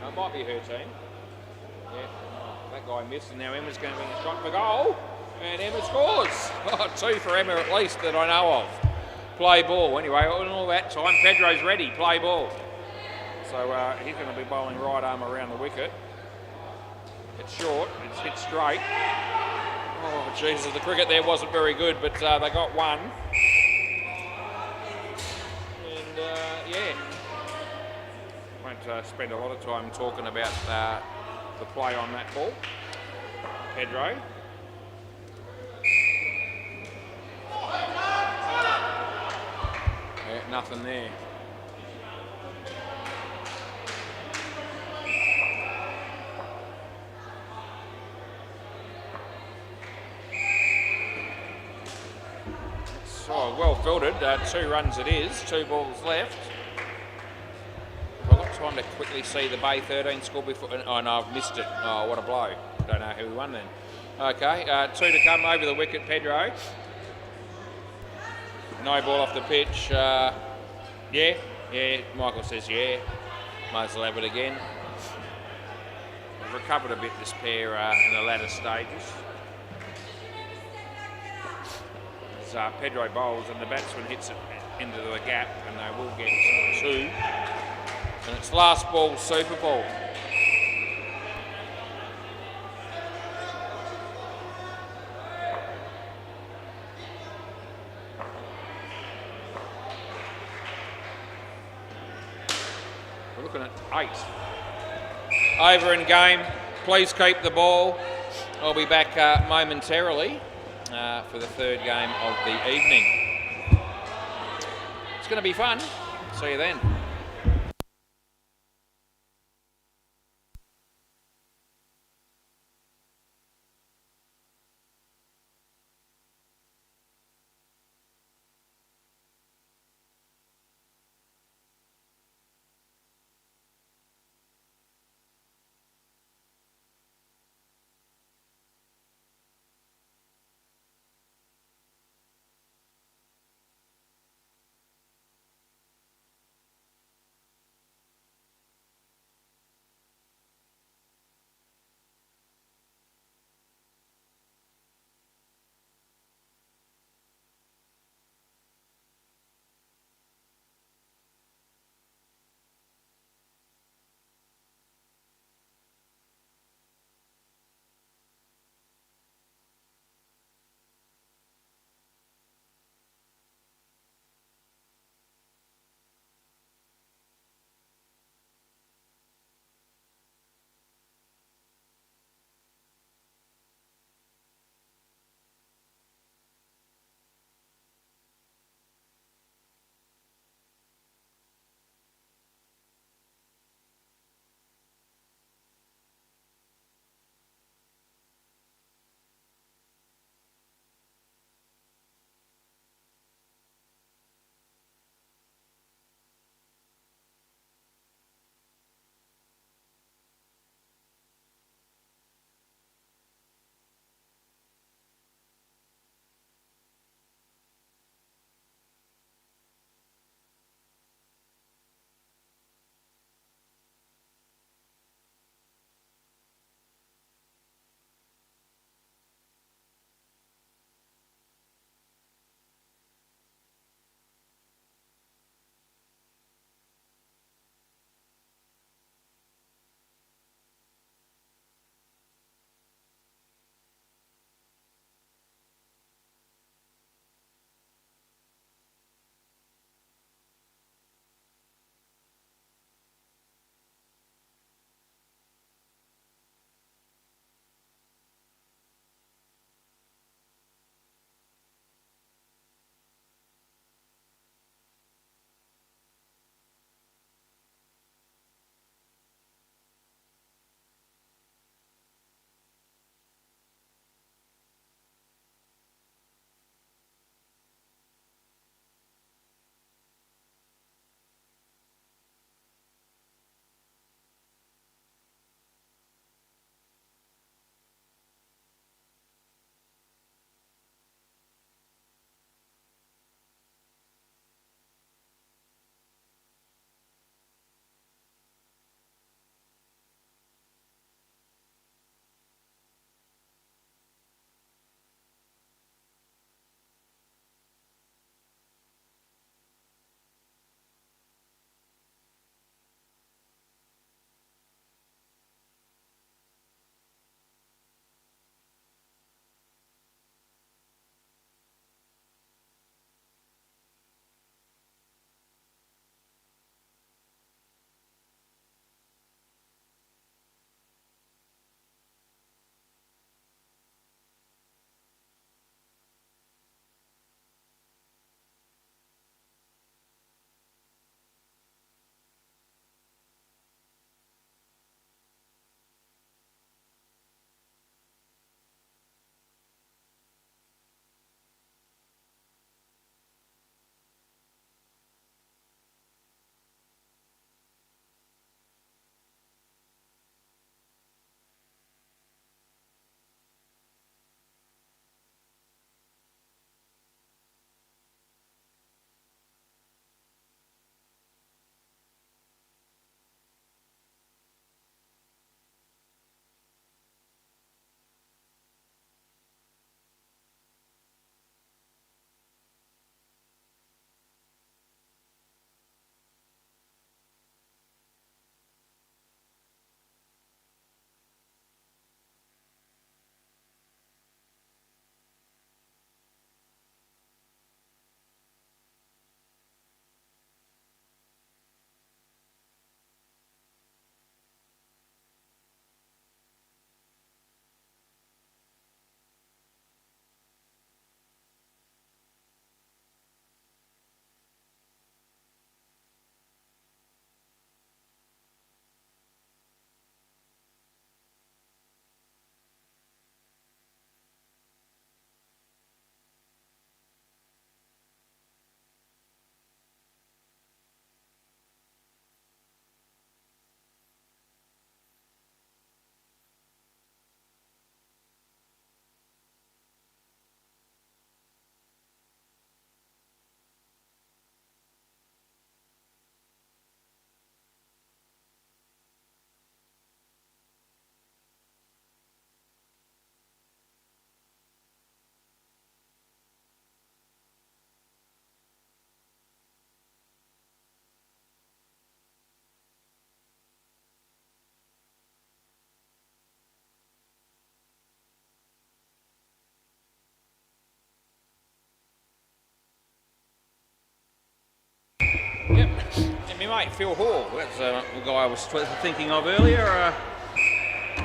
No, it might be her team. Yeah, that guy missed, and now Emma's going to bring a shot for goal, and Emma scores. 2 for Emma at least that I know of. Play ball. Anyway, in all that time, Pedro's ready. Play ball. So he's going to be bowling right arm around the wicket. It's short. It's hit straight. Oh, Jesus, the cricket there wasn't very good, but they got one. And, yeah. Won't spend a lot of time talking about the play on that ball. Pedro. Yeah, nothing there. Oh, well filtered. 2 runs it is. 2 balls left. I've got time to quickly see the Bay 13 score before. Oh no, I've missed it. Oh, what a blow. Don't know who won then. Okay, 2 to come over the wicket, Pedro. No ball off the pitch. Yeah, Michael says yeah. Might as well have it again. We've recovered a bit this pair in the latter stages. Pedro bowls and the batsman hits it into the gap, and they will get 2. And it's last ball, super ball. We're looking at 8. Over in game. Please keep the ball. I'll be back momentarily. For the 3rd game of the evening. It's going to be fun. See you then. Yep, and my mate Phil Hall, that's the guy I was thinking of earlier.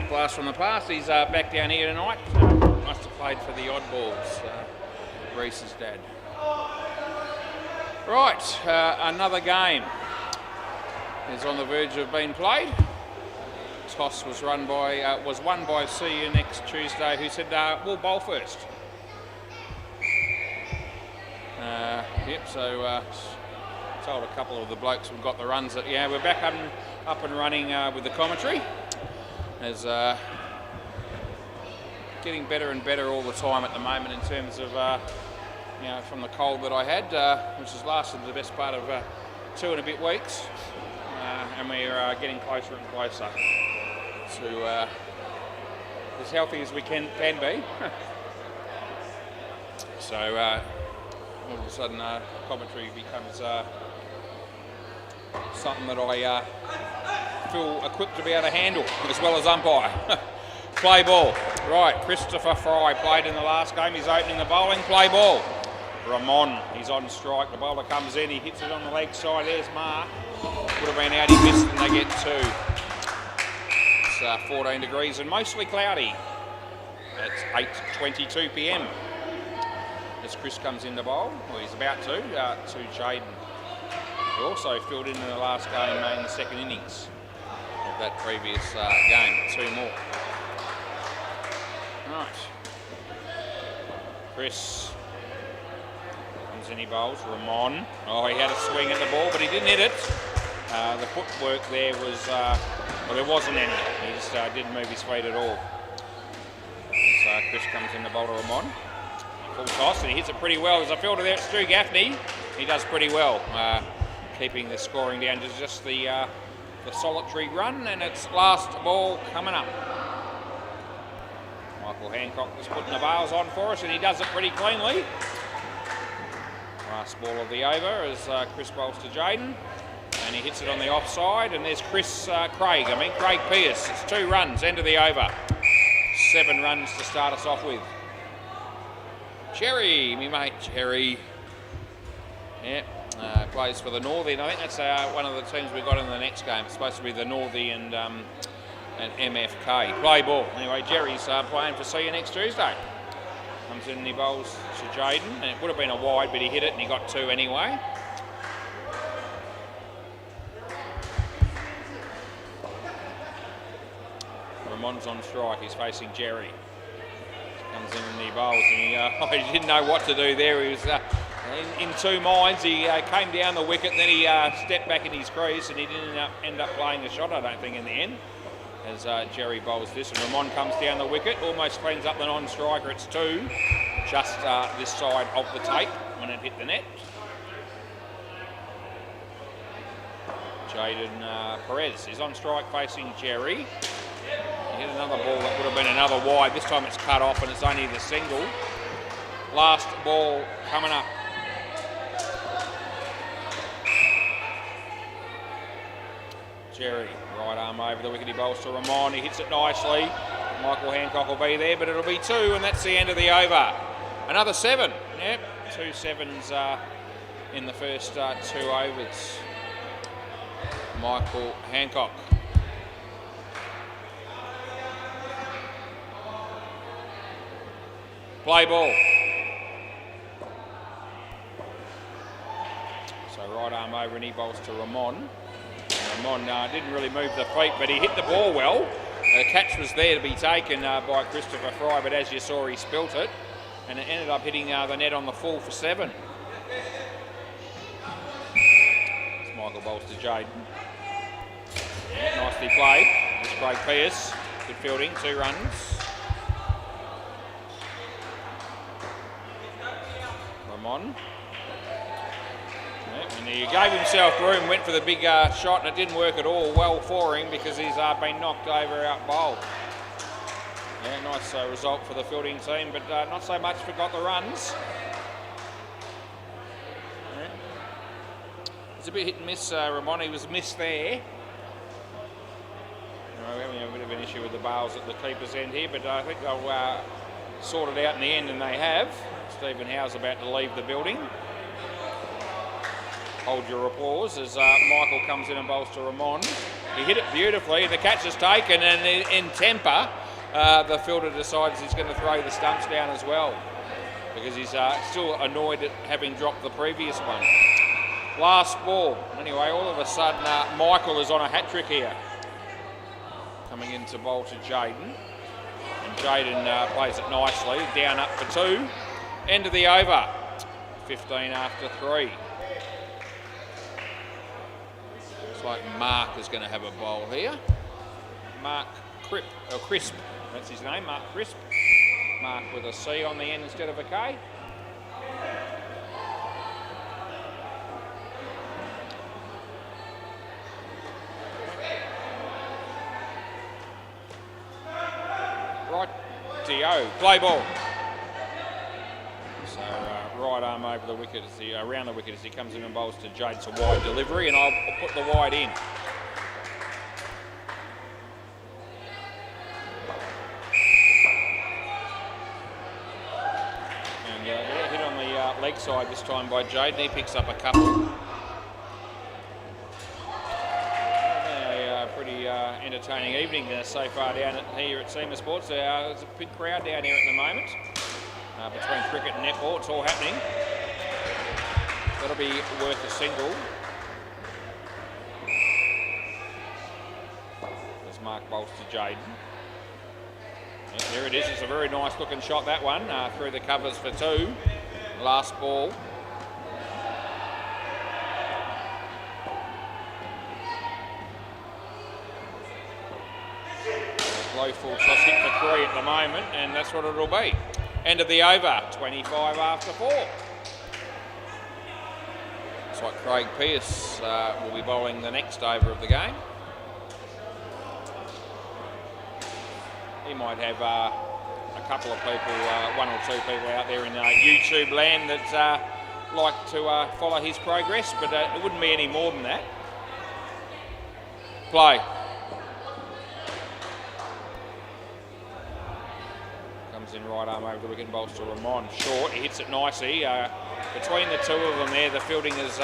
Blast from the past, he's back down here tonight. Must have played for the Oddballs, Reese's dad. Right, another game is on the verge of being played. Toss was won by See You Next Tuesday, who said we'll bowl first. Yep, so told a couple of the blokes we've got the runs that we're back up and running with the commentary. As getting better and better all the time at the moment in terms of from the cold that I had, which has lasted the best part of 2 and a bit weeks, and we're getting closer and closer to as healthy as we can be. So all of a sudden commentary becomes something that I feel equipped to be able to handle, as well as umpire. Play ball. Right, Christopher Fry played in the last game. He's opening the bowling. Play ball. Ramon, he's on strike. The bowler comes in. He hits it on the leg side. There's Mark. Would have been out. He missed and they get 2. It's 14 degrees and mostly cloudy. It's 8:22 p.m. as Chris comes in to bowl. Well, he's about to Jaden. He also filled in the last game in the second innings of that previous game. 2 more. Right. Chris comes in, he bowls. Ramon. Oh, he had a swing at the ball, but he didn't hit it. The footwork there was, there wasn't any. He just didn't move his feet at all. So Chris comes in to bowl to Ramon. Full toss, and he hits it pretty well. There's a fielder there, it's Stu Gaffney. He does pretty well, keeping the scoring down to just the solitary run, and it's last ball coming up. Michael Hancock is putting the bails on for us, and he does it pretty cleanly. Last ball of the over as Chris bowls to Jaden, and he hits it on the offside, and there's Craig Pierce. It's 2 runs, end of the over. 7 runs to start us off with. Cherry, me mate Cherry. Yeah, plays for the Northie, and I think that's one of the teams we've got in the next game. It's supposed to be the Northie and MFK. Play ball. Anyway, Jerry's playing for See You Next Tuesday. Comes in and he bowls to Jaden, and it would have been a wide, but he hit it and he got 2 anyway. Ramon's on strike, he's facing Jerry. Comes in and he bowls, and he didn't know what to do there. He was in 2 minds. He came down the wicket, and then he stepped back in his crease, and he didn't end up playing a shot, I don't think, in the end, as Jerry bowls this. And Ramon comes down the wicket, almost cleans up the non-striker. It's 2, just this side of the tape when it hit the net. Jaden Perez is on strike facing Jerry. He hit another ball that would have been another wide. This time it's cut off and it's only the single. Last ball coming up. Jerry, right arm over the wicket, he bowls to Ramon. He hits it nicely. Michael Hancock will be there, but it'll be 2, and that's the end of the over. Another 7. Yep, 2 7s in the first 2 overs. Michael Hancock. Play ball. So right arm over and he bowls to Ramon. And Ramon didn't really move the feet, but he hit the ball well. The catch was there to be taken by Christopher Fry, but as you saw, he spilt it. And it ended up hitting the net on the full for 7. It's Michael bowls to Jaden. Yeah, nicely played. It's Craig Pierce. Good fielding, 2 runs. Ramon. Yeah, and he gave himself room, went for the big shot, and it didn't work at all well for him because he's been knocked over out bowled. Yeah, nice result for the fielding team, but not so much for got the runs. Yeah. It's a bit hit and miss, Ramon. He was missed there. We're having a bit of an issue with the bails at the keeper's end here, but I think they'll sort it out in the end, and they have. Stephen Howe's about to leave the building. hold your applause as Michael comes in and bowls to Ramon. He hit it beautifully. The catch is taken, and in temper, the fielder decides he's going to throw the stumps down as well because he's still annoyed at having dropped the previous one. Last ball. Anyway, all of a sudden, Michael is on a hat-trick here. Coming in to bowl to Jaden. And Jaden plays it nicely. Down up for 2. End of the over. 15 after 3. Looks like Mark is going to have a bowl here. Mark Crisp. That's his name, Mark Crisp. Mark with a C on the end instead of a K. Right-de-o. Play ball. So right arm over the wicket, around the wicket as he comes in and bowls to Jade. It's a wide delivery, and I'll put the wide in. And hit on the leg side this time by Jade, and he picks up a couple. Pretty entertaining evening so far down here at SEMA Sports. There's a big crowd down here at the moment. Between cricket and netball, it's all happening. That'll be worth a single. There's Mark bowls to Jaden. Yeah, there it is. It's a very nice looking shot, that one, through the covers for 2. Last ball. Low full toss hit for 3 at the moment, and that's what it'll be. End of the over, 25 after 4. Looks like Craig Pearce will be bowling the next over of the game. He might have a couple of people, 1 or 2 people out there in YouTube land that like to follow his progress, but it wouldn't be any more than that. Play. In right arm over the wicket and bowls to Ramon. Short, he hits it nicely. Between the 2 of them there, the fielding has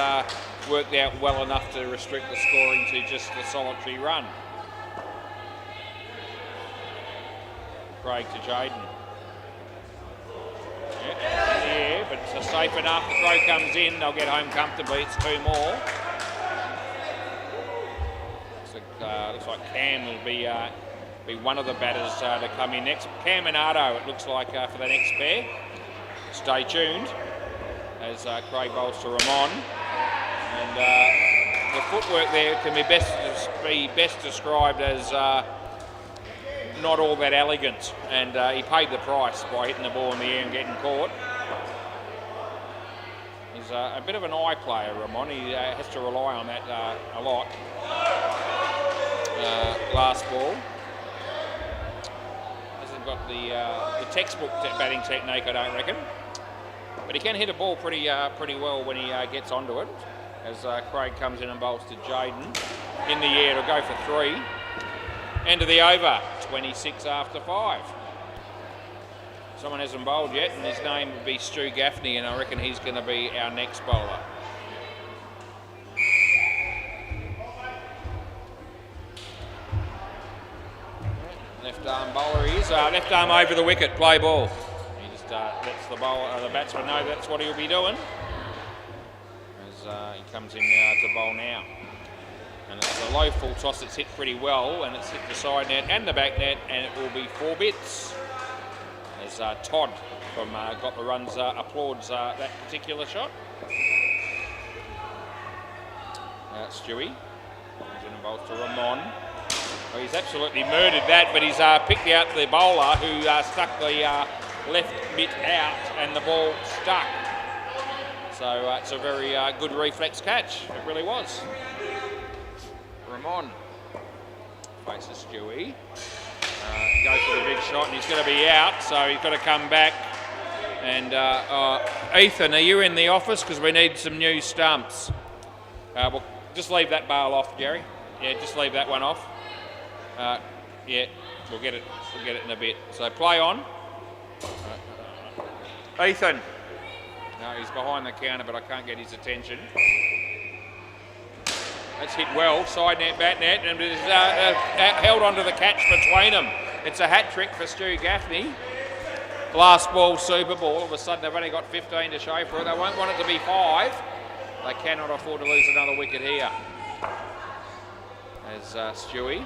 worked out well enough to restrict the scoring to just the solitary run. Craig to Jaden. Yeah, but it's safe enough. The throw comes in, they'll get home comfortably. It's 2 more. Looks like Cam will be one of the batters to come in next. Cam and Ardo, it looks like, for the next pair. Stay tuned as Craig bowls to Ramon. And the footwork there can be best described as not all that elegant. And he paid the price by hitting the ball in the air and getting caught. He's a bit of an eye player, Ramon. He has to rely on that a lot. Last ball. Got the textbook batting technique, I don't reckon, but he can hit a ball pretty well when he gets onto it. As Craig comes in and bowls to Jaden in the air, it'll go for 3. End of the over, 26 after 5. Someone hasn't bowled yet, and his name would be Stu Gaffney, and I reckon he's going to be our next bowler. Left arm bowler he is. Left arm over the wicket, play ball. He just lets the batsman know that's what he'll be doing. As he comes in to bowl now. And it's a low full toss that's hit pretty well, and it's hit the side net and the back net, and it will be 4 bits. As Todd from Got the Runs applauds that particular shot. Stewie comes in and bowls to Ramon. Well, he's absolutely murdered that, but he's picked out the bowler who stuck the left mitt out and the ball stuck. So it's a very good reflex catch. It really was. Ramon faces Stewie. Goes for the big shot, and he's going to be out, so he's got to come back. And Ethan, are you in the office? Because we need some new stumps. Well, just leave that bail off, Jerry. Yeah, just leave that one off. Yeah, we'll get it in a bit. So play on. Ethan. No, he's behind the counter, but I can't get his attention. That's hit well, side net, bat net, and is held onto the catch between them. It's a hat trick for Stu Gaffney. Last ball, Super Ball. All of a sudden, they've only got 15 to show for it. They won't want it to be 5. They cannot afford to lose another wicket here. As Stewie.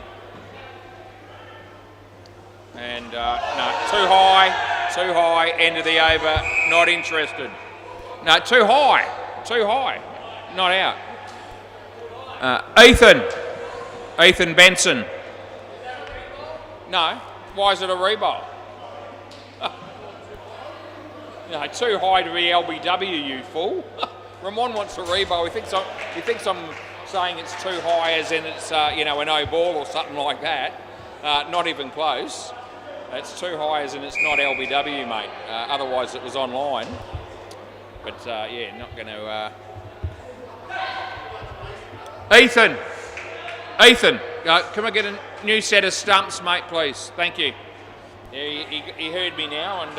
And no, too high, end of the over, not interested. No, too high, not out. Ethan Benson. No, why is it a rebowl? No, too high to be LBW, you fool. Ramon wants a rebowl. He thinks I'm saying it's too high as in it's a no ball or something like that. Not even close. It's too high as in it's not LBW, mate. Otherwise it was online. But yeah, not going to... Ethan, can I get a new set of stumps, mate, please? Thank you. Yeah, he heard me now, and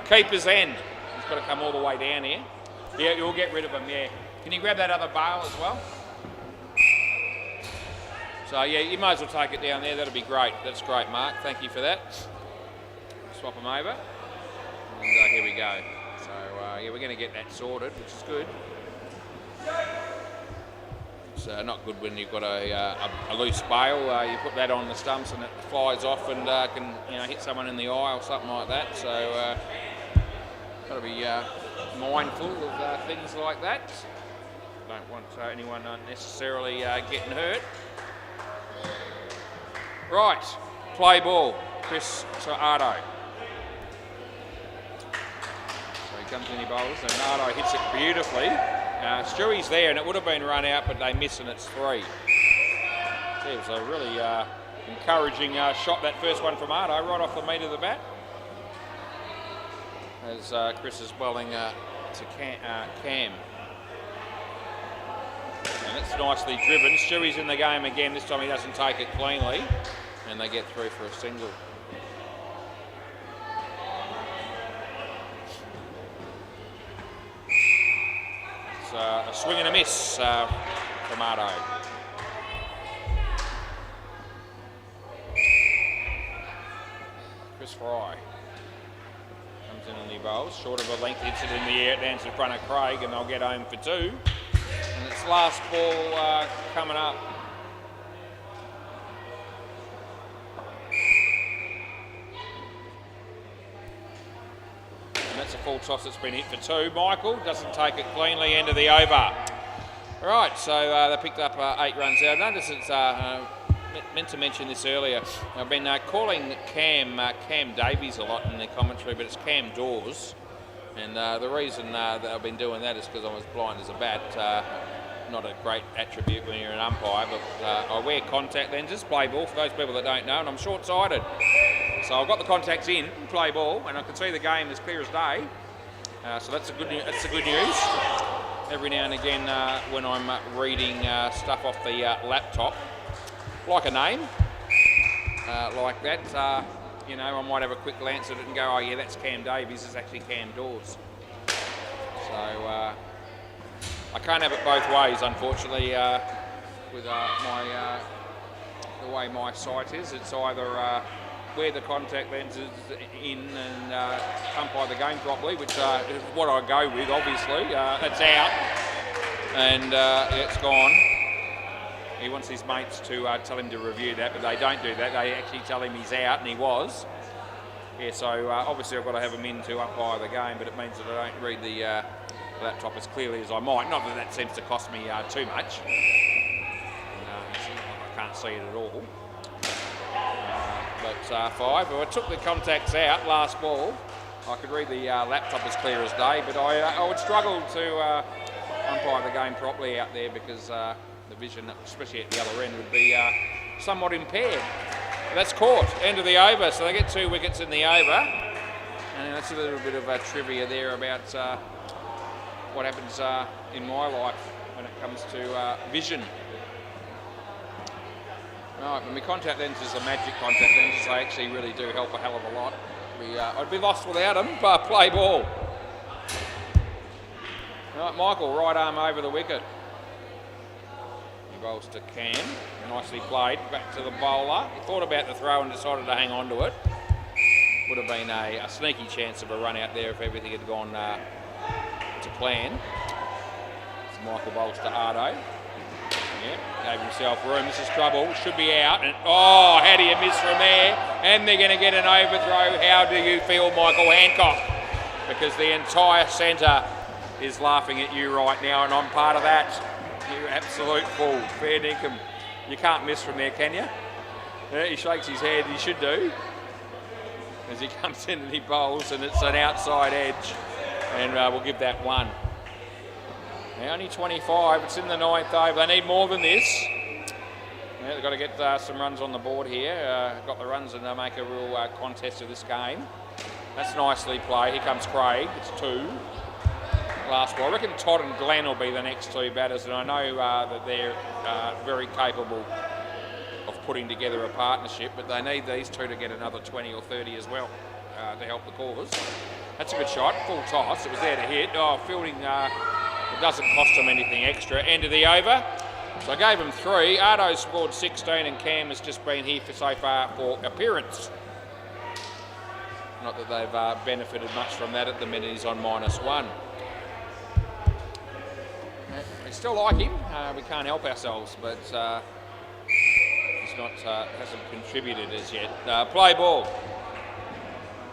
keeper's end. He's got to come all the way down here. Yeah, you'll get rid of him, yeah. Can you grab that other bale as well? So yeah, you might as well take it down there. That'll be great. That's great, Mark. Thank you for that. Swap them over. And here we go. So yeah, we're going to get that sorted, which is good. It's not good when you've got a loose bale. You put that on the stumps and it flies off and can hit someone in the eye or something like that. So got to be mindful of things like that. Don't want anyone unnecessarily getting hurt. Right, play ball, Chris Ardo. So he comes in, he bowls, and Ardo hits it beautifully. Stewie's there, and it would have been run out, but they miss, and it's 3. So it was a really encouraging shot, that first one from Ardo, right off the meat of the bat. As Chris is bowling to Cam. And it's nicely driven. Stewie's in the game again. This time he doesn't take it cleanly. And they get through for a single. It's a swing and a miss from Ardo. Chris Fry comes in and he bowls. Short of a length, hits it in the air, it lands in front of Craig, and they'll get home for 2. And it's last ball coming up. And that's a full toss that's been hit for 2. Michael doesn't take it cleanly, end of the over. Right, so they picked up 8 runs out. Notice it's meant to mention this earlier. I've been calling Cam Davies a lot in the commentary, but it's Cam Dawes. And the reason that I've been doing that is because I was blind as a bat. Not a great attribute when you're an umpire, but I wear contact lenses, play ball, for those people that don't know, and I'm short-sighted. So I've got the contacts in, play ball, and I can see the game as clear as day. So that's the good news. Every now and again when I'm reading stuff off the laptop, like a name, like that, I might have a quick glance at it and go, oh yeah, that's Cam Davies, it's actually Cam Dawes. So I can't have it both ways, unfortunately, with the way my site is. It's either wear the contact lenses in and umpire the game properly, which is what I go with, obviously. It's out, and it's gone. He wants his mates to tell him to review that, but they don't do that. They actually tell him he's out, and he was. Yeah, so obviously I've got to have him in to umpire the game, but it means that I don't read the laptop as clearly as I might. Not that that seems to cost me too much. I can't see it at all. But 5. If I took the contacts out last ball, I could read the laptop as clear as day, but I would struggle to umpire the game properly out there because the vision, especially at the other end, would be somewhat impaired. But that's Court, end of the over, so they get 2 wickets in the over. And that's a little bit of trivia there about what happens in my life when it comes to vision. Right, but my contact lenses are magic contact lenses. They actually really do help a hell of a lot. I'd be lost without them, but play ball. Right, Michael, right arm over the wicket. bowls to Cam. Nicely played. Back to the bowler. He thought about the throw and decided to hang on to it. Would have been a sneaky chance of a run out there if everything had gone to plan. It's Michael bowls to Ardo. Yeah, gave himself room. This is trouble. Should be out. And oh, how do you miss from there? And they're going to get an overthrow. How do you feel, Michael Hancock? Because the entire centre is laughing at you right now, and I'm part of that. You absolute fool. Fair dinkum. You can't miss from there, can you? Yeah, he shakes his head. He should do. As he comes in and he bowls, and it's an outside edge. And we'll give that one. Now only 25. It's in the 9th over. They need more than this. Yeah, they've got to get some runs on the board here. Got the runs and they make a real contest of this game. That's nicely played. Here comes Craig. It's 2. Last ball. I reckon Todd and Glenn will be the next 2 batters, and I know that they're very capable of putting together a partnership, but they need these 2 to get another 20 or 30 as well to help the cause. That's a good shot. Full toss. It was there to hit. Oh, fielding. It doesn't cost them anything extra. End of the over. So I gave them 3. Ardo scored 16, and Cam has just been here so far for appearance. Not that they've benefited much from that at the minute. He's on -1. We still like him. We can't help ourselves, but he's not hasn't contributed as yet. Play ball.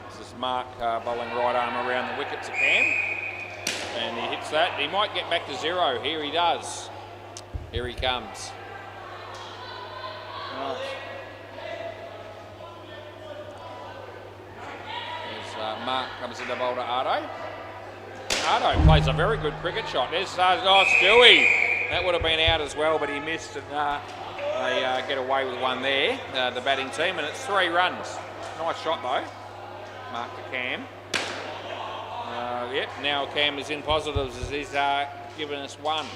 This is Mark bowling right arm around the wicket to Cam, and he hits that. He might get back to 0. Here he does. Here he comes. Right. As Mark comes in the bowl to Ardo. Ardo plays a very good cricket shot. There's Stewie. That would have been out as well, but he missed, and they get away with one there, the batting team, and it's 3 runs. Nice shot though. Mark to Cam. Yep, now Cam is in positives as he's given us 1.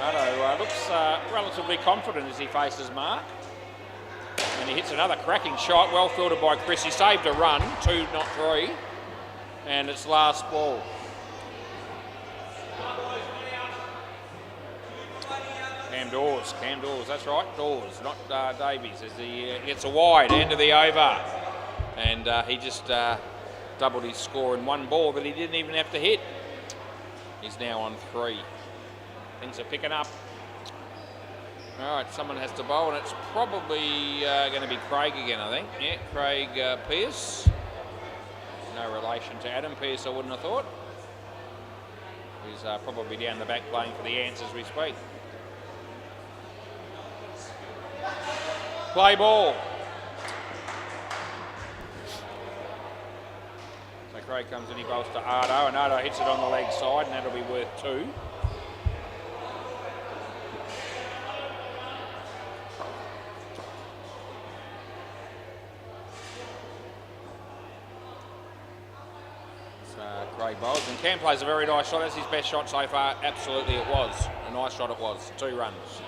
Ardo looks relatively confident as he faces Mark. And he hits another cracking shot, well fielded by Chris. He saved a run, 2, not 3. And it's last ball. Cam Dawes, that's right, Dawes, not Davies, as he gets a wide, end of the over. And he just doubled his score in 1 ball that he didn't even have to hit. He's now on 3. Things are picking up. All right, someone has to bowl, and it's probably going to be Craig again, I think. Yeah, Craig Pearce. No relation to Adam Pearce, I wouldn't have thought. He's probably down the back playing for the Ants as we speak. Play ball. So Craig comes in, he bowls to Ardo, and Ardo hits it on the leg side, and that'll be worth 2. Craig bowls, and Cam plays a very nice shot. That's his best shot so far. Absolutely it was. A nice shot it was. 2 runs.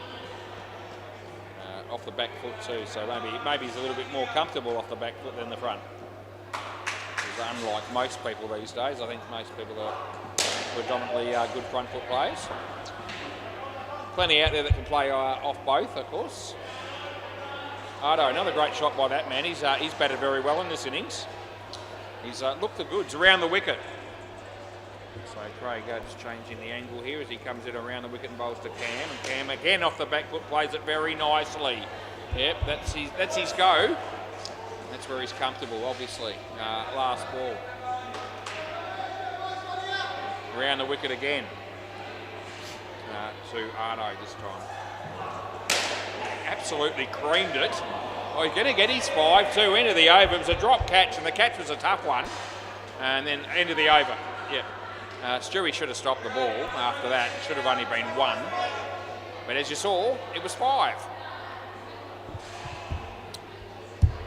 Off the back foot too, so maybe he's a little bit more comfortable off the back foot than the front. Because unlike most people these days, I think most people are predominantly good front foot players. Plenty out there that can play off both, of course. Ardo, another great shot by that man. He's batted very well in this innings. He's looked the goods around the wicket. So Craig just changing the angle here as he comes in around the wicket and bowls to Cam. And Cam again off the back foot plays it very nicely. Yep, that's his go. That's where he's comfortable, obviously. Last ball. Around the wicket again. To Ardo this time. Absolutely creamed it. Oh, he's going to get his 5 too. End of the over. It was a drop catch, and the catch was a tough one. And then end of the over. Yeah. Stewie should have stopped the ball after that. It should have only been 1. But as you saw, it was 5.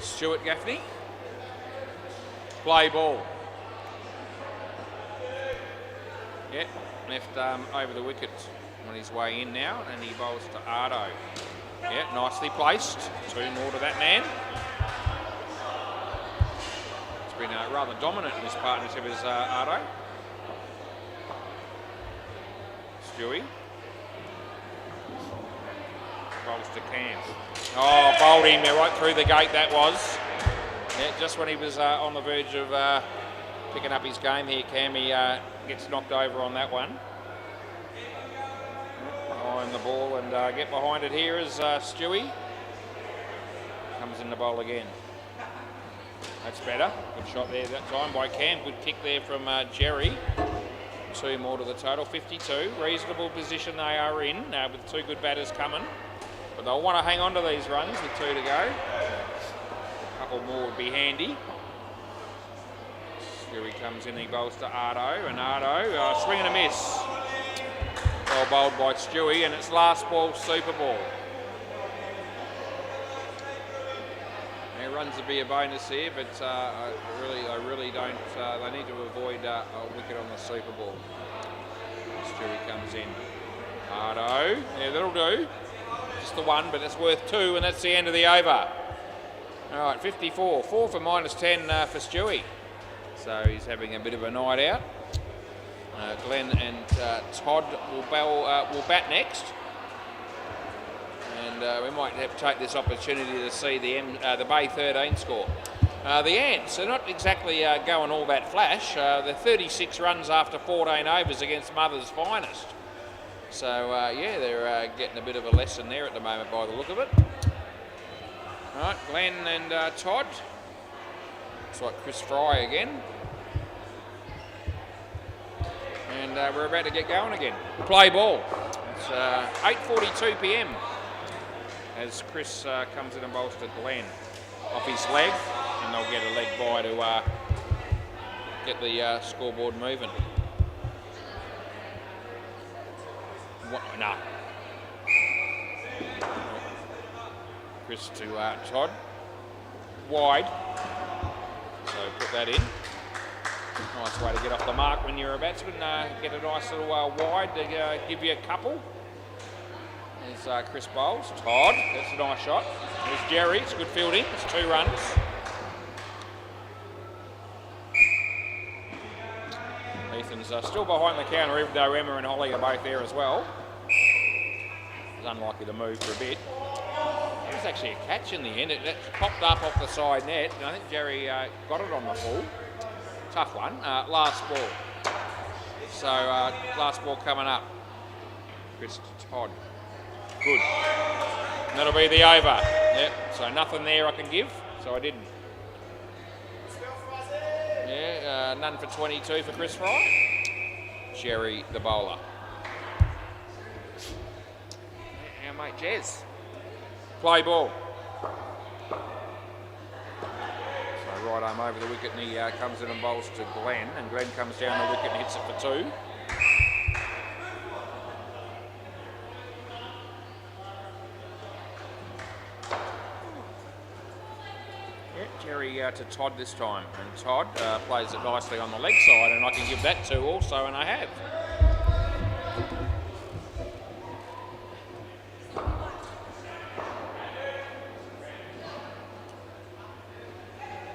Stuart Gaffney. Play ball. Yeah, left over the wicket on his way in now, and he bowls to Ardo. Yeah, nicely placed. 2 more to that man. It's been rather dominant in this partnership as Ardo. Stewie. Bowls to Cam. Oh, bowled him right through the gate, that was. Yeah, just when he was on the verge of picking up his game here, Cam, he gets knocked over on that one. Behind the ball and get behind it here is Stewie. Comes in the bowl again. That's better. Good shot there that time by Cam. Good kick there from Jerry. 2 more to the total, 52. Reasonable position they are in with 2 good batters coming. But they'll want to hang on to these runs with 2 to go. A couple more would be handy. Here he comes in, he bowls to Ardo, and Ardo, swing and a miss. Well bowled by Stewie, and it's last ball, super ball. Now runs would be a bonus here, but I really don't, they need to avoid a wicket on the super ball. Stewie comes in. Ardo, yeah, that'll do. Just the 1, but it's worth 2, and that's the end of the over. All right, 54, 4 for -10 for Stewie. So he's having a bit of a night out. Glenn and Todd will bat next. And we might have to take this opportunity to see the Bay 13 score. The Ants are not exactly going all that flash. They're 36 runs after 14 overs against Mother's finest. So, yeah, they're getting a bit of a lesson there at the moment by the look of it. All right, Glenn and Todd. Looks like Chris Fry again. And we're about to get going again. Play ball. It's 8:42 p.m. as Chris comes in and bowls to Glenn off his leg, and they'll get a leg by to get the scoreboard moving. No. Chris to Todd. Wide. So put that in. Nice way to get off the mark when you're a batsman. Get a nice little wide to give you a couple. There's Chris bowls. Todd. That's a nice shot. There's Jerry. It's good fielding. It's 2 runs. Ethan's still behind the counter, even though Emma and Holly are both there as well. He's unlikely to move for a bit. It was actually a catch in the end. It popped up off the side net, and I think Jerry got it on the full. Tough one. Last ball. So, last ball coming up. Chris to Todd. Good. And that'll be the over. Yep. So nothing there I can give, so I didn't. Yeah, none for 22 for Chris Fry. Jerry, the bowler. Our mate Jez. Play ball. So right arm over the wicket, and he comes in and bowls to Glenn, and Glenn comes down the wicket and hits it for 2. Jerry to Todd this time, and Todd plays it nicely on the leg side, and I can give that 2 also, and I have.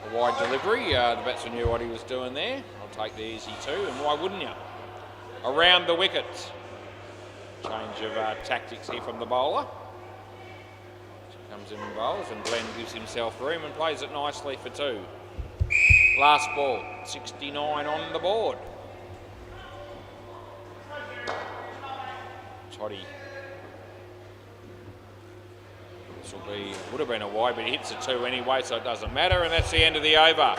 A wide delivery, the batsman knew what he was doing there. I'll take the easy 2, and why wouldn't you? Around the wickets. Change of tactics here from the bowler. Comes in and bowls, and Glenn gives himself room and plays it nicely for 2. Last ball, 69 on the board. Toddy. This would have been a wide, but he hits a 2 anyway, so it doesn't matter, and that's the end of the over.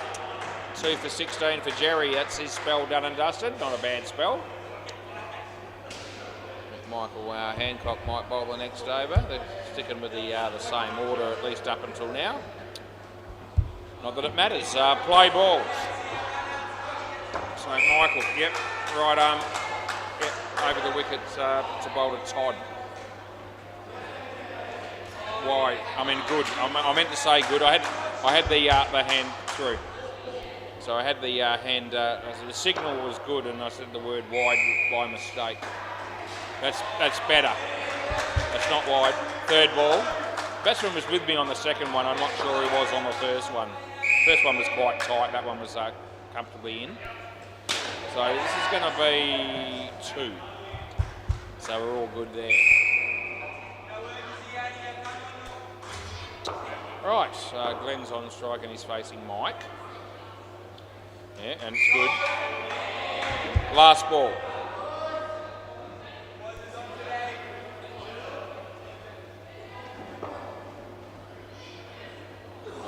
2 for 16 for Jerry. That's his spell done and dusted. Not a bad spell. Michael Hancock might bowl the next over. They're sticking with the same order, at least up until now. Not that it matters. Play ball. So Michael, yep, right arm, yep, over the wicket to bowl to Todd. Wide. I mean, good. I meant to say good. I had the hand through. So I had the hand. The signal was good, and I said the word wide by mistake. That's better. That's not wide. 3rd ball. Batsman was with me on the 2nd one. I'm not sure he was on the 1st one. First one was quite tight. That one was comfortably in. So this is going to be 2. So we're all good there. Right, Glenn's on strike and he's facing Mike. Yeah, and it's good. Last ball.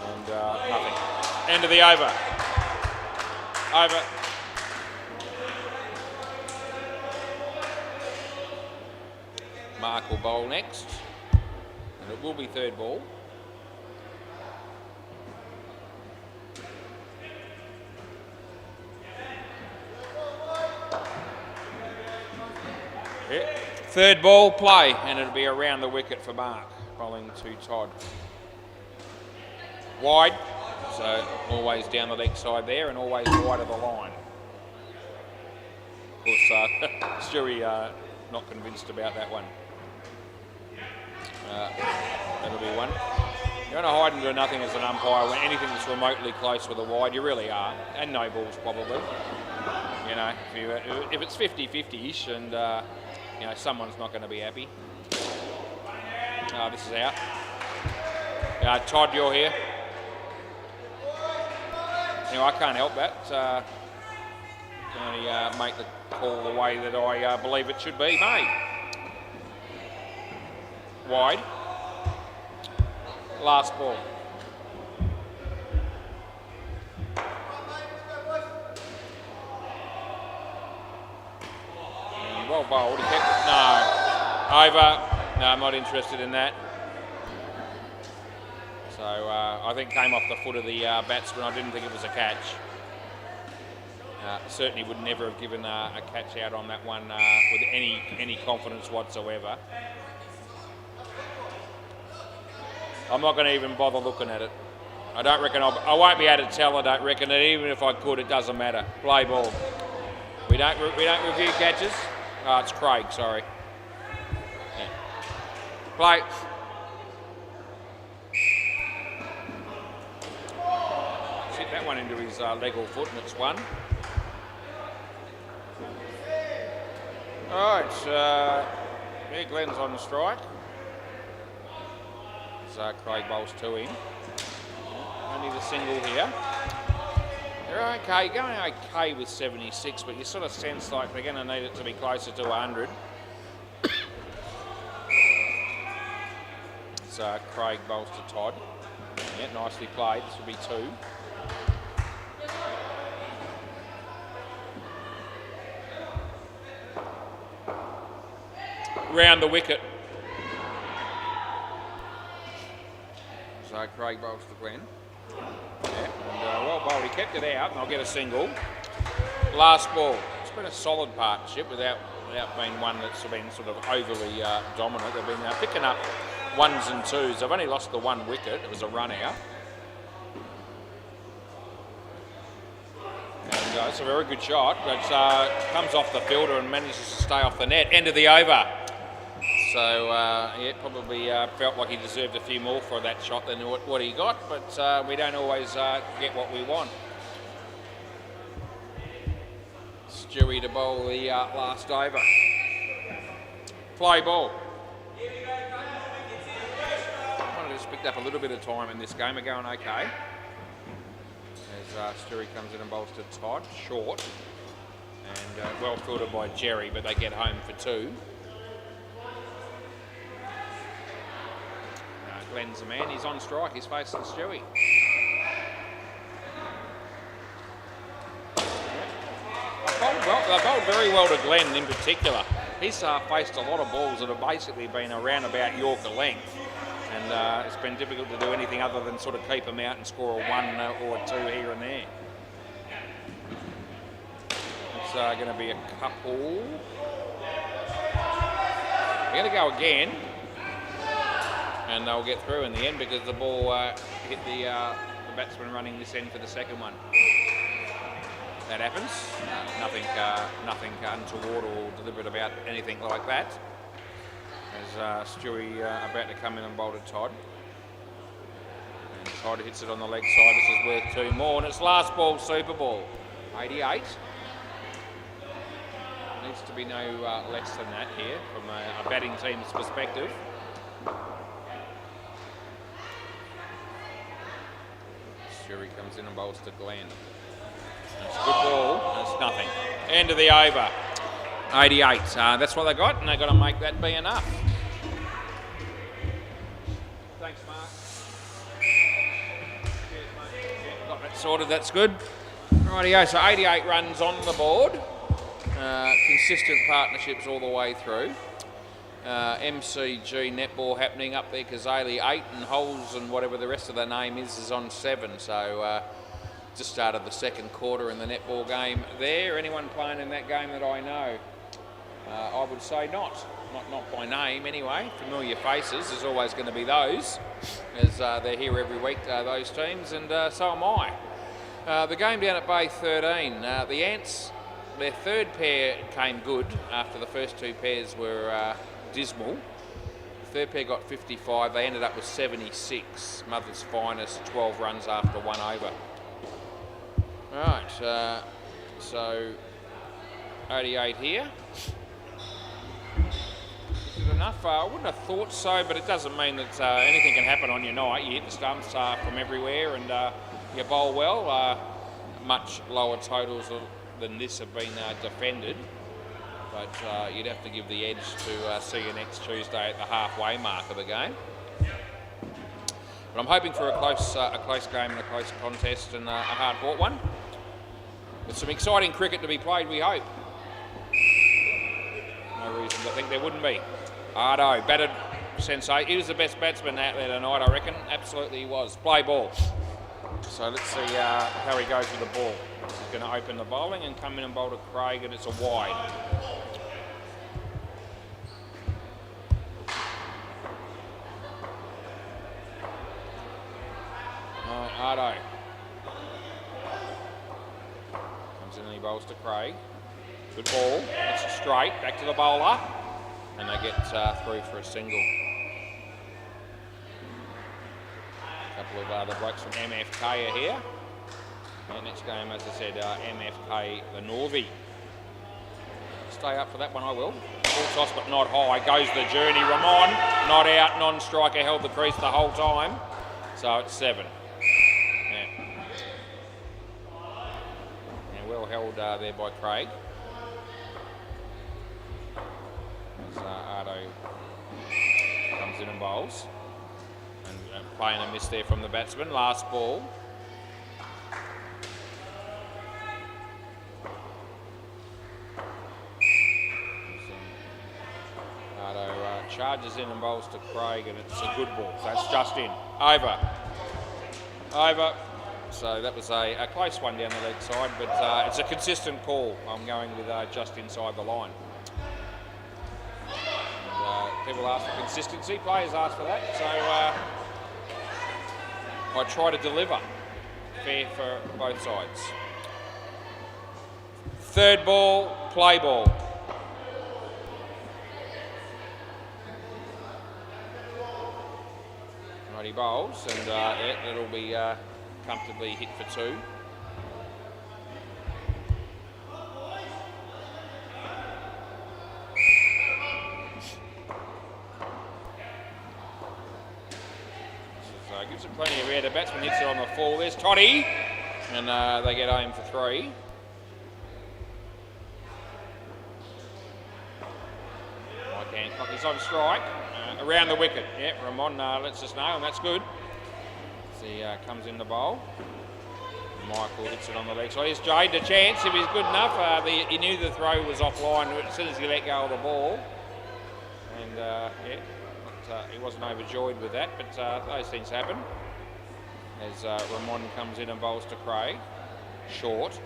And nothing. End of the over. Over. Mark will bowl next. And it will be third ball. Yeah. Third ball, play, and it'll be around the wicket for Mark, bowling to Todd. Wide, so always down the leg side there and always wide of the line. Of course, Stewie not convinced about that one. That'll be one. You're going to hide and do nothing as an umpire when anything that's remotely close with a wide, you really are, and no balls probably. You know, if it's 50-50-ish and you know, someone's not going to be happy. This is out. Todd, you're here. Anyway, I can't help that. Can only make the call the way that I believe it should be made. Wide. Last ball. And well bowled. He kept it. No. Over. No, I'm not interested in that. So I think came off the foot of the batsman. I didn't think it was a catch. Certainly would never have given a catch out on that one with any confidence whatsoever. I'm not going to even bother looking at it. I don't reckon I won't be able to tell. I don't reckon that even if I could, it doesn't matter. Play ball. We don't review catches. Oh, it's Craig. Sorry. Yeah. Play. Hit that one into his leg or foot, and it's one. All right. Yeah, Glenn's on the strike. Craig bowls to him. Only the single here. They're okay, going okay with 76, but you sort of sense like they're going to need it to be closer to 100. So Craig bowls to Todd. Yeah, nicely played. This will be two. Round the wicket. So Craig bowls to Glenn. Yeah, and well bowled. He kept it out, and I'll get a single. Last ball. It's been a solid partnership without being one that's been sort of overly dominant. They've been picking up ones and twos. They've only lost the one wicket. It was a run out. And it's a very good shot, but comes off the fielder and manages to stay off the net. End of the over. So, yeah, probably felt like he deserved a few more for that shot than what he got, but we don't always get what we want. Stewie to bowl the last over. Play ball. I just picked up a little bit of time in this game. We're going okay. As Stewie comes in and bowls to Todd, short. And well fielded by Jerry, but they get home for two. Glenn's the man. He's on strike. He's facing Stewie. They bowled very well to Glenn in particular. He's faced a lot of balls that have basically been around about Yorker length. And it's been difficult to do anything other than sort of keep them out and score a one or a two here and there. It's going to be a couple. We're going to go again. And they'll get through in the end because the ball hit the batsman running this end for the second one. That happens. Nothing untoward or deliberate about anything like that. As Stewie about to come in and bowl to Todd. And Todd hits it on the leg side. This is worth two more. And it's last ball, super ball. 88. needs to be no less than that here from a batting team's perspective. Sherry comes in and bowls to Glenn. That's a good ball. That's nothing. End of the over. 88. That's what they got, and they've got to make that be enough. Thanks, Mark. Cheers, mate. Yeah, got that sorted. That's good. Rightio. So 88 runs on the board. Consistent partnerships all the way through. MCG netball happening up there. Kazali 8 and Holes and whatever the rest of the name is on 7. So just started the second quarter in the netball game there. Anyone playing in that game that I know? I would say not by name anyway. Familiar faces, there's always going to be those, as they're here every week, those teams, and so am I. The game down at Bay 13, the Ants, their third pair came good after the first two pairs were dismal. The third pair got 55, they ended up with 76, Mother's finest, 12 runs after 1 over. Right, so 88 here. Is it enough? I wouldn't have thought so, but it doesn't mean that anything can happen on your night. You hit the stumps from everywhere and you bowl well. Much lower totals than this have been defended, but you'd have to give the edge to see you next Tuesday at the halfway mark of the game. But I'm hoping for a close game and a close contest and a hard-fought one. With some exciting cricket to be played, we hope. No reason to think there wouldn't be. Ardo batted sensation. He was the best batsman out there tonight, I reckon. Absolutely he was. Play ball. So let's see how he goes with the ball. He's going to open the bowling and come in and bowl to Craig, and it's a wide. Ardo comes in and he bowls to Craig. Good ball. It's straight. Back to the bowler. And they get through for a single. A couple of other blokes from MFK are here. And next game, as I said, MFK the Northie. Stay up for that one, I will. Full toss, but not high. Goes the journey. Ramon, not out. Non-striker held the crease the whole time. So it's 7. Well held there by Craig. As Ardo comes in and bowls. And playing a miss there from the batsman. Last ball. Ardo charges in and bowls to Craig, and it's a good ball. So it's just in. Over. Over. So that was a close one down the leg side, but it's a consistent call. I'm going with just inside the line. And, people ask for consistency, players ask for that, so I try to deliver. Fair for both sides. Third ball, play ball. Right, he bowls, and it'll be comfortably hit for 2. So gives it plenty of air. The batsman hits it on the full. There's Toddy, and they get home for 3. Mike Hancock is on strike. Around the wicket. Yeah, Ramon lets us know, and that's good. He comes in the bowl. Michael hits it on the leg. So here's Jade the chance if he's good enough. He knew the throw was offline as soon as he let go of the ball. And he wasn't overjoyed with that, but those things happen. As Ramon comes in and bowls to Craig. Short.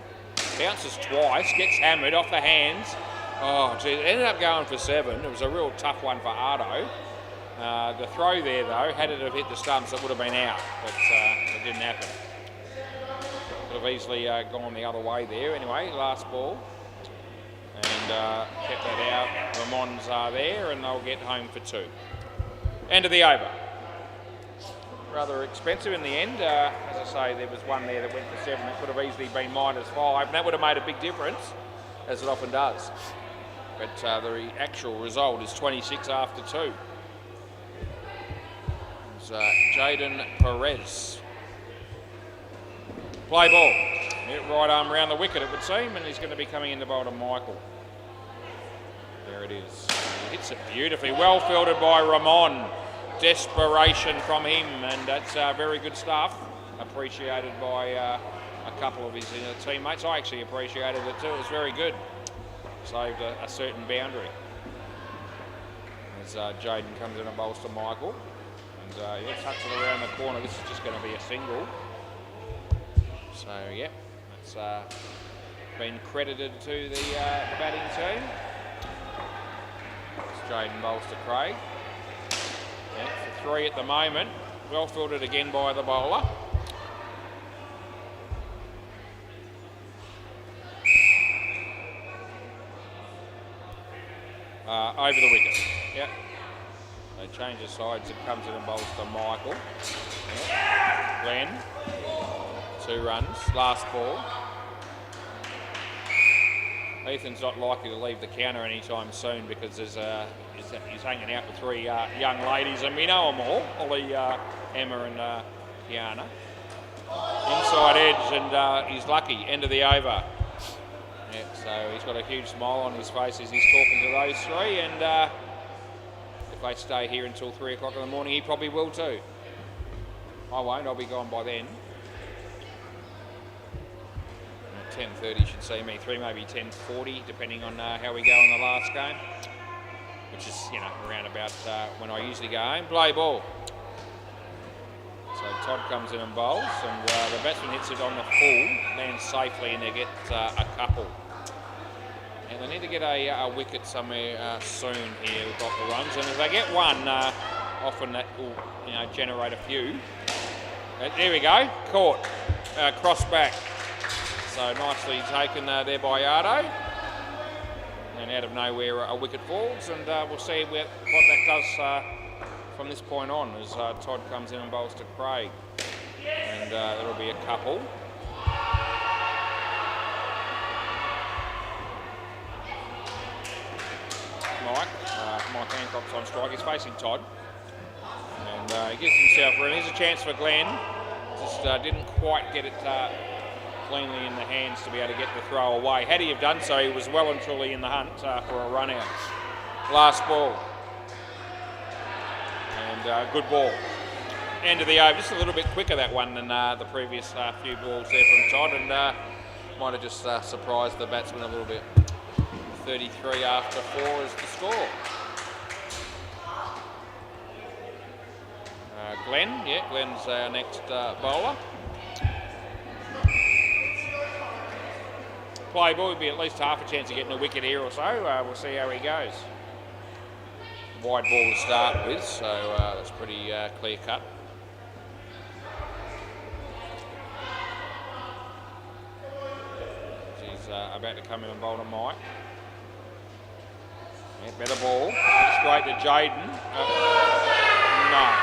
Bounces twice, gets hammered off the hands. Oh, gee, it ended up going for 7. It was a real tough one for Ardo. The throw there, though, had it have hit the stumps, it would have been out, but it didn't happen. Could have easily gone the other way there. Anyway, last ball. And kept that out. Ramon's there, and they'll get home for 2. End of the over. Rather expensive in the end. As I say, there was one there that went for 7. It could have easily been -5, and that would have made a big difference, as it often does. but the actual result is 26 after 2. It's Jaden Perez. Play ball. Right arm round the wicket, it would seem, and he's going to be coming in to bowl to Michael. There it is. He hits it beautifully. Well fielded by Ramon. Desperation from him, and that's very good stuff. Appreciated by a couple of his teammates. I actually appreciated it too. It was very good. Saved a certain boundary. As Jaden comes in and bowls to Michael. And yeah, tucks it around the corner. This is just going to be a single. So, yeah, it's been credited to the batting team. It's Jaden bowls to Craig. Yeah, for 3 at the moment. Well fielded again by the bowler. Over the wicket. Yep. They change the sides. It comes in and bowls to Michael. Yep. Glenn. 2 runs. Last ball. Ethan's not likely to leave the counter anytime soon because there's he's hanging out with 3 young ladies, and we know them all. Ollie, Emma, and Kiana. Inside edge, and he's lucky. End of the over. Yeah, so he's got a huge smile on his face as he's talking to those 3, and if they stay here until 3 o'clock in the morning, he probably will too. I won't, I'll be gone by then. 10:30 should see me through, maybe 10:40, depending on how we go in the last game, which is, you know, around about when I usually go home. Play ball. So Todd comes in and bowls, and the batsman hits it on the full, lands safely, and they get a couple. And they need to get a wicket somewhere soon here. We've got the runs, and if they get one, often that will, you know, generate a few. There we go, caught, cross back. So nicely taken there by Ardo. And out of nowhere a wicket falls, and we'll see what that does from this point on as Todd comes in and bowls to Craig. And that'll be a couple. Mike Hancock's on strike. He's facing Todd. And he gives himself room. Here's a chance for Glenn. Just didn't quite get it cleanly in the hands to be able to get the throw away. Had he have done so, he was well and truly in the hunt for a run out. Last ball. And good ball. End of the over. Just a little bit quicker, that one, than the previous few balls there from Todd, and might have just surprised the batsman a little bit. 33 after 4 is the score. Glenn, yeah, Glenn's our next bowler. Play ball would be at least half a chance of getting a wicket here or so. We'll see how he goes. Wide ball to start with, so that's pretty clear cut. He's about to come in and bowl to Mike. Yeah, better ball. Straight to Jaden. No,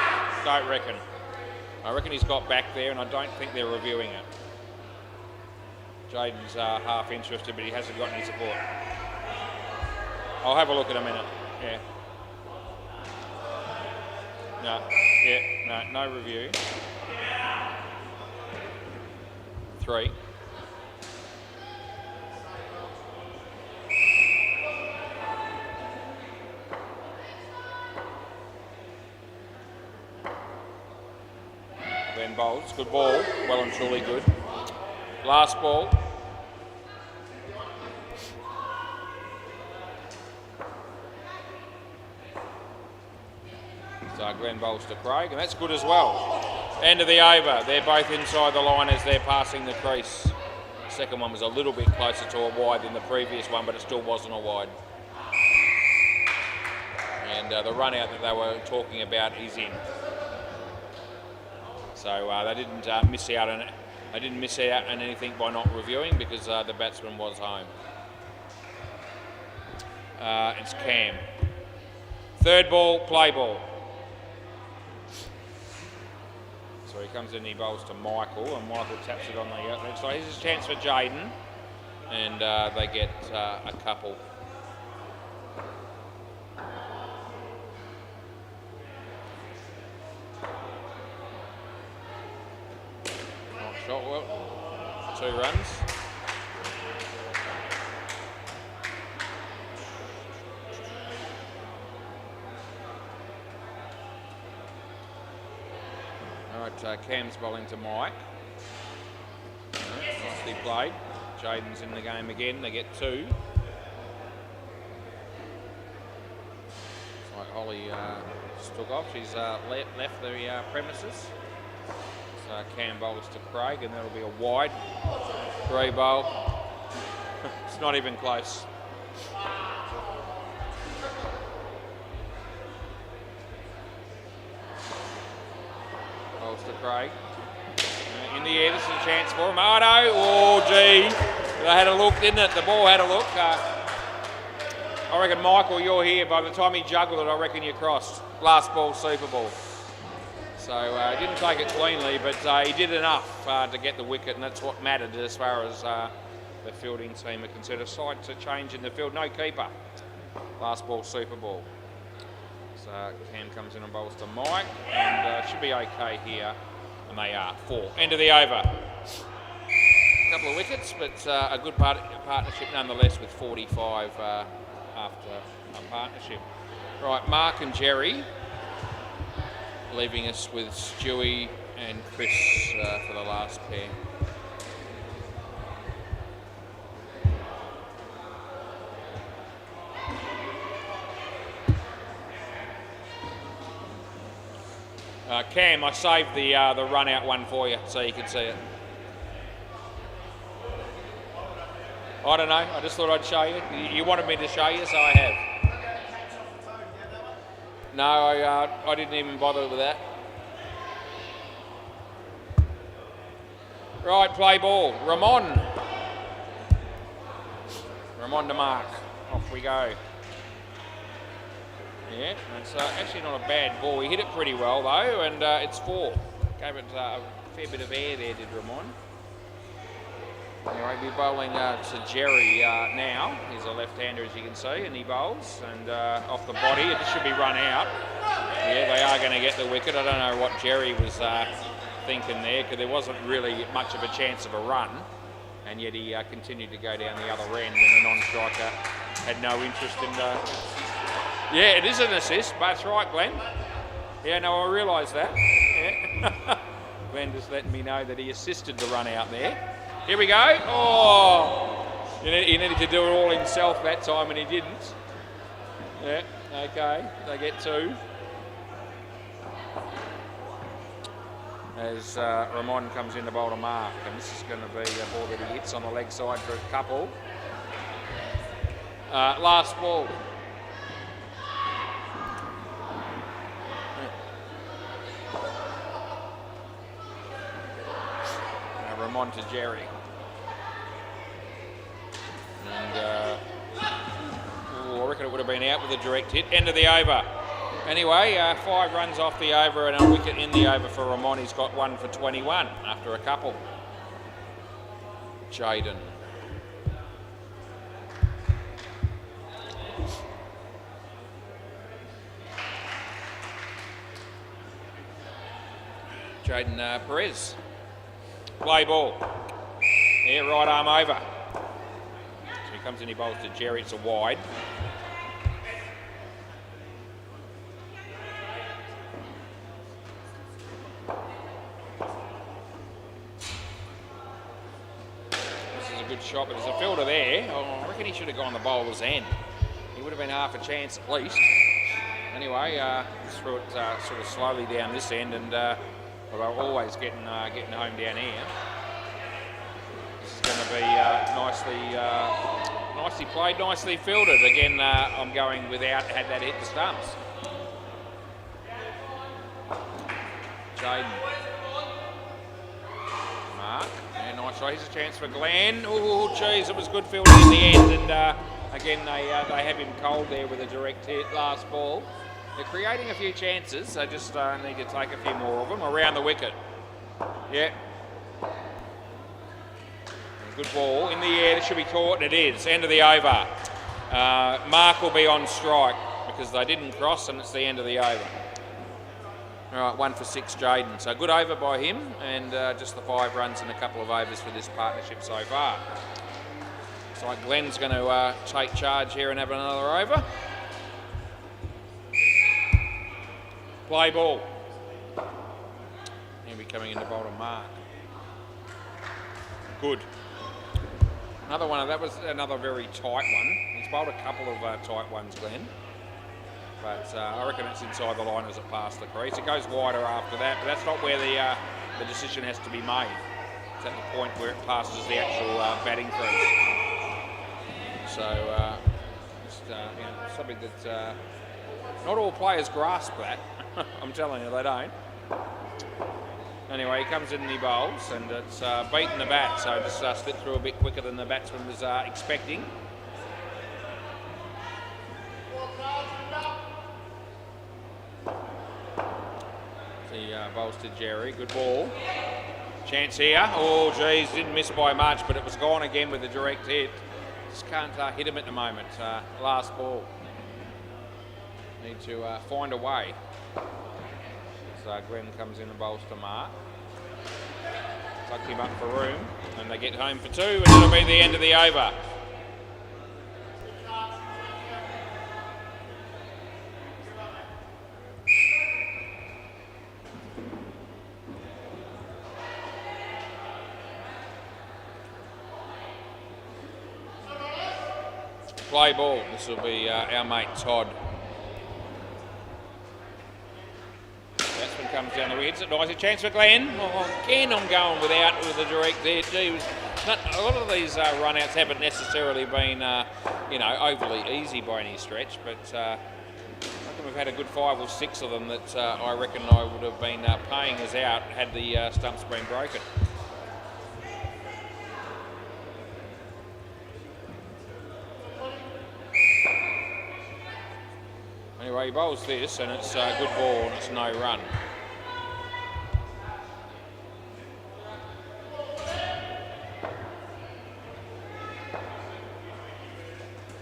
don't reckon. I reckon he's got back there, and I don't think they're reviewing it. Jaden's half interested, but he hasn't got any support. I'll have a look in a minute. Yeah. No review. 3. Glenn bowls. Good ball. Well and truly good. Last ball. So Glenn bowls to Craig, and that's good as well. End of the over. They're both inside the line as they're passing the crease. The second one was a little bit closer to a wide than the previous one, but it still wasn't a wide. And the run out that they were talking about is in. So they didn't miss out on it. They didn't miss out on anything by not reviewing because the batsman was home. It's Cam. Third ball, play ball. So he comes in, he bowls to Michael, and Michael taps it on the left side. Here's a chance for Jaden, and they get a couple. shot well. 2 runs. All right, Cam's bowling to Mike. Nicely played. Jaden's in the game again. They get 2. Like Holly just took off. She's left the premises. So Cam bowls to Craig, and that'll be a wide 3 bowl. It's not even close. Bowls to Craig. In the air, this is a chance for him. Oh no! Oh gee! They had a look, didn't it? The ball had a look. I reckon, Michael, you're here. By the time he juggled it, I reckon you crossed. Last ball, Super Ball. So he didn't take it cleanly, but he did enough to get the wicket, and that's what mattered as far as the fielding team are concerned. A slight change in the field, no keeper. Last ball, Super Ball. So Cam comes in and bowls to Mike, and should be okay here, and they are 4. End of the over. A couple of wickets, but a good partnership nonetheless with 45 after a partnership. Right, Mark and Jerry, leaving us with Stewie and Chris for the last pair. Cam, I saved the run out one for you so you could see it. I don't know, I just thought I'd show you. You wanted me to show you, so I have. No, I didn't even bother with that. Right, play ball. Ramon. Ramon to Mark. Off we go. Yeah, it's actually not a bad ball. He hit it pretty well though, and it's 4. Gave it a fair bit of air there, did Ramon. Anyway, we're bowling to Jerry now. He's a left-hander, as you can see, and he bowls, and off the body. It should be run out. Yeah, they are going to get the wicket. I don't know what Jerry was thinking there, because there wasn't really much of a chance of a run, and yet he continued to go down the other end, and the non-striker had no interest in the... Yeah, it is an assist, but that's right, Glenn. Yeah, no, I realised that. Yeah. Glenn just letting me know that he assisted the run out there. Here we go. Oh, he needed to do it all himself that time, and he didn't. Yeah, okay, they get 2. As Ramon comes in to bowl to Mark, and this is going to be a ball that he hits on the leg side for a couple. Last ball. Ramon to Jerry. And I reckon it would have been out with a direct hit. End of the over. Anyway, 5 runs off the over and a wicket in the over for Ramon. He's got 1 for 21 after a couple. Jaden. Jaden Perez. Play ball. Yeah, right arm over. So he comes in, he bowls to Jerry. It's a wide. This is a good shot, but there's a fielder there. Oh, I reckon he should have gone the bowler's end. He would have been half a chance at least. Anyway, threw it sort of slowly down this end, and well, they're always getting home down here. This is going to be nicely played, nicely fielded. Again, I'm going without had that hit the stumps. Jaden. Mark. Yeah, nice shot. Here's a chance for Glenn. Oh, geez, it was good fielding in the end, and again they have him cold there with a direct hit last ball. They're creating a few chances. They just need to take a few more of them around the wicket. Yeah. Good ball in the air. This should be caught, and it is. End of the over. Mark will be on strike because they didn't cross, and it's the end of the over. All right, 1 for 6, Jaden. So good over by him, and just the 5 runs and a couple of overs for this partnership so far. Looks like Glenn's going to take charge here and have another over. Play ball. He'll be coming into bowl to mark. Good. Another one, that was another very tight one. He's bowled a couple of tight ones, Glenn. But I reckon it's inside the line as it passed the crease. It goes wider after that, but that's not where the decision has to be made. It's at the point where it passes the actual batting crease. So, something that not all players grasp that. I'm telling you, they don't. Anyway, he comes in and he bowls, and it's beaten the bat, so just slipped through a bit quicker than the batsman was expecting. He bowls to Jerry. Good ball. Chance here. Oh, geez, didn't miss by much, but it was gone again with a direct hit. Just can't hit him at the moment. Last ball. Need to find a way. So Glenn comes in and bowls to Mark. Tucked him up for room, and they get home for 2, and it'll be the end of the over. Play ball. This will be our mate Todd. Batsman comes down the wickets. It's a nice chance for Glenn. Oh, again, I'm going with a direct hit. Gee, a lot of these run-outs haven't necessarily been, overly easy by any stretch, but I reckon we've had a good 5 or 6 of them that I reckon I would have been paying us out had the stumps been broken. Anyway, he bowls this, and it's a good ball, and it's no run.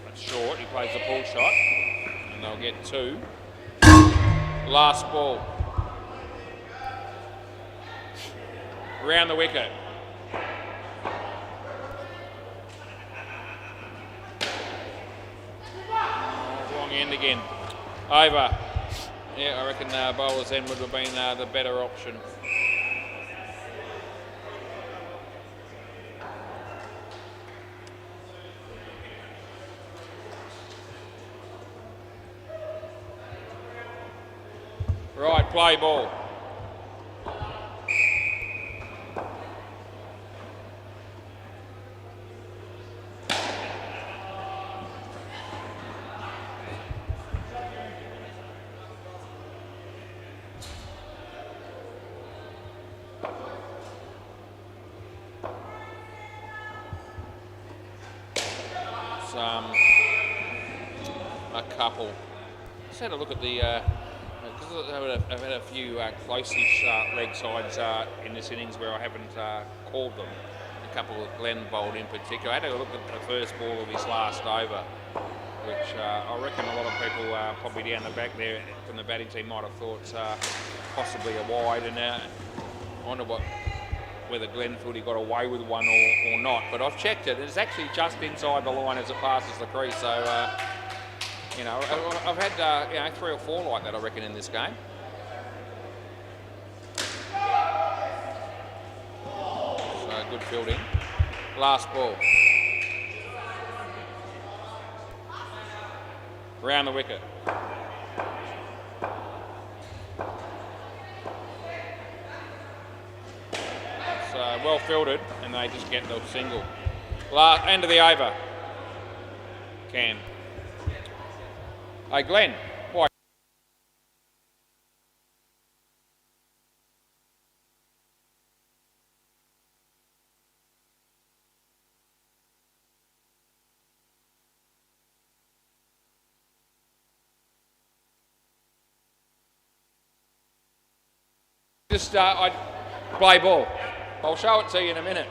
That's short. He plays the pull shot, and they'll get 2. Last ball. Round the wicket. Wrong end again. Over. Yeah, I reckon bowler's end would have been the better option. Right, play ball. A couple. Just had a look at the because I've had a few close-ish leg sides in this innings where I haven't called them. A couple of Glenn bowled in particular. I had a look at the first ball of his last over, which I reckon a lot of people probably down the back there from the batting team might have thought possibly a wide, and I wonder whether Glenn thought he got away with one or not. But I've checked it. It's actually just inside the line as it passes the crease. So, I've had 3 or 4 like that, I reckon, in this game. So, good fielding. Last ball. Round the wicket. Well fielded, and they just get the single. End of the over. Cam. Hey, Glenn. Why? Just I play ball. I'll show it to you in a minute.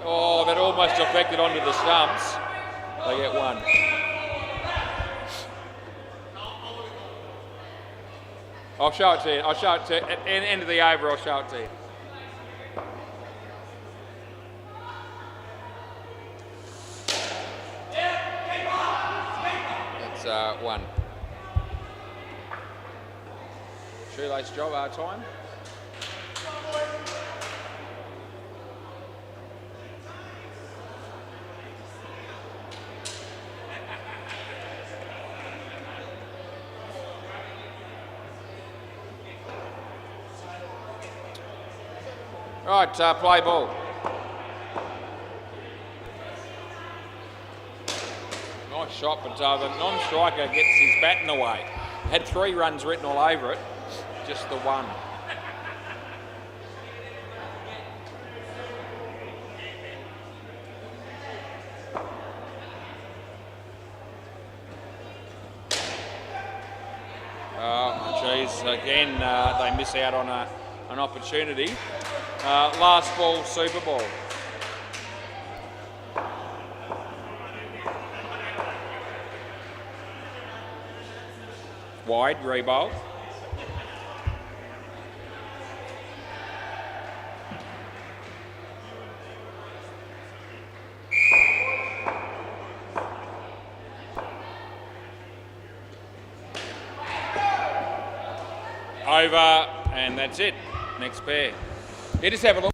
Oh, that almost deflected onto the stumps. They get 1. I'll show it to you. I'll show it to you. At the end of the over, I'll show it to you. That's one. Shoelace job, our time. Right, play ball. Nice shot, but the non-striker gets his bat in the way. Had 3 runs written all over it, just the one. Oh, geez, again, they miss out on an opportunity. Last ball, Super Bowl. Wide, rebound. Over, and that's it. Next pair. You just have a look.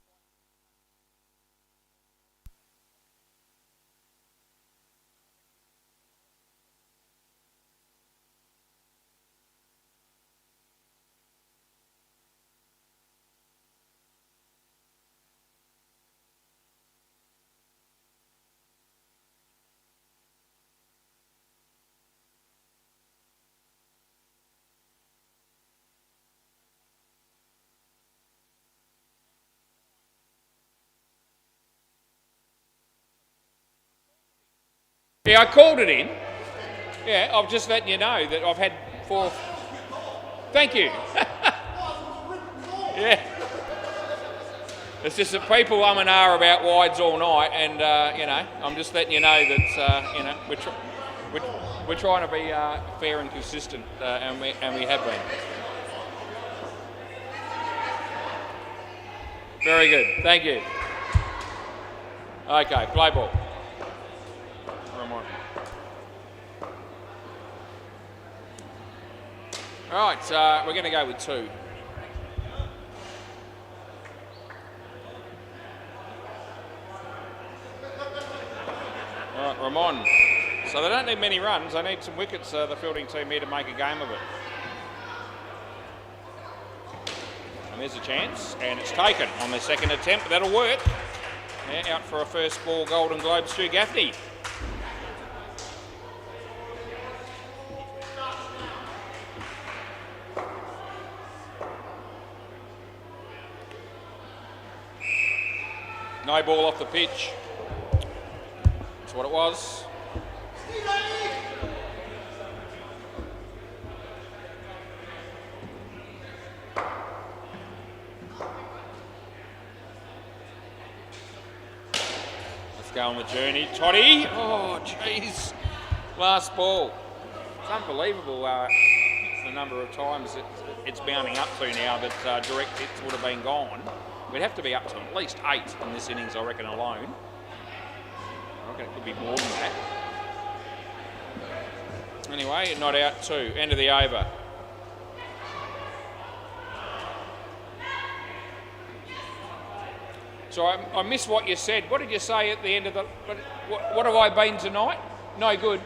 Yeah, I called it in. Yeah, I'm just letting you know that I've had 4. Thank you. Yeah. It's just that people and ah about wides all night, and I'm just letting you know that we're trying to be fair and consistent, and we have been. Very good. Thank you. Okay, play ball. All right, we're going to go with 2. All right, Ramon. So they don't need many runs. They need some wickets, the fielding team here, to make a game of it. And there's a chance, and it's taken on their second attempt. That'll work. Yeah, out for a first ball Golden Globe, Stu Gaffney. No ball off the pitch. That's what it was. Let's go on the journey. Toddy. Oh, jeez. Last ball. It's unbelievable the number of times it's bounding up to now that direct hits would have been gone. We'd have to be up to at least 8 in this innings, I reckon, alone. I reckon it could be more than that. Anyway, not out 2. End of the over. So I missed what you said. What did you say at the end of the... What have I been tonight? No good.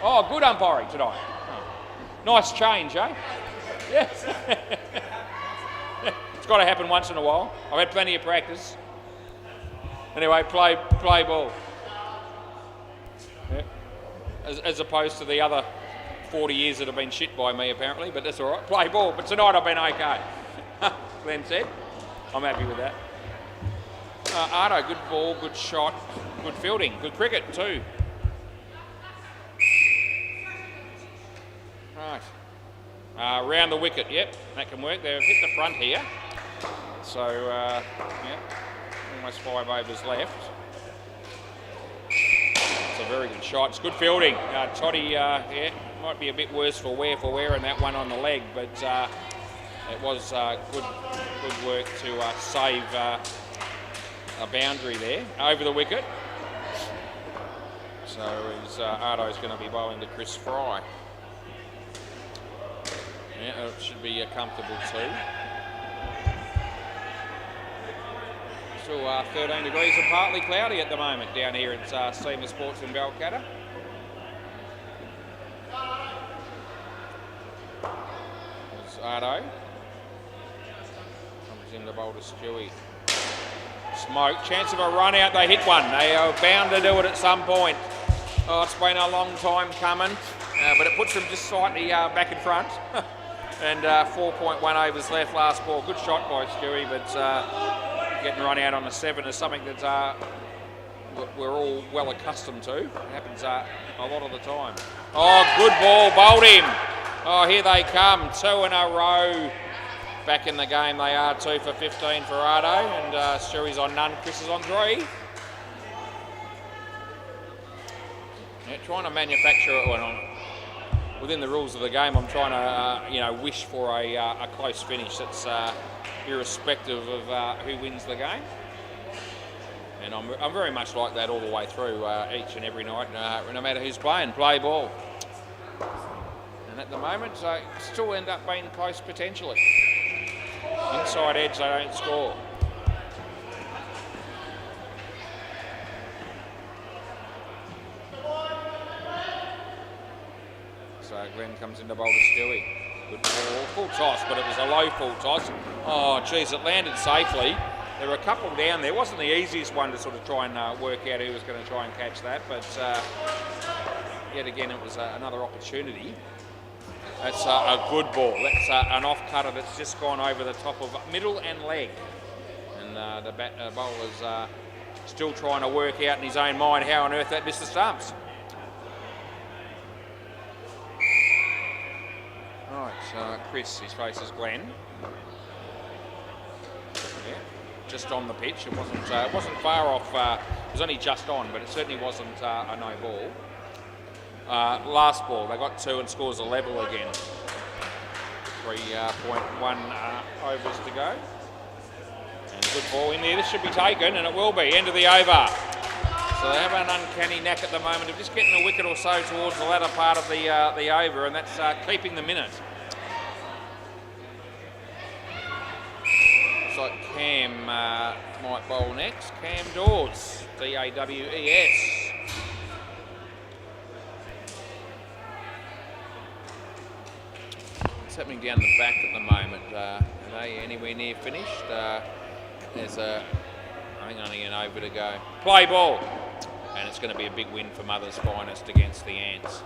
Oh, good umpiring tonight. Nice change, eh? Yes. It's got to happen once in a while. I've had plenty of practice. Anyway, play ball. Yeah. As opposed to the other 40 years that have been shit by me, apparently, but that's all right. Play ball, but tonight I've been okay. Glenn said. I'm happy with that. Ardo, good ball, good shot, good fielding, good cricket too. Right. Round the wicket, yep, that can work. They've hit the front here. So, yep, almost 5 overs left. It's a very good shot. It's good fielding. Toddy, yeah, might be a bit worse for wear in that one on the leg, but it was good work to save a boundary there over the wicket. So Ardo's going to be bowling to Chris Fry. Yeah, it should be a comfortable 2. Still 13 degrees and partly cloudy at the moment down here at Seymour Sports in Balcatta. There's Ardo. Comes in the bowl to Stewie. Smoke, chance of a run out, they hit one. They are bound to do it at some point. Oh, it's been a long time coming, but it puts them just slightly back in front. And 4.1 overs left last ball. Good shot by Stewie, but getting run out on a 7 is something that we're all well accustomed to. It happens a lot of the time. Oh, good ball, bowled him. Oh, here they come, 2 in a row. Back in the game they are, 2 for 15 for Ardo, and Stewie's on none, Chris is on 3. Yeah, trying to manufacture it within the rules of the game. I'm trying to, wish for a close finish. That's irrespective of who wins the game. And I'm very much like that all the way through, each and every night, no matter who's playing. Play ball. And at the moment, still end up being close potentially. Inside edge, they don't score. So Glenn comes into bowl to Stewie. Good ball, full toss, but it was a low full toss. Oh, geez, it landed safely. There were a couple down there. It wasn't the easiest one to sort of try and work out who was going to try and catch that, but yet again, it was another opportunity. That's a good ball. That's an off-cutter that's just gone over the top of middle and leg. And the bowler's still trying to work out in his own mind how on earth that missed the stumps. Right, Chris, his face is Glenn. Yeah, just on the pitch. It wasn't far off. It was only just on, but it certainly wasn't a no ball. Last ball, they got 2 and scores a level again. 3.1 overs to go. And good ball in there. This should be taken, and it will be. End of the over. So they have an uncanny knack at the moment of just getting a wicket or so towards the latter part of the over, and that's keeping the minute. Looks like Cam might bowl next. Cam Dawes, D-A-W-E-S. What's happening down the back at the moment? Are they anywhere near finished? There's I think only an over to go. Play ball. And it's going to be a big win for Mother's Finest against the Ants.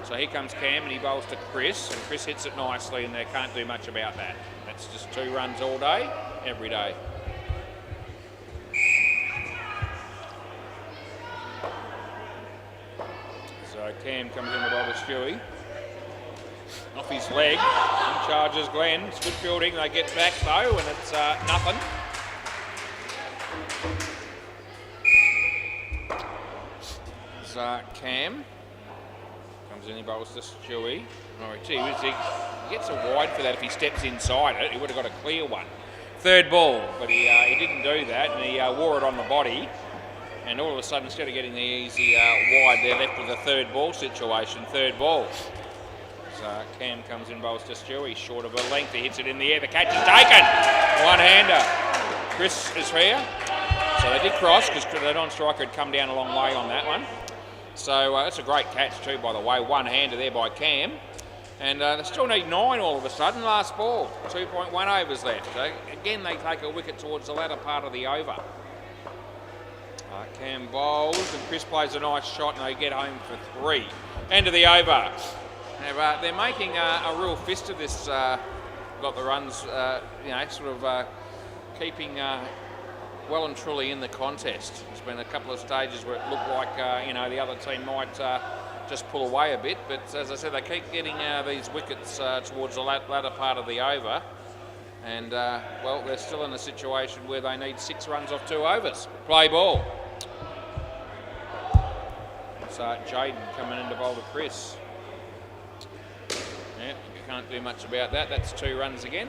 So here comes Cam and he bowls to Chris. And Chris hits it nicely and they can't do much about that. That's just 2 runs all day, every day. So Cam comes in to bowl to Stewie. Off his leg, in charges Glenn. It's good fielding. They get back though, and it's nothing. So Cam comes in, he bowls to Stewie. Oh, he gets a wide for that. If he steps inside it, he would have got a clear one. 3rd ball, but he didn't do that, and he wore it on the body. And all of a sudden, instead of getting the easy wide, they're left with a 3rd ball situation. 3rd ball. So Cam comes in, bowls to Stewie, short of a length, he hits it in the air, the catch is taken! One-hander. Chris is here. So they did cross because the non-striker had come down a long way on that one. So that's a great catch too, by the way. One-hander there by Cam. And they still need 9 all of a sudden, last ball. 2.1 overs left. So again, they take a wicket towards the latter part of the over. Cam bowls and Chris plays a nice shot and they get home for 3. End of the over. Now, they're making a real fist of this. Got the runs, keeping well and truly in the contest. There's been a couple of stages where it looked like the other team might just pull away a bit, but as I said, they keep getting these wickets towards the latter part of the over, and well, they're still in a situation where they need 6 runs off 2 overs. Play ball. it's Jaden coming in to bowl to Chris. Yeah, you can't do much about that. That's 2 runs again.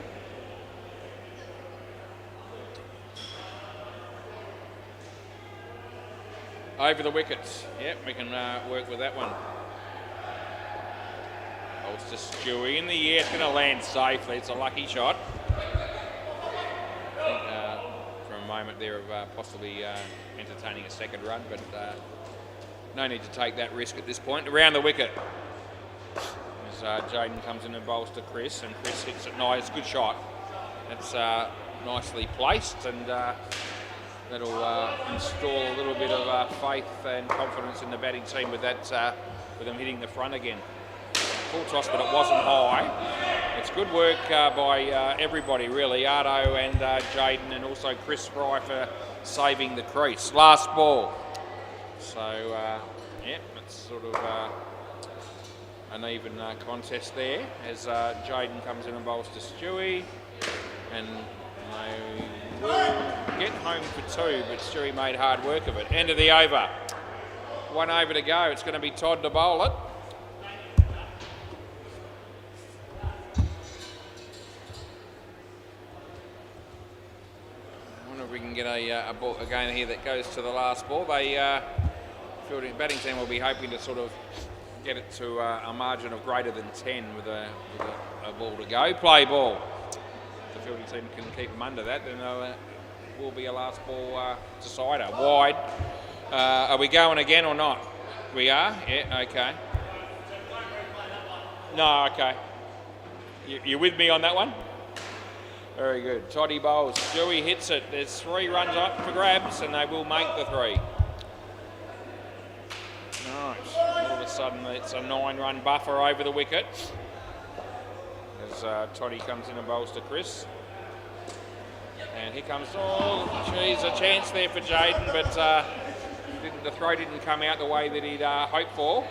Over the wickets. Yep, we can work with that one. Oh, it's just Stewie in the air. It's going to land safely. It's a lucky shot. I think for a moment there of possibly entertaining a second run, but no need to take that risk at this point. Around the wicket. As Jaden comes in and bowls to Chris, and Chris hits it nice. Good shot. It's nicely placed, and that'll install a little bit of faith and confidence in the batting team with that, with them hitting the front again. Full toss, but it wasn't high. It's good work by everybody, really. Ardo and Jaden, and also Chris Fry for saving the crease. Last ball. So, yeah, it's sort of an even contest there as Jaden comes in and bowls to Stewie, and they will get home for 2, but Stewie made hard work of it. End of the over. 1 over to go. It's going to be Todd to bowl it. I wonder if we can get a ball again here that goes to the last ball. They batting team will be hoping to sort of get it to a margin of greater than 10 with a ball to go. Play ball. If the fielding team can keep them under that, then will be a last ball decider. Wide. Are we going again or not? We are? Yeah, okay. No, okay. You with me on that one? Very good. Toddy bowls. Stewie hits it. There's 3 runs up for grabs, and they will make the 3. Nice. All of a sudden, it's a 9-run buffer over the wicket. As Toddy comes in and bowls to Chris. And here comes, oh, geez, a chance there for Jaden, but the throw didn't come out the way that he'd hoped for.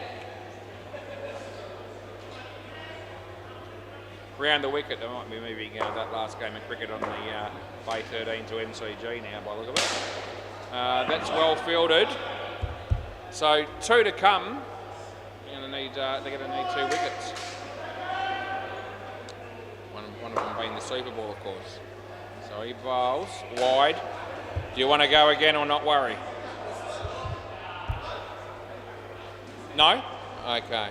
Round the wicket, they might be moving that last game of cricket on the Bay 13 to MCG now, by the look of it. That's well fielded. So 2 to come. They're going to need 2 wickets. One of them being the Super Bowl, of course. So he bowls wide. Do you want to go again or not worry? No? Okay.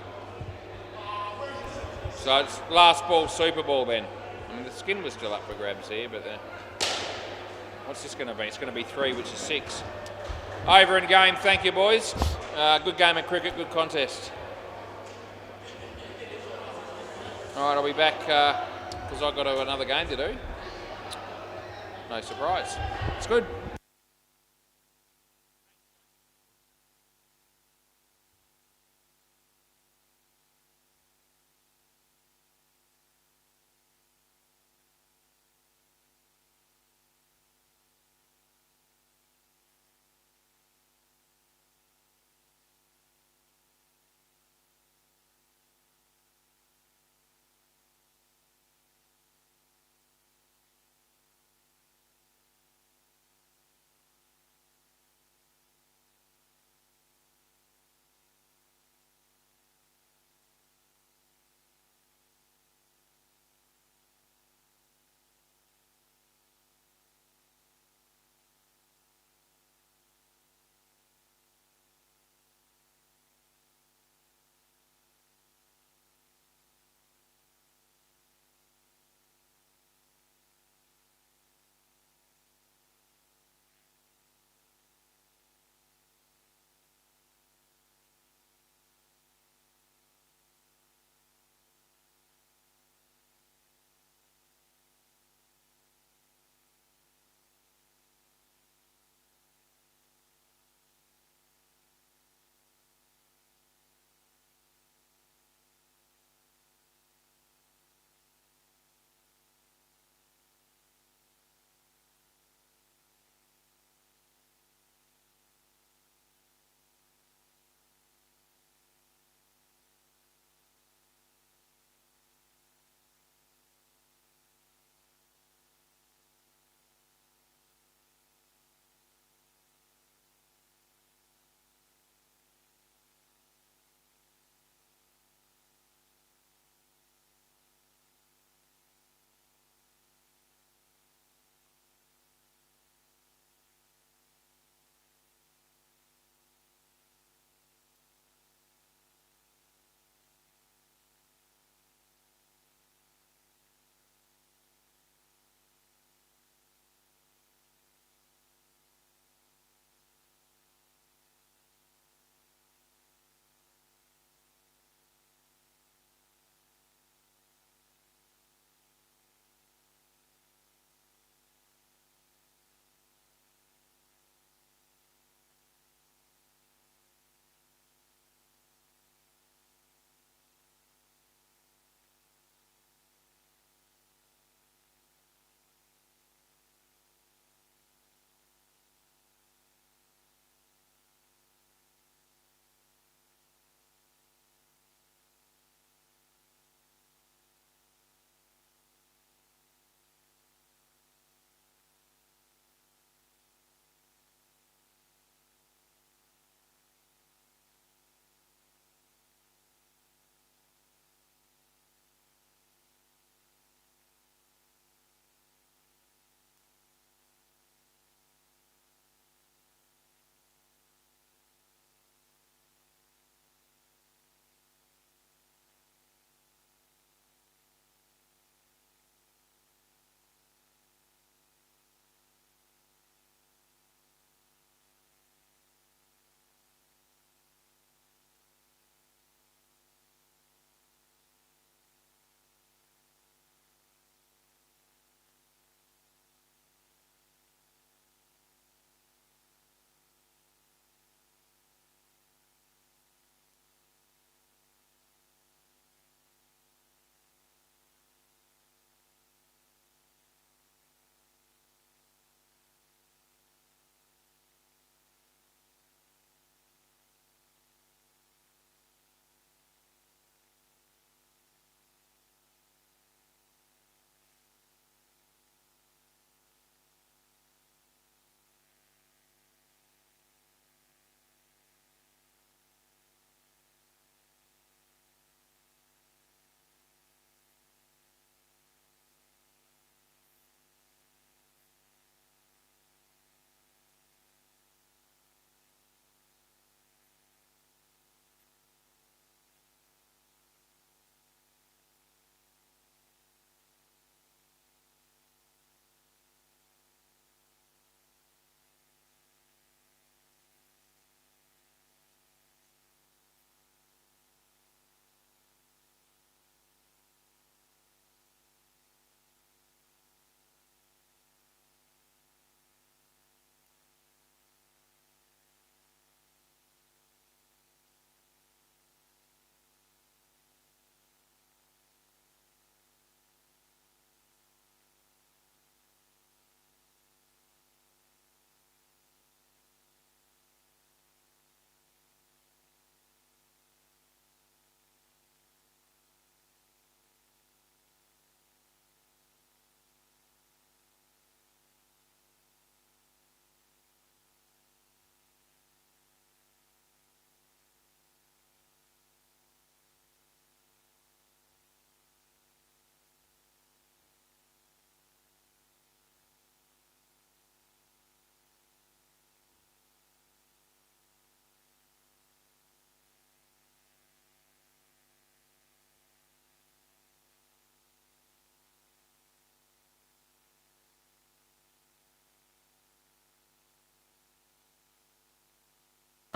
So it's last ball, Super Bowl then. I mean, the skin was still up for grabs here, but what's this going to be? It's going to be 3, which is 6. Over and game. Thank you, boys. Good game of cricket, good contest. All right, I'll be back because I've got another game to do. No surprise. It's good.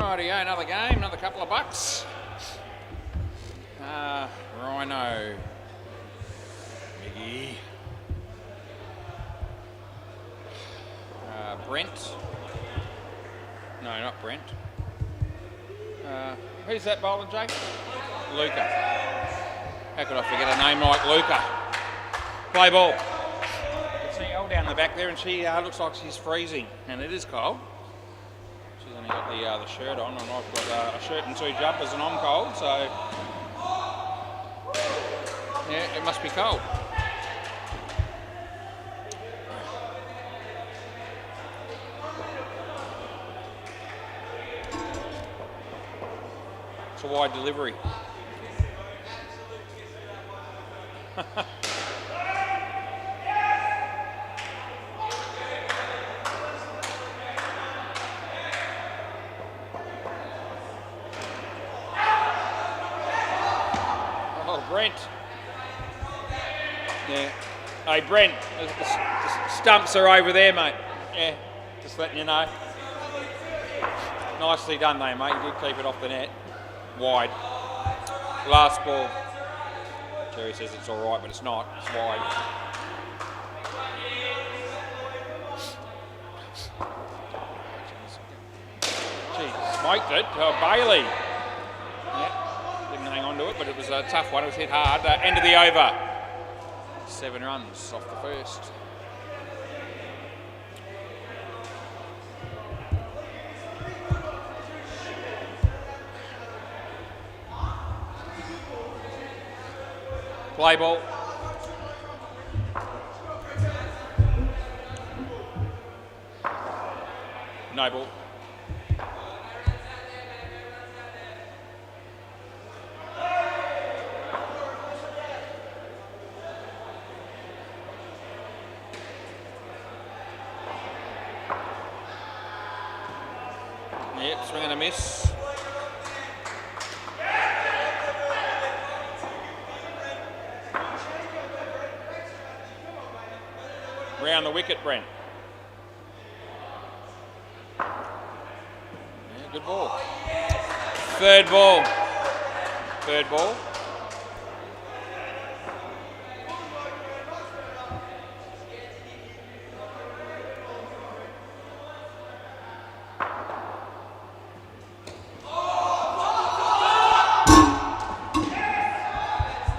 Rightio, another game, another couple of bucks. Rhino. Miggy. Brent. No, not Brent. Who's that bowler, Jake? Luca. How could I forget a name like Luca? Play ball. You can see Elle down the back there, and she looks like she's freezing, and it is cold. She's only got the shirt on, and I've got a shirt and 2 jumpers, and I'm cold, so yeah, it must be cold. It's a wide delivery. Oh, Brent. Yeah. Hey, Brent, the stumps are over there, mate. Yeah, just letting you know. Nicely done, though, mate. You did keep it off the net. Wide. Last ball. Jerry says it's all right, but it's not. It's wide. Gee, smoked it. Oh, Bailey. Yeah, didn't hang on to it, but it was a tough one. It was hit hard. End of the over. 7 runs off the first. Play ball. No ball. Yep, swing and a miss. Round the wicket, Brent. Yeah, good ball. Third ball. Third ball.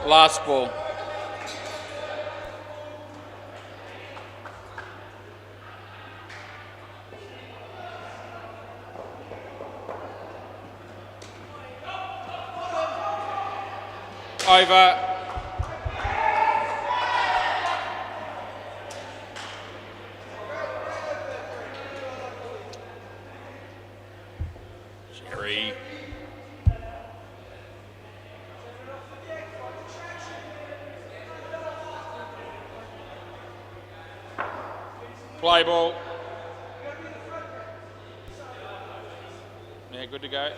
Last ball. Over. Jerry. Play ball. Yeah, good to go.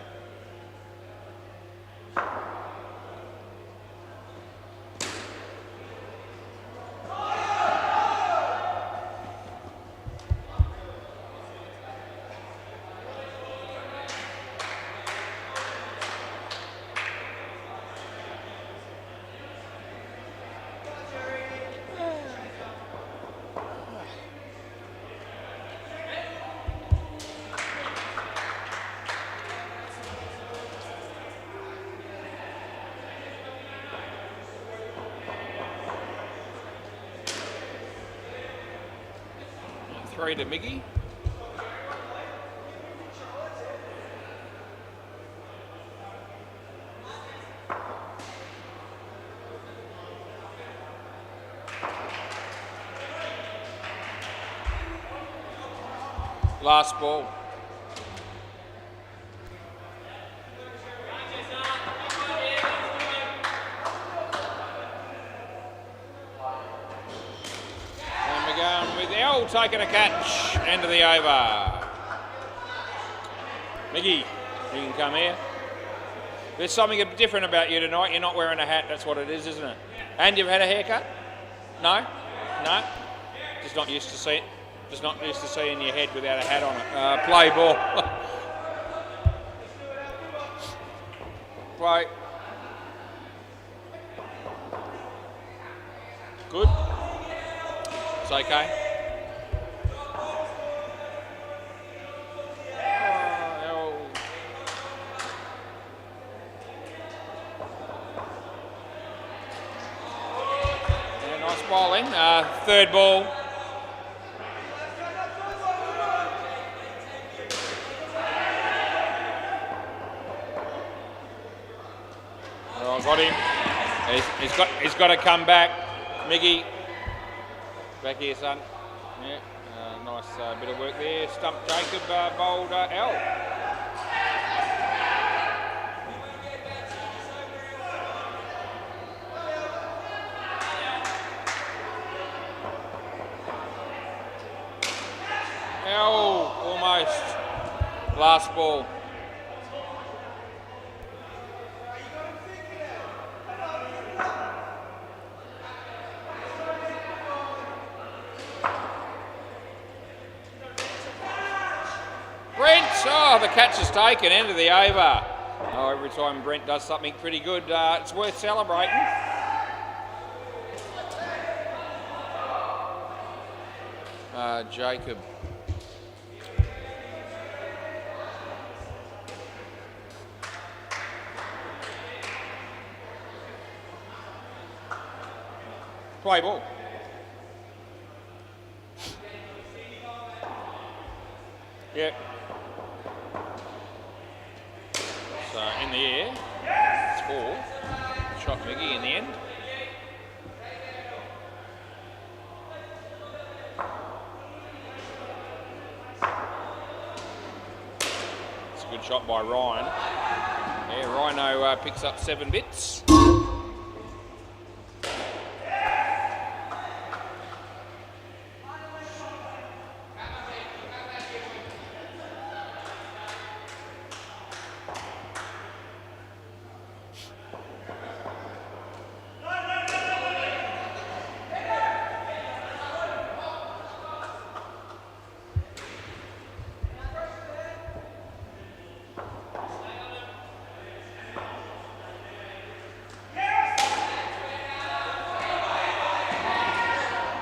Three to Miggy. Last ball. Taking a catch, end of the over. Miggy, you can come here. There's something different about you tonight. You're not wearing a hat, that's what it is, isn't it? And you've had a haircut? No? No? Just not used to seeing your head without a hat on it. Play ball. Play. Good. It's okay. Yeah, nice bowling. Third ball. Oh, got him. He's got to come back. Miggy. Back here, son. Yeah, nice bit of work there. Stump Jacob bowled L. L, almost. Last ball. Brent, oh, the catch is taken, end of the over. Oh, every time Brent does something pretty good, it's worth celebrating. Jacob. Play ball. Yep. So in the air, it's 4. Shot Miggy in the end. It's a good shot by Ryan. Yeah, Rhino picks up 7 bits.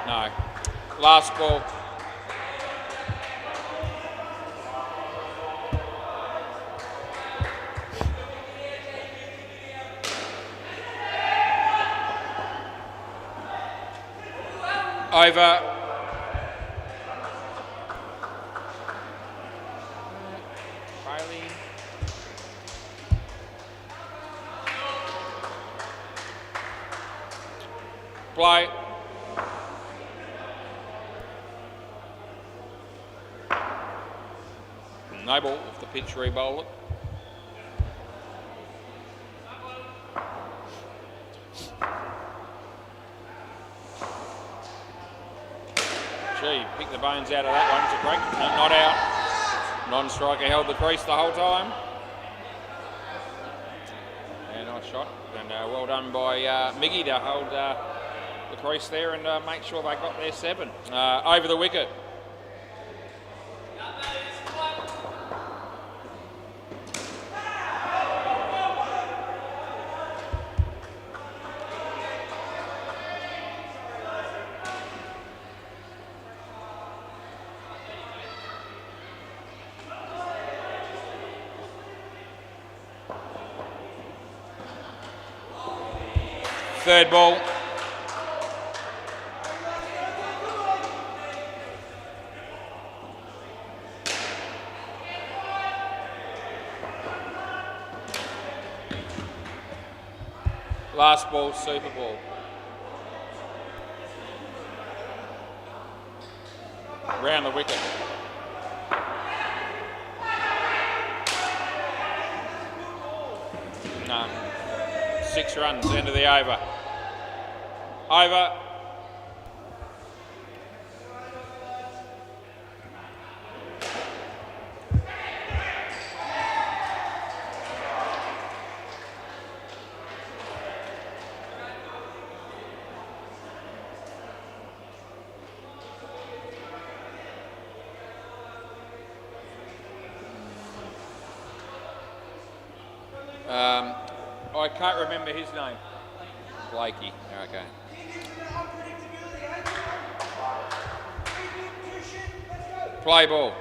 No. Last ball. Over. Bailey. Play. No ball if the pitch re-bowl it. Gee, pick the bones out of that one. It's a great, not out. Non-striker held the crease the whole time. Yeah, nice shot. And well done by Miggy to hold the crease there and make sure they got their 7. Over the wicket. Third ball. Last ball, super ball. Round the wicket. No. 6 runs, end of the over. Over. I can't remember his name. Blakey. Okay. Play ball.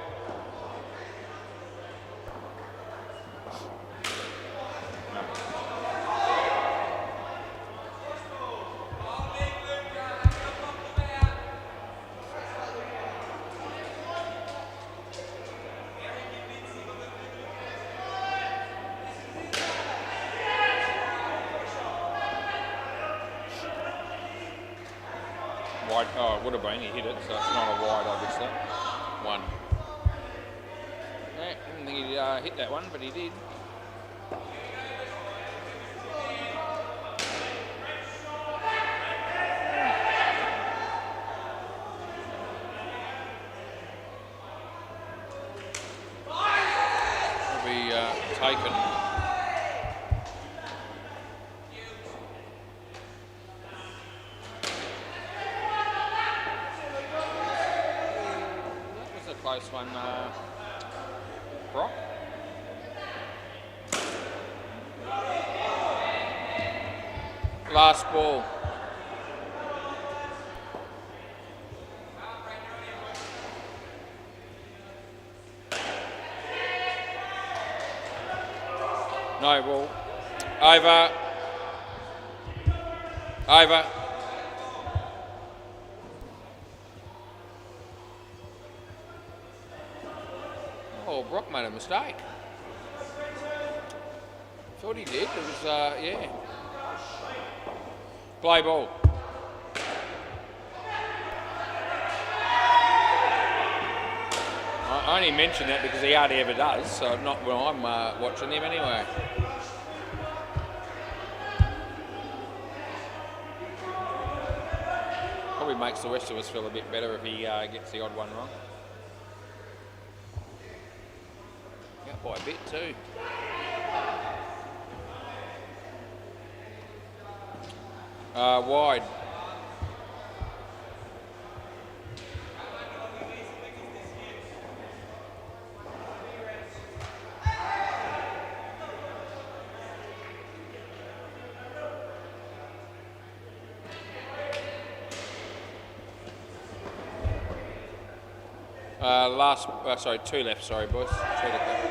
Wide. Oh, it would have been. He hit it, so it's not a wide, obviously. 1. Yeah, didn't think he'd hit that one, but he did. Will be taken. Close one, Brock. Last ball. No ball. Over. Over. Oh, Brock made a mistake. Thought he did. It was, yeah. Play ball. I only mention that because he hardly ever does, so not when I'm watching him anyway. Probably makes the rest of us feel a bit better if he gets the odd one wrong. By a bit too. Wide. Sorry, 2 left, sorry boys. 2 left.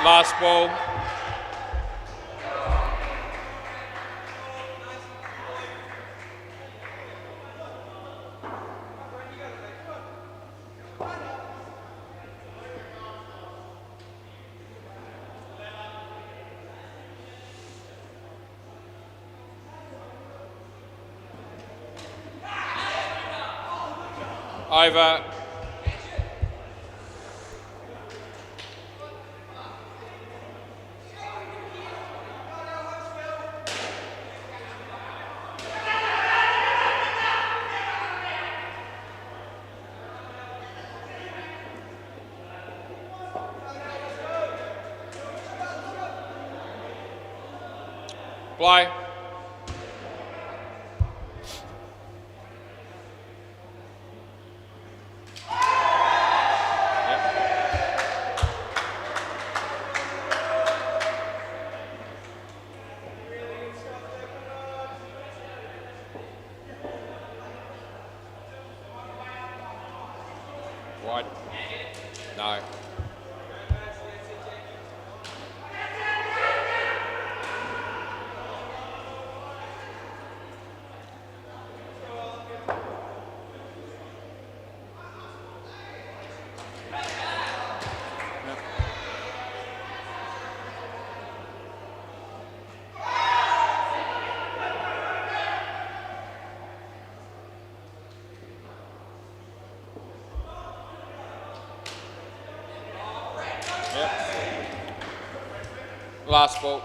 Last ball. Over. Play. Wide. No. Last ball.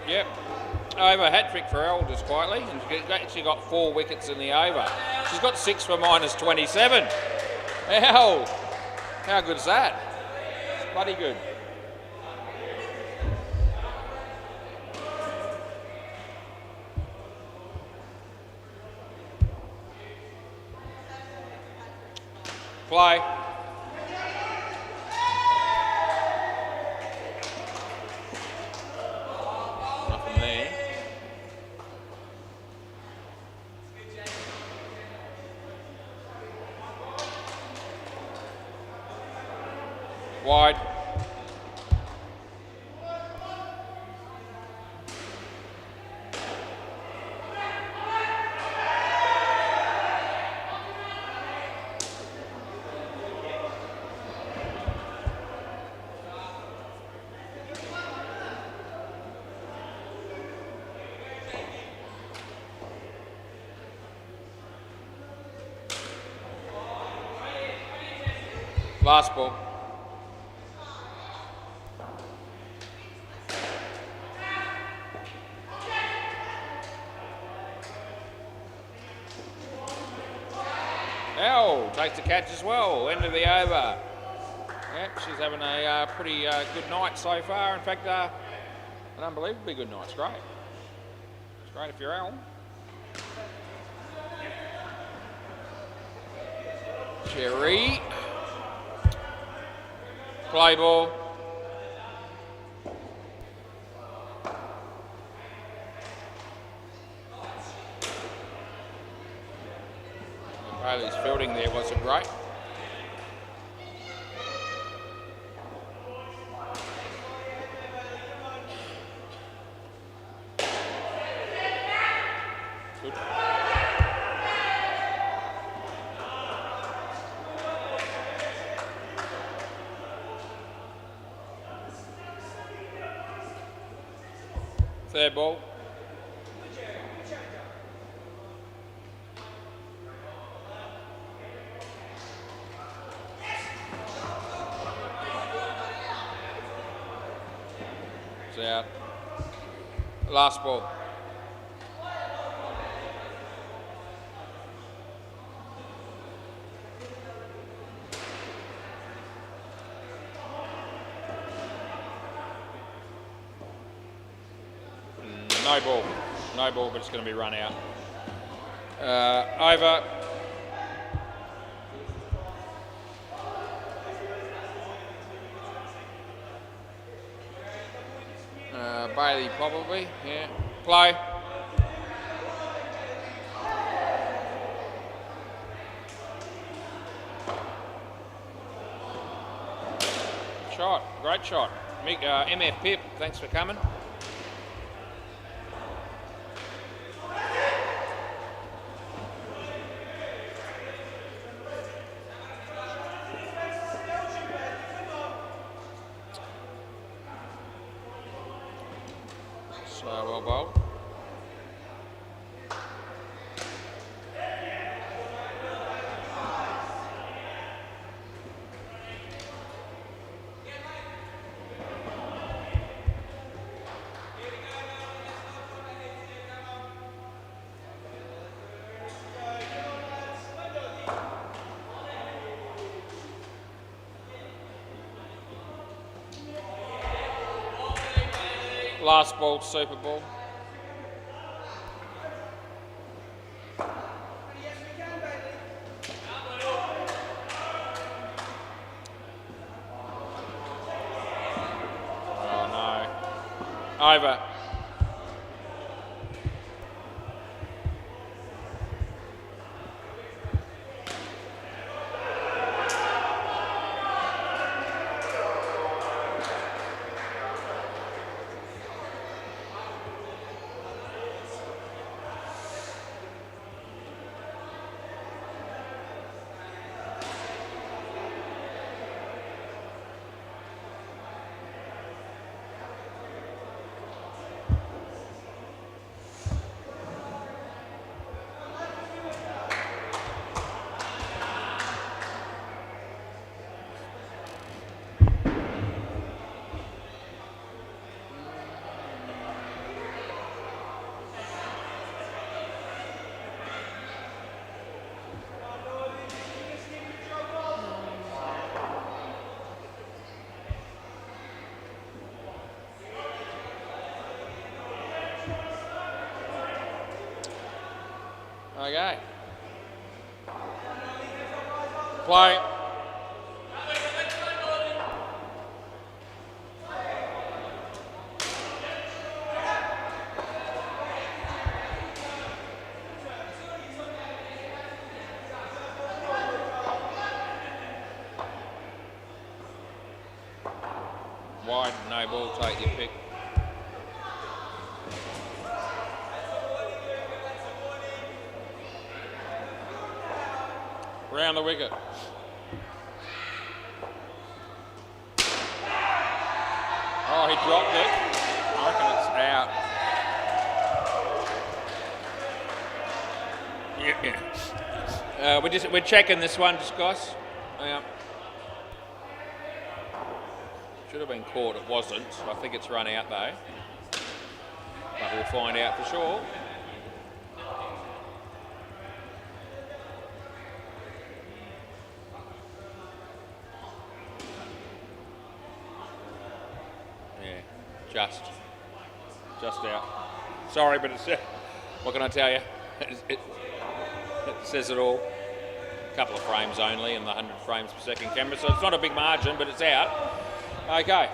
Yep. Over hat-trick for Elle just quietly, and she actually got 4 wickets in the over. She's got 6 for -27. Elle, how good is that? It's bloody good. Play. Nothing there. Wide. Last ball. Elle takes the catch as well. End of the over. Yep, she's having a pretty good night so far. In fact, an unbelievably good night. It's great. It's great if you're Elle. Cherry. Play ball. Bailey's fielding there wasn't great. Good. Third ball. It's out. Last ball. No ball. No ball, but it's going to be run out. Over. Bailey probably, yeah. Play. Shot, great shot. MF Pip, thanks for coming. So well bowled. Last ball, Super Ball. Oh no. Over. Okay. Play. Wide, no ball, take your pick. Round the wicket. Oh, he dropped it. I reckon it's out. Yeah. We're checking this one, just guys. Yeah. Should have been caught. It wasn't. I think it's run out though. But we'll find out for sure. Just out. Sorry, but it's what can I tell you? It says it all. A couple of frames only in the 100 frames per second camera, so it's not a big margin, but it's out. Okay,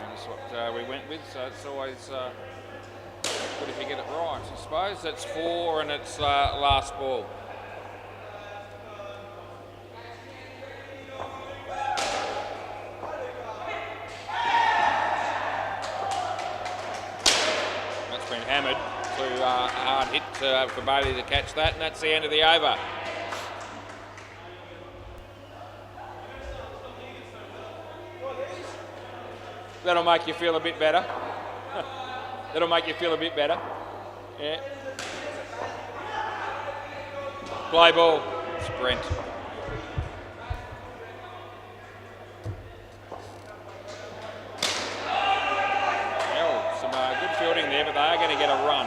that's what we went with. So it's always good if you get it right, I suppose. It's 4 and it's last ball. Hammered to a hard hit for Bailey to catch that, and that's the end of the over. That'll make you feel a bit better. That'll make you feel a bit better. Yeah. Play ball. Sprint. Fielding there, but they are going to get a run.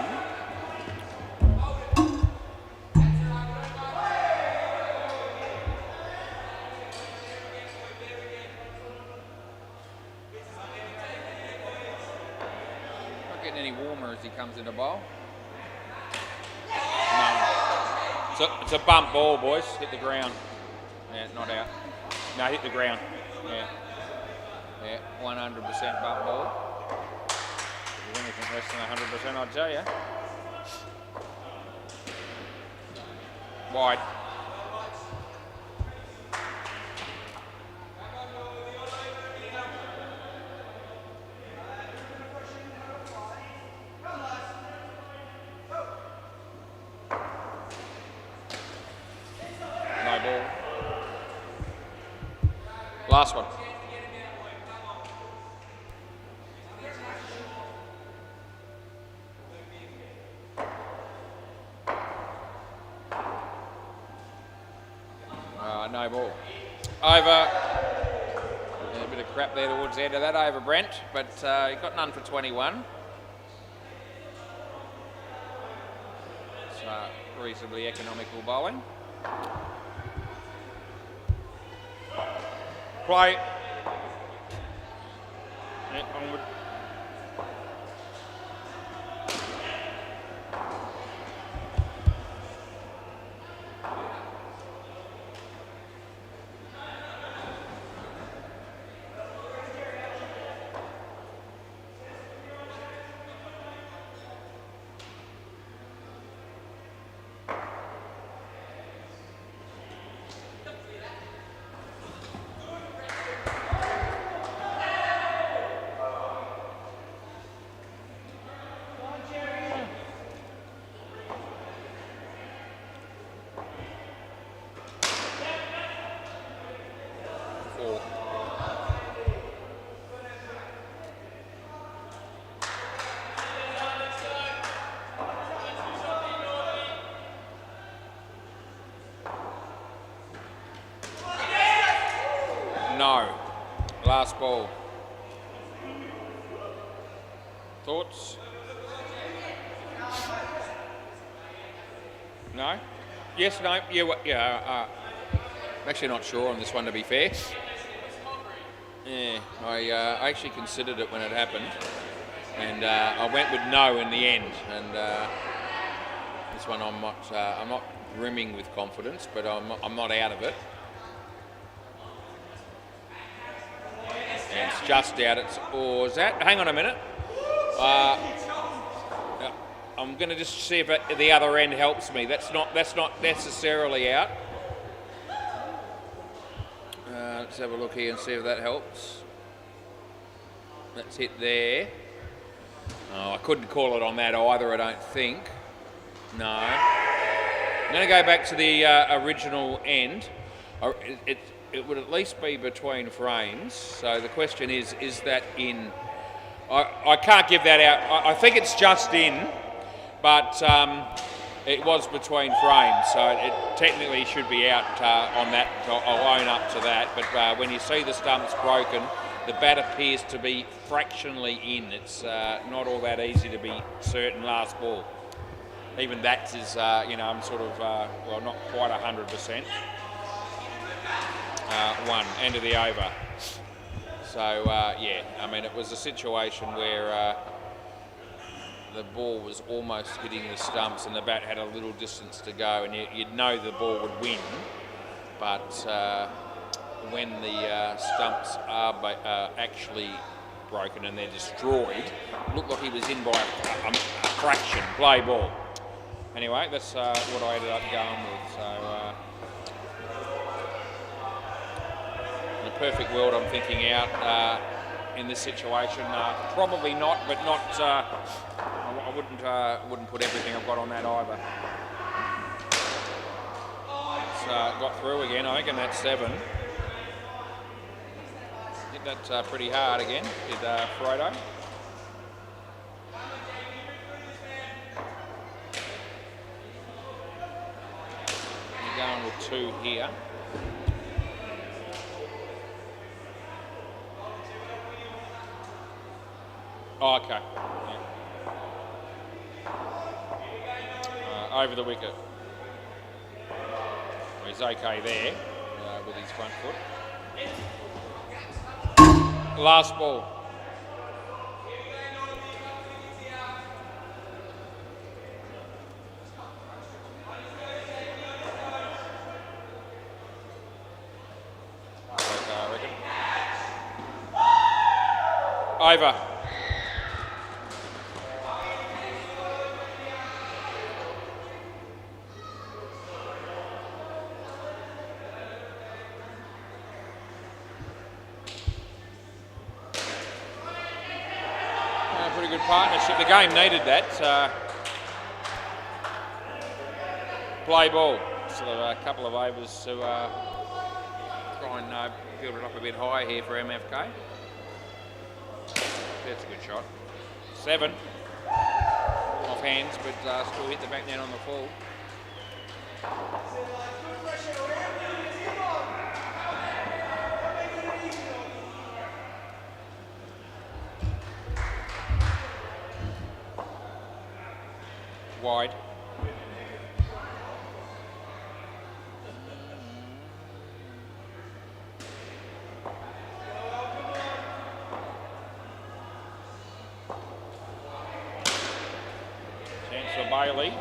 Not getting any warmer as he comes into bowl. No. It's a bump ball, boys. Hit the ground. Yeah, not out. No, hit the ground. Yeah. Yeah, 100% bump ball. Anything less than 100%, I'd tell you. Wide. No ball. Last one. No ball. Over. A bit of crap there towards the end of that over Brent, but he got none for 21. It's reasonably economical bowling. Play. Yeah, onward. No. Last ball. Thoughts? No? Yes, no? Yeah, I'm actually not sure on this one, to be fair. Yeah, I actually considered it when it happened, and I went with no in the end, and This one I'm not brimming with confidence, but I'm not out of it. And it's just out. Is that? Hang on a minute. I'm going to just see if the other end helps me. That's not necessarily out. Let's have a look here and see if that helps. That's hit there. Oh, I couldn't call it on that either, I don't think. No. I'm going to go back to the original end. It would at least be between frames. So the question is that in? I can't give that out. I think it's just in, but it was between frames, so it technically should be out on that. I'll own up to that. But when you see the stumps broken, the bat appears to be fractionally in. It's not all that easy to be certain last ball. Even that is, I'm sort of, not quite 100%. One, end of the over. So, yeah, I mean, it was a situation where the ball was almost hitting the stumps and the bat had a little distance to go, and you'd know the ball would win. But when the stumps are actually broken and they're destroyed, it looked like he was in by a fraction, play ball. Anyway, that's what I ended up going with. So, in a perfect world, I'm thinking out in this situation. Probably not, but not. I wouldn't put everything I've got on that either. It's got through again, I think, and that's 7. Hit that pretty hard again. Did Frodo. Going with 2 here. Oh, okay. Yeah. Over the wicket. He's okay there with his front foot. Last ball. Over. Pretty good partnership. The game needed that. Play ball. Sort of a couple of overs to try and build it up a bit higher here for MFK. That's a good shot. 7 off hands, but still hit the back net on the full. Wide. Bailey.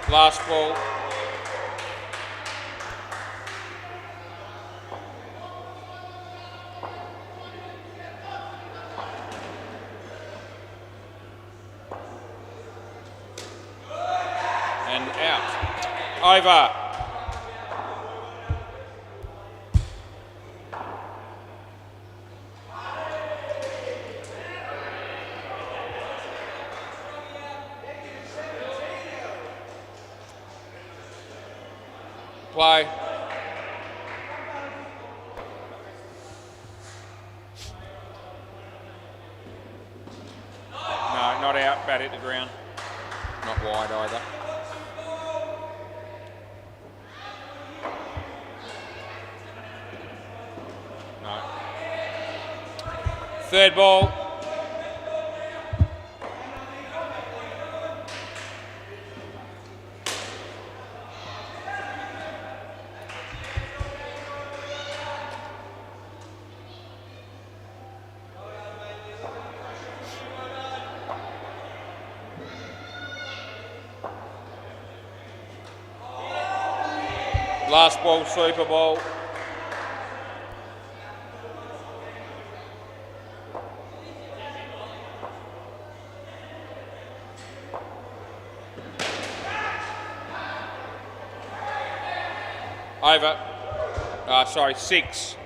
Last ball. Over. Play. No, not out. Bat hit the ground. Not wide either. Third ball. Last ball, Super Bowl. Over. Sorry, 6.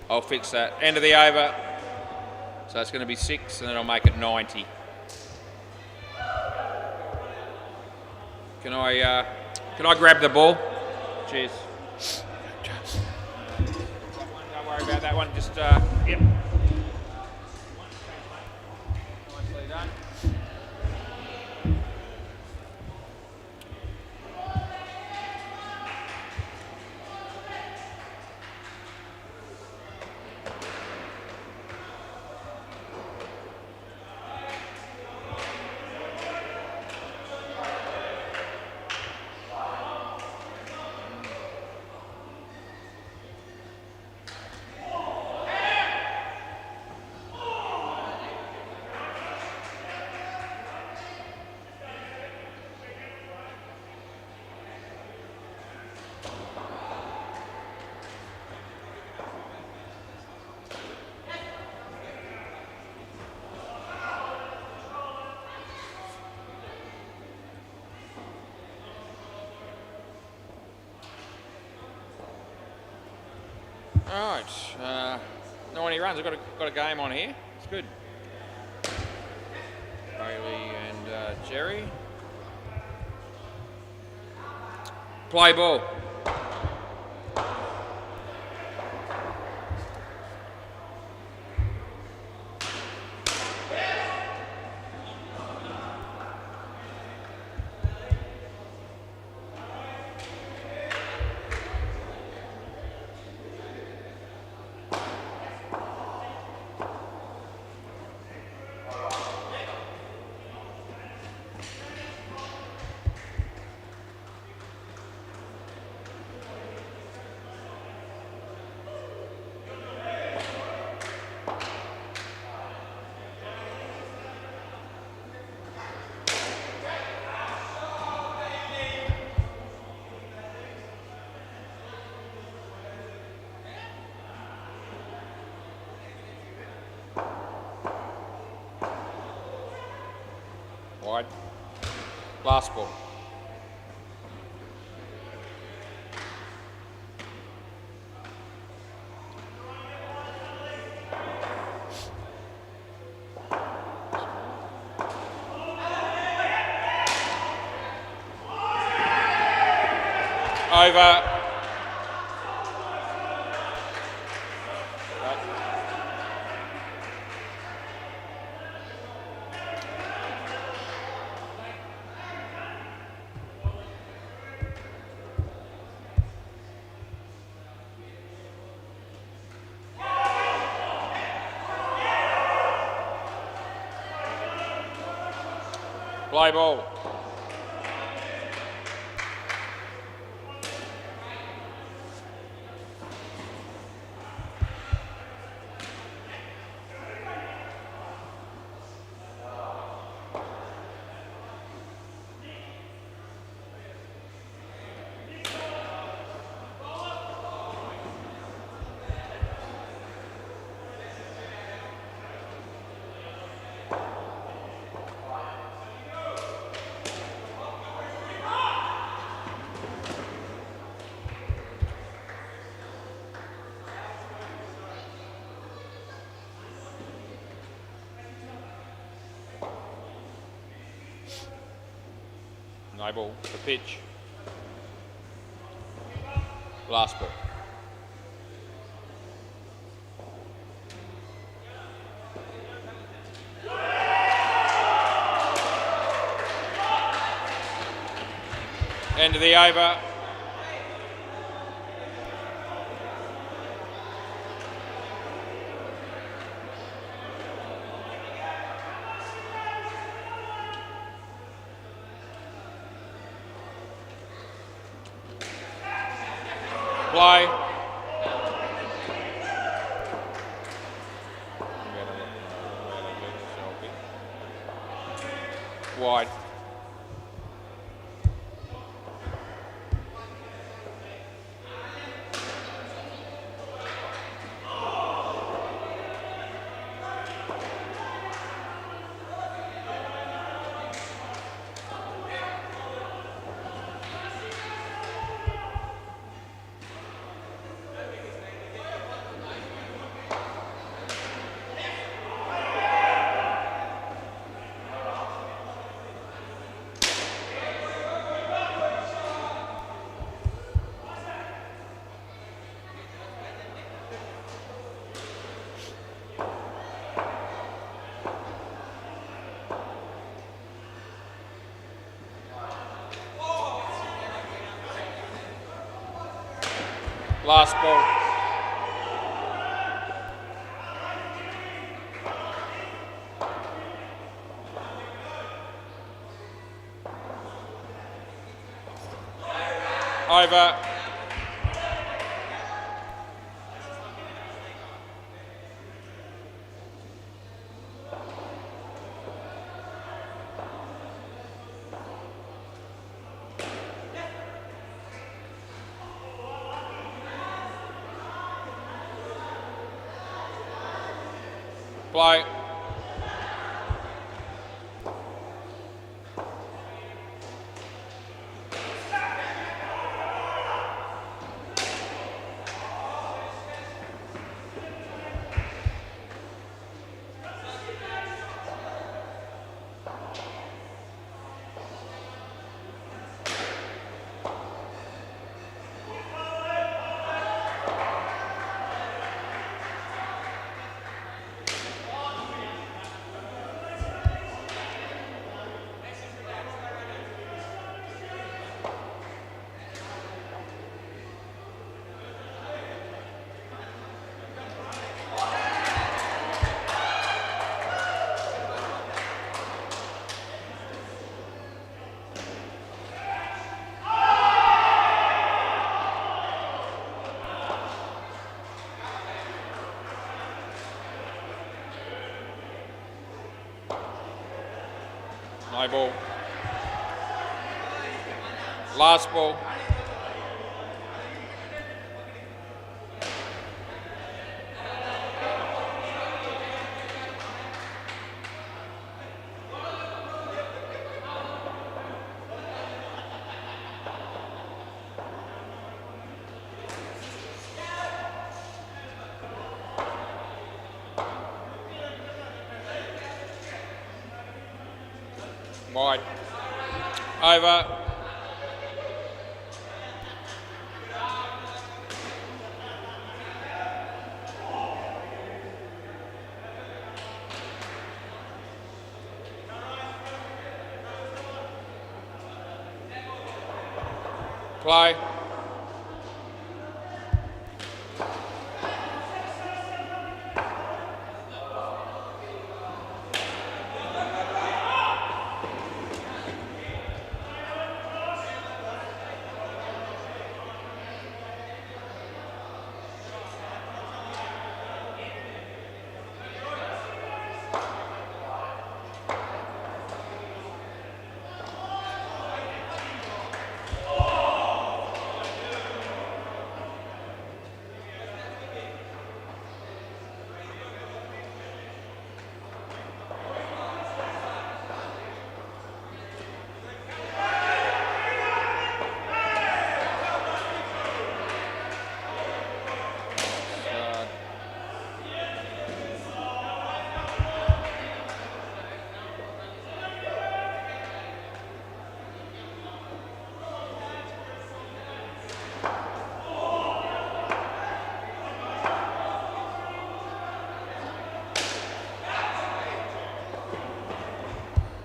I'll fix that. End of the over. So it's going to be 6, and then I'll make it 90. Can I grab the ball? Cheers. Don't worry about that one. Just yep. Nicely done. All right, 90 runs. I've got a game on here. It's good. Bailey and Jerry. Play ball. Wide. Last ball. Over. Play ball. No ball. The pitch. Last ball. End of the over. Play. Wide. Last ball. Over. Play. No ball. Last ball. Wide. Over. Play.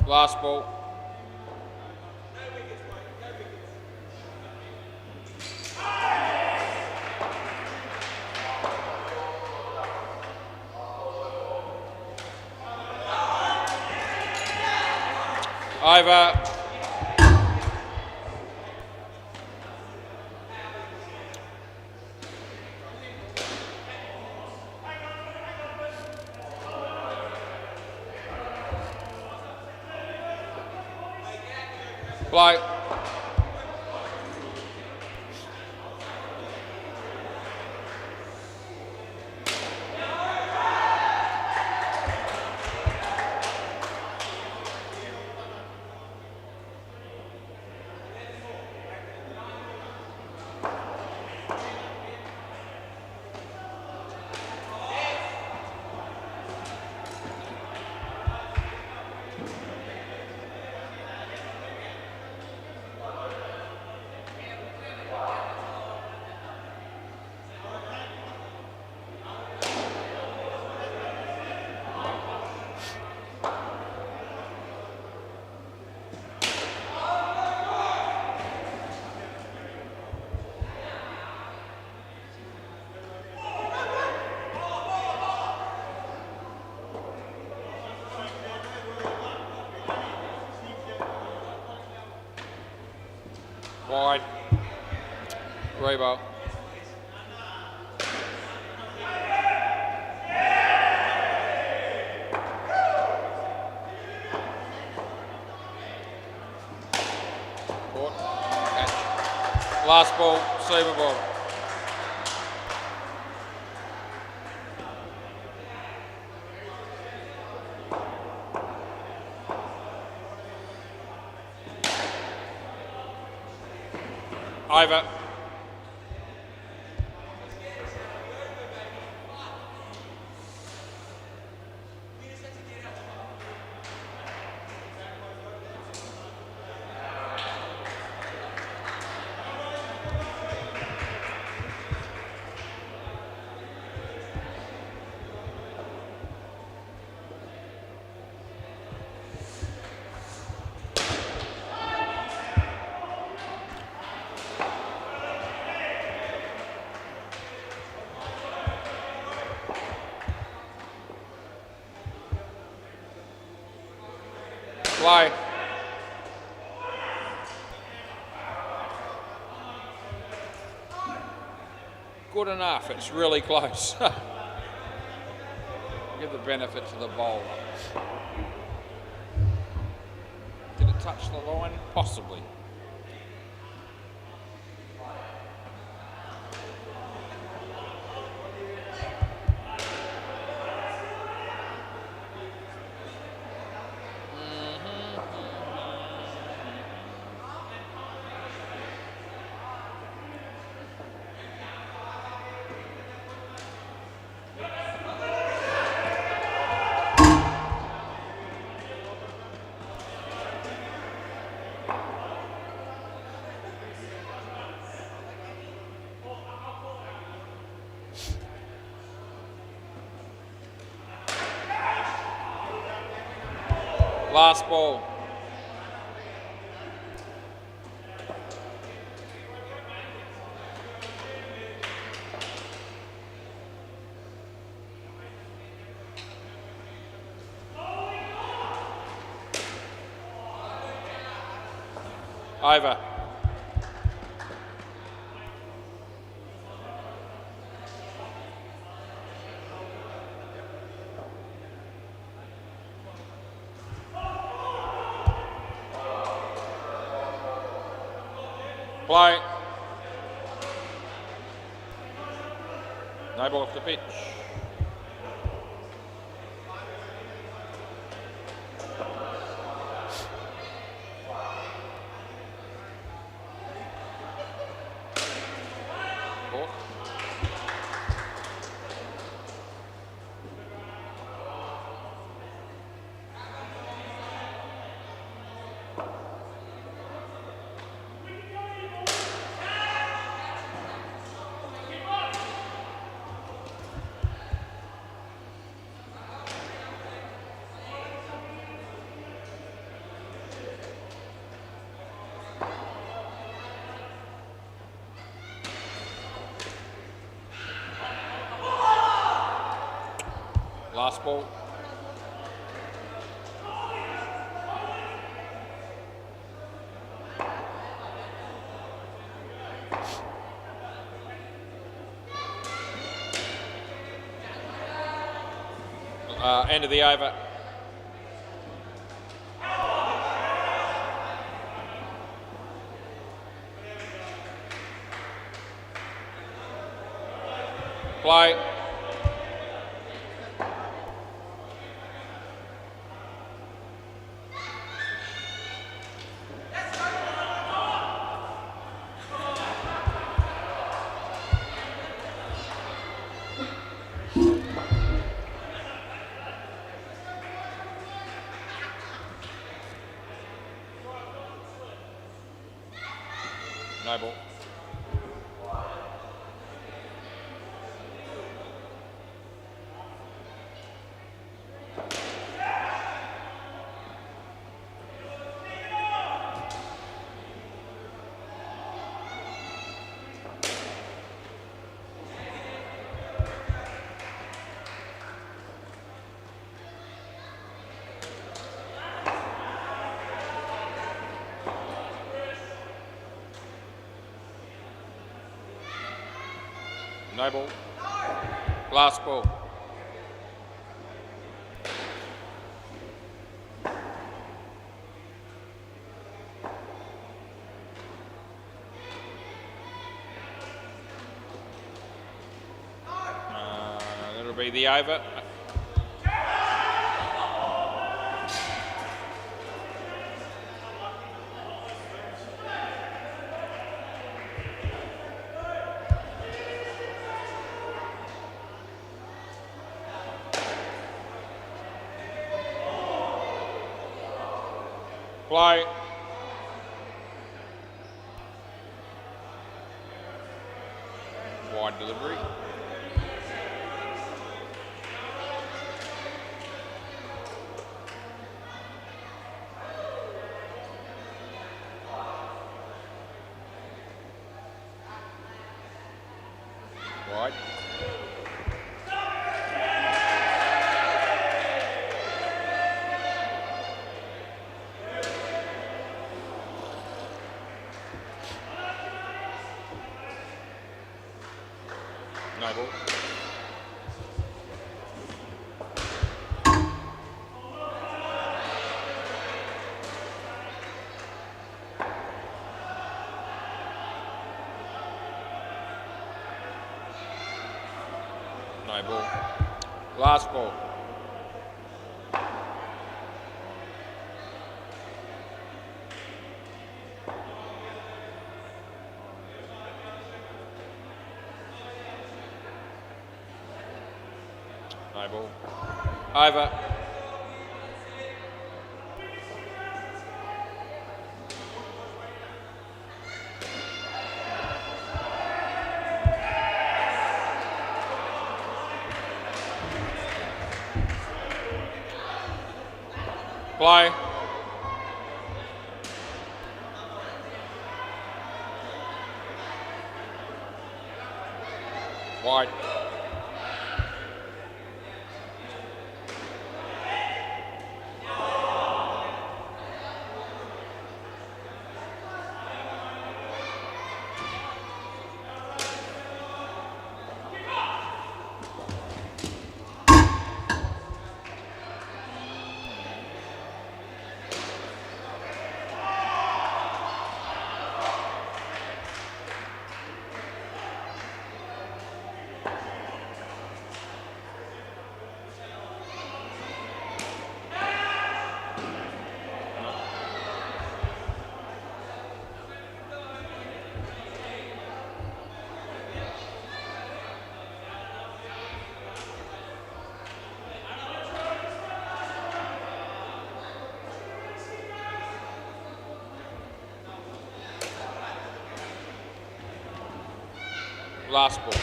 Last ball. Over. Play. Wide. Rebo. Court. Catch. Last ball, Super Ball. Over. Play. Good enough, it's really close. Give the benefit to the bowler. Did it touch the line? Possibly. Last ball. Over. Play. No ball off the pitch. Court. Last ball. End of the over. Play. No ball. No ball. Last ball. That'll be the over. Play. Wide delivery. Wide. No ball. No ball. Last ball. No ball. Over. Play. Wide. Last ball.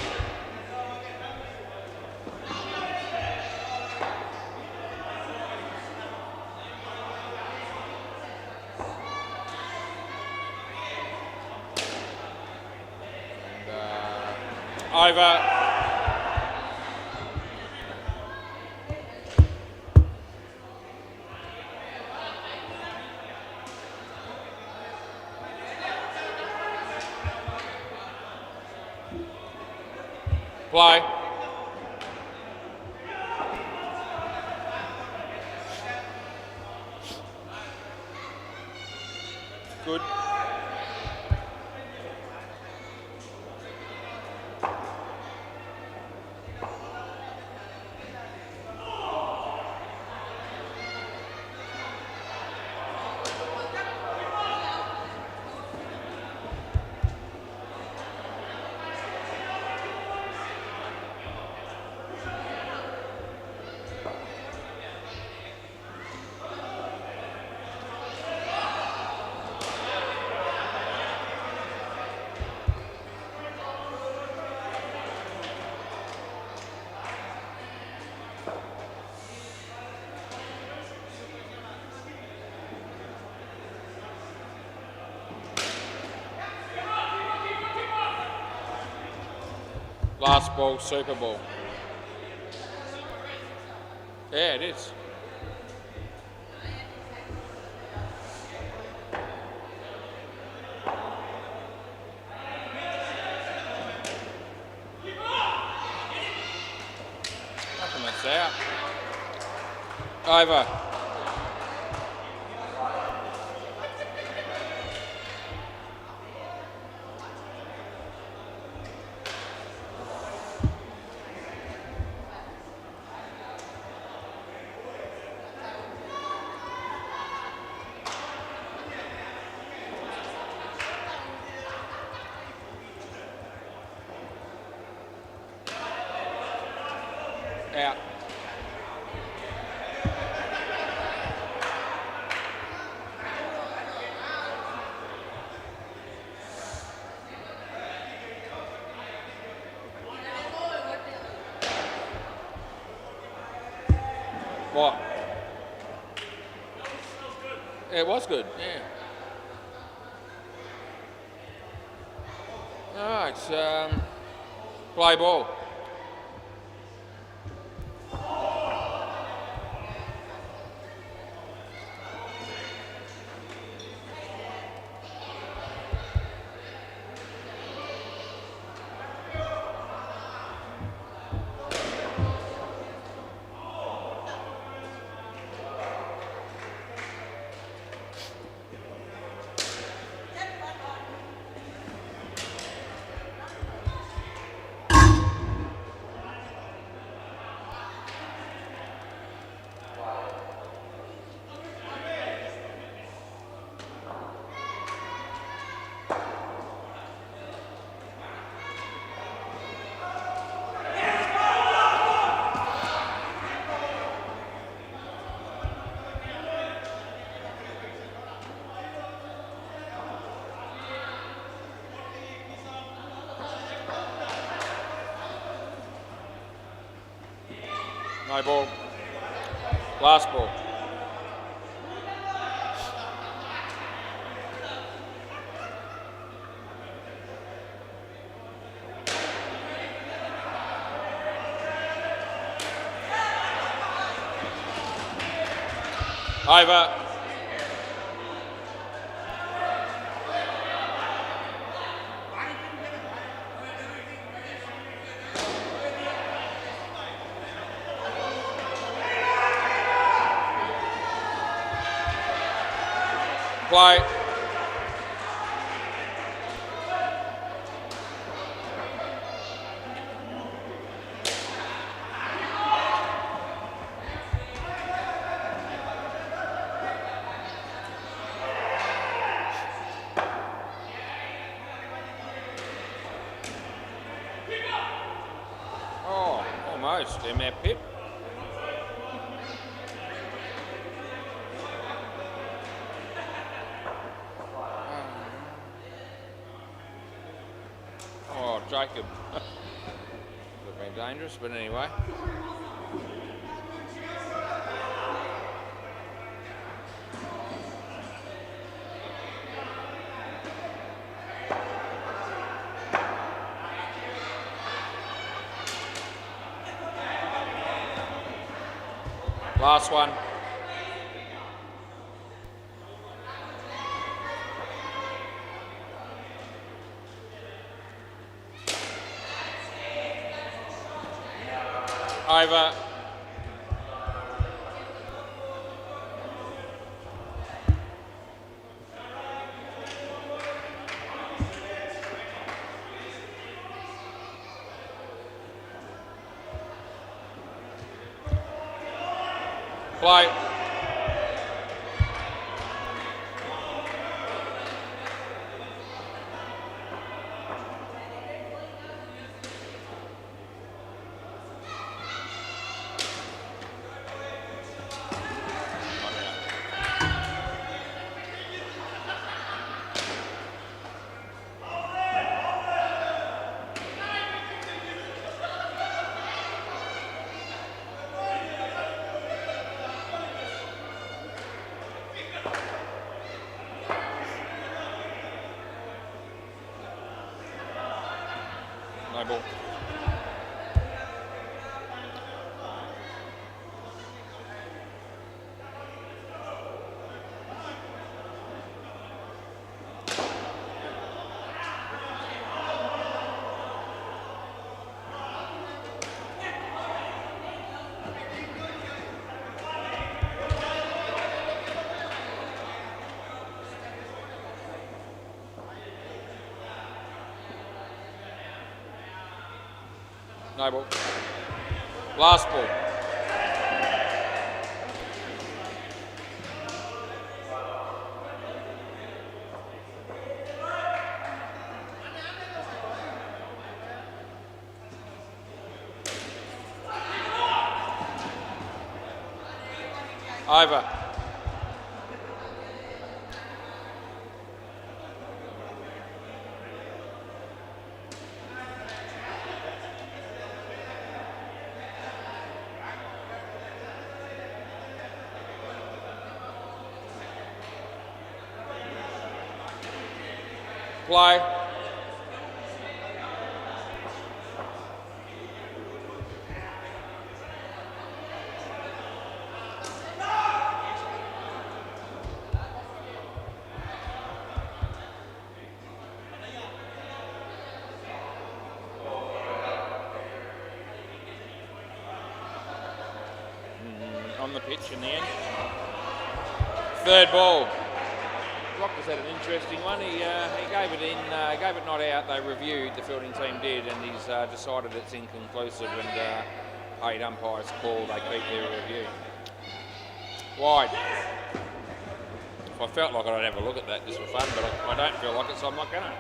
And, over. Play. Good. Last ball, Super Bowl. Yeah, it is. It's out. Over. Out. What? Yeah, it was good, yeah. Alright, play ball. No ball. Last ball. Over. Play. Oh, almost. MF Pip. Oh, Jacob. Would have been dangerous, but anyway. Last one. Over. Play. No ball. No ball. Last ball. Over. Play. On the pitch in the end. Third ball. Rockers had an interesting one. He gave it not out. They reviewed, the fielding team did, and he's decided it's inconclusive and 8 umpires call. They keep their review. Wide. If I felt like I'd have a look at that just for fun, but I don't feel like it, so I'm not gonna.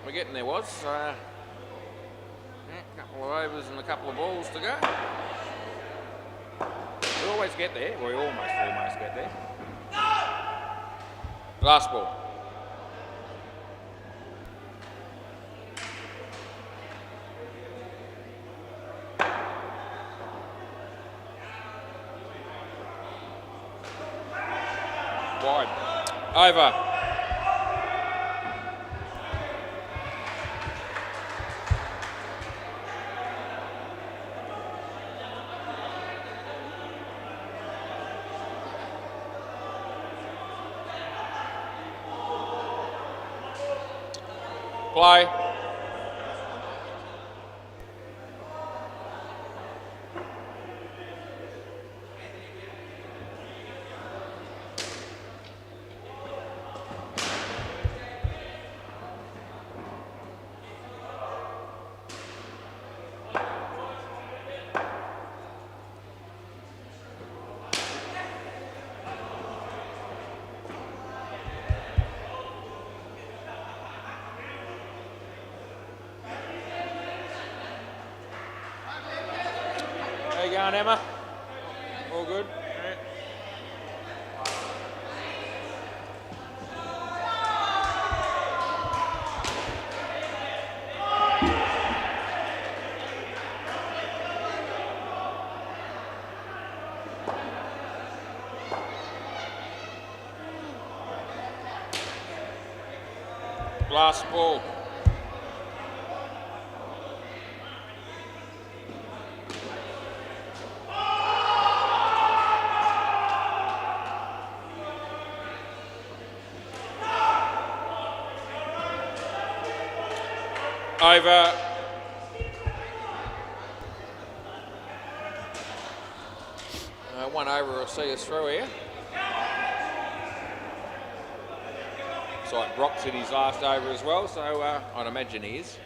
We're getting there, was. A couple of overs and a couple of balls to go. We always get there. We almost get there. Last ball. Wide. Over. Play. How you going, Emma? All good? Yeah. Last ball. Over. One over will see us through here. Looks like Brock's in his last over as well, so I'd imagine he is.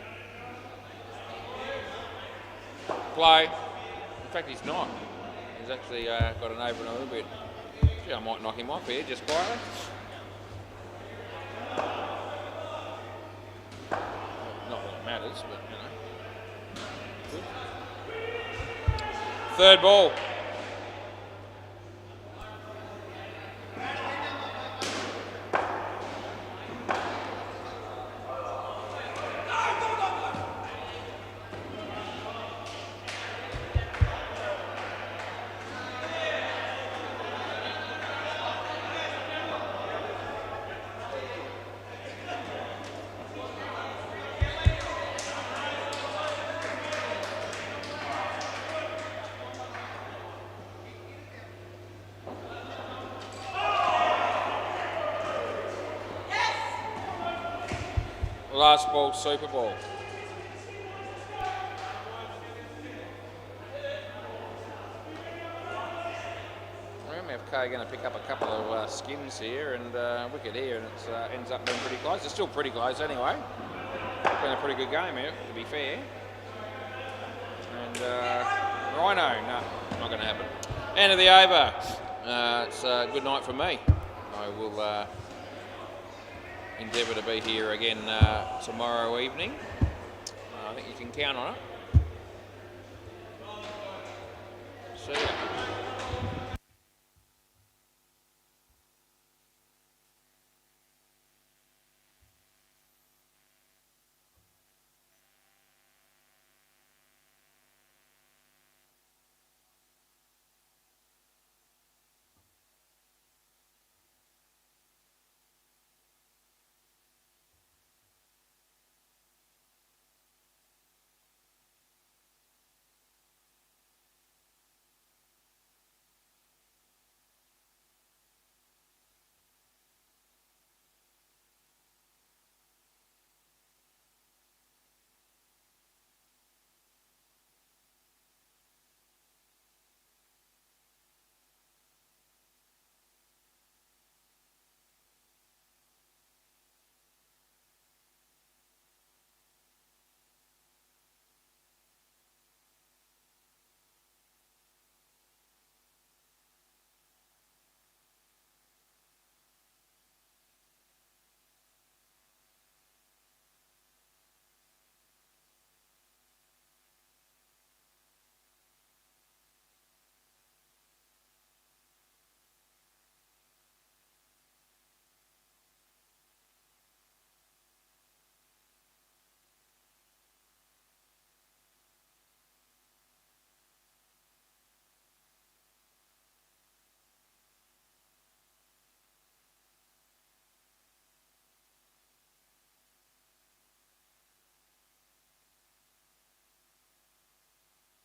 Play. In fact, he's not. He's actually got an over and a little bit. Gee, I might knock him off here just quietly. Not that it matters, but you know. Good. Third ball. Last ball, Super Ball. MFK going to pick up a couple of skins here and wicket here, and it ends up being pretty close. It's still pretty close anyway. It's been a pretty good game here, to be fair. And Rhino, no, not going to happen. End of the over. It's a good night for me. I will endeavour to be here again tomorrow evening. I think you can count on it. See ya.